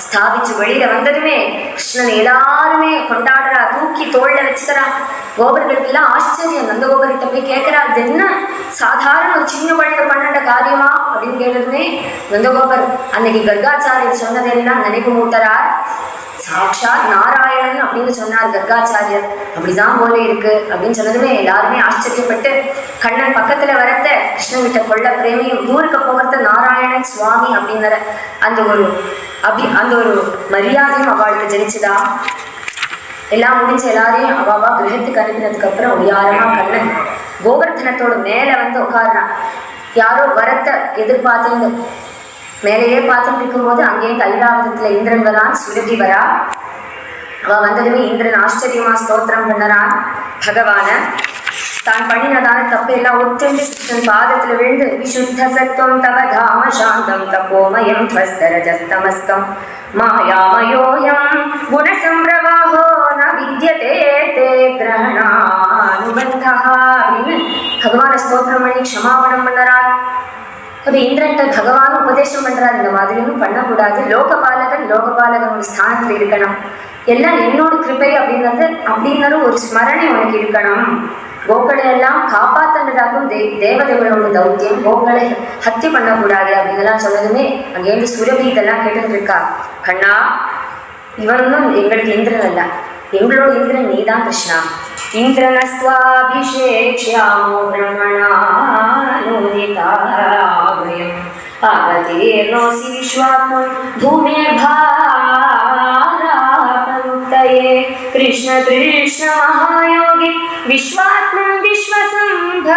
A: ஸ்தாபிச்சு வெளியில வந்ததுமே கிருஷ்ணன் எல்லாருமே கொண்டாடுறா, தூக்கி தோல்ல வச்சுக்கிறா. கோபர்களுக்கு எல்லாம் ஆச்சரியம். நந்த கோபர்கிட்ட போய் கேட்கிறா, அது என்ன சாதாரண ஒரு சின்ன குழந்தை பண்ண காரியமா அப்படின்னு கேட்டதுமே நந்தகோபர் அன்னைக்கு கர்காச்சாரியர் சொன்னதெல்லாம் நினைப்பு மூட்டறார். சாட்சாத் நாராயணன் அப்படின்னு சொன்னார் கர்காச்சாரியர். அப்படிதான் போல இருக்கு அப்படின்னு சொன்னதுமே எல்லாருமே ஆச்சரியப்பட்டு கண்ணன் பக்கத்துல வரத்த கிருஷ்ணன் கிட்ட கொள்ள பிரேமையும் தூருக்கு போகிறத நாராயணன் சுவாமி அப்படிங்கிற அந்த ஒரு மரியாதையும் அவளுக்கு ஜனிச்சுதா. எல்லாம் முடிஞ்ச எல்லாரையும் அவாவா கிரகத்துக்கு அனுப்பினதுக்கு அப்புறம் ஒளியாரமா கண்ணன் கோவர்தனத்தோட மேல வந்து உட்கார்றான். யாரோ வரத்தை எதிர்பார்த்து மேலேயே பார்த்துட்டு இருக்கும்போது அங்கேயும் ஐராவதத்துல இந்திரன் வரான், சுரபி வரா. அவ வந்ததுமே இந்திரன் ஆச்சரியமா ஸ்தோத்திரம் பண்ணறான் பகவான. தான் பண்ணினதான தப்பு எல்லாம் ஒத்துண்டு கிருஷ்ணன் பாதத்துல விழுந்து விசுத்த சத்துவம் தவ தாம சாந்தம் தபோமயம் ஸ்வஸ்தரஜஸ்தமஸ்தம் மாயாமயோயம் குணசம்பிரவாஹோ ந வித்யதே தே கிரஹணானுபந்தா அப்படின்னு பகவான ஸ்தோத்திரம் பண்ணி க்ஷமாபணம் பண்ணறான். அது இந்திரன்ட்ட பகவான் உபதேசம் பண்றாரு, இந்த மாதிரியும் பண்ணக்கூடாது. லோகபாலகன் ஸ்தானத்துல இருக்கணும். எல்லாம் என்னோட கிருபை அப்படின்றது ஒரு ஸ்மரணை உனக்கு இருக்கணும். கோக்களை எல்லாம் காப்பாத்தனதாகும் தேவதைகளோட தௌத்தியம். கோக்களை ஹத்திய பண்ணக்கூடாது அப்படின்னெல்லாம் சொன்னதுமே அங்கேருந்து சுரபி இதெல்லாம் கேட்டுட்டு இருக்கா. கண்ணா, இவனும் எங்களுக்கு இந்திரன் அல்ல, எங்களோட இந்திரன் நீதான் கிருஷ்ணா. இந்திரனஸ்வாபிஷேக்ஷ்யாமோ பிரமணானுதிதாபயம் அவதீர்ணோசி விஸ்வாத்மன் பூமிர்பாராபனுக்தயே கிருஷ்ண கிருஷ்ண மகாயோகி விஸ்வாத்மன் விஸ்வசம்பவ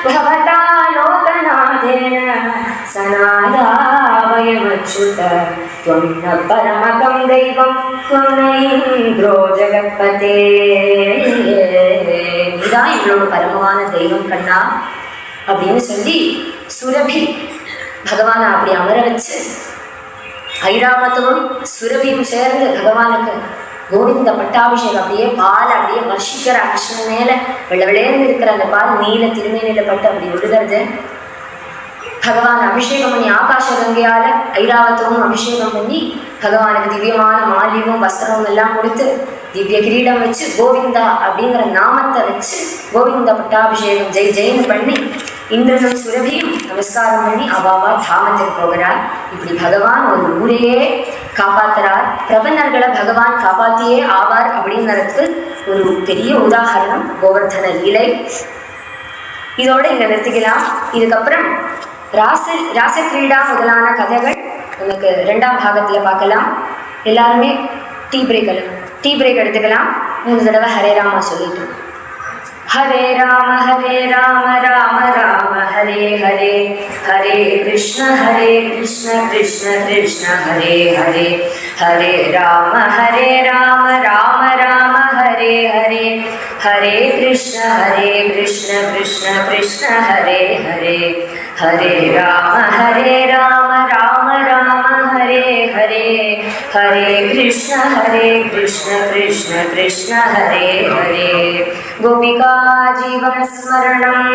A: பவதா லோகநாதேன சனாதாவயமச்சுத त्वं न परमकं दैवं त्वं न इन्द्रो जगत्पते. நீதான் எங்களோட பரமமான தெய்வம் கண்ணா அப்படின்னு சொல்லி சுரபி பகவானை அப்படி அமர வச்சு ஐராவதமும் சுரபியும் சேர்ந்து பகவானுக்கு கோவிந்த பட்டாபிஷேகம் அப்படியே பால் அப்படியே வர்ஷிக்கிற கிருஷ்ணன் மேல வெள்ளவெளேர்ந்து இருக்கிற அந்த பால் நீல திருமேனில பட்டு அப்படி விழுகிறது. பகவான் அபிஷேகம் பண்ணி ஆகாச கங்கையால ஐராவதமும் அபிஷேகம் பண்ணி பகவானுக்கு திவ்யமான மாலியமும் வஸ்திரமும் எல்லாம் கொடுத்து திவ்ய கிரீடம் வச்சு கோவிந்தா அப்படிங்கிற நாமத்தை வச்சு கோவிந்த பட்டாபிஷேகம் ஜெய் ஜெயின்னு பண்ணி இந்திரனும் சுரபியும் நமஸ்காரம் பண்ணி அவாவா தாமத்துக்கு போகிறார். இப்படி பகவான் ஒரு ஊரையே காப்பாத்துறார். பிரபன்னர்களை பகவான் காப்பாத்தியே ஆவார் அப்படிங்கிறதுக்கு ஒரு பெரிய உதாரணம் கோவர்தன லீலை. இதோட இங்க நிறுத்திக்கலாம். இதுக்கப்புறம் ராசக்கிரீடா முதலான கதைகள் நமக்கு 2ஆம் பாகத்தில் பார்க்கலாம். எல்லாருமே டீ பிரேக் எடுத்துக்கலாம். 3 தடவை ஹரே ராமா சொல்லிட்டு ஹரே ராம ராம ராம ஹரே ஹரே ஹரே கிருஷ்ண கிருஷ்ண கிருஷ்ண ஹரே ஹரே ஹரே ராம ராம ராம ஹரே ஹரே ஹரே கிருஷ்ண கிருஷ்ண கிருஷ்ண ஹரே ஹரே ஹரே ராம ராம ராம ஹரே ஹரே ஹரே கிருஷ்ண கிருஷ்ண கிருஷ்ண ஹரே ஹரே. கோபிகா ஜீவன ஸ்மரணம்.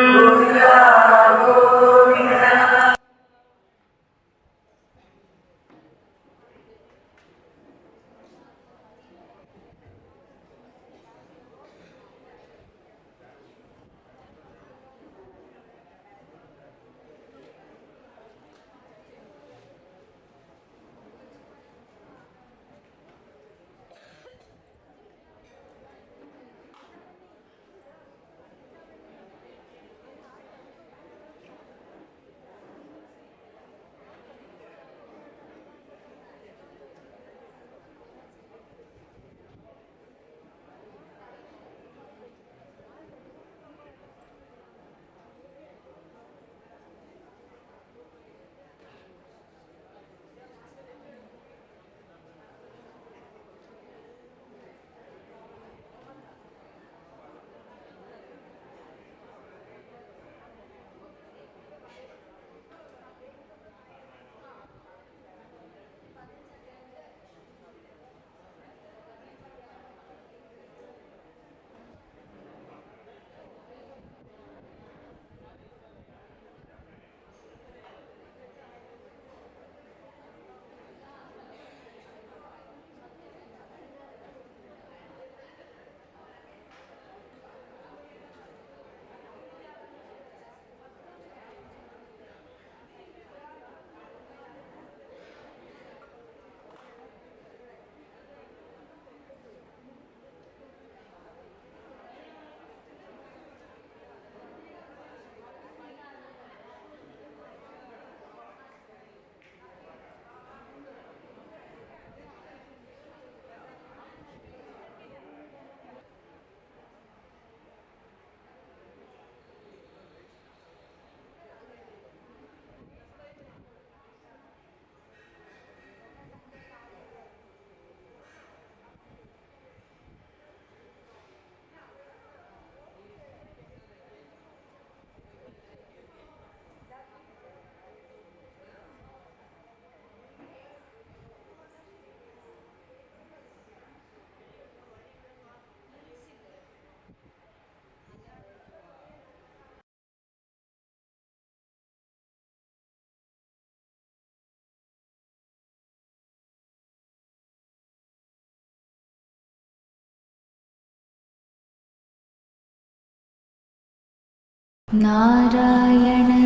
B: नारायण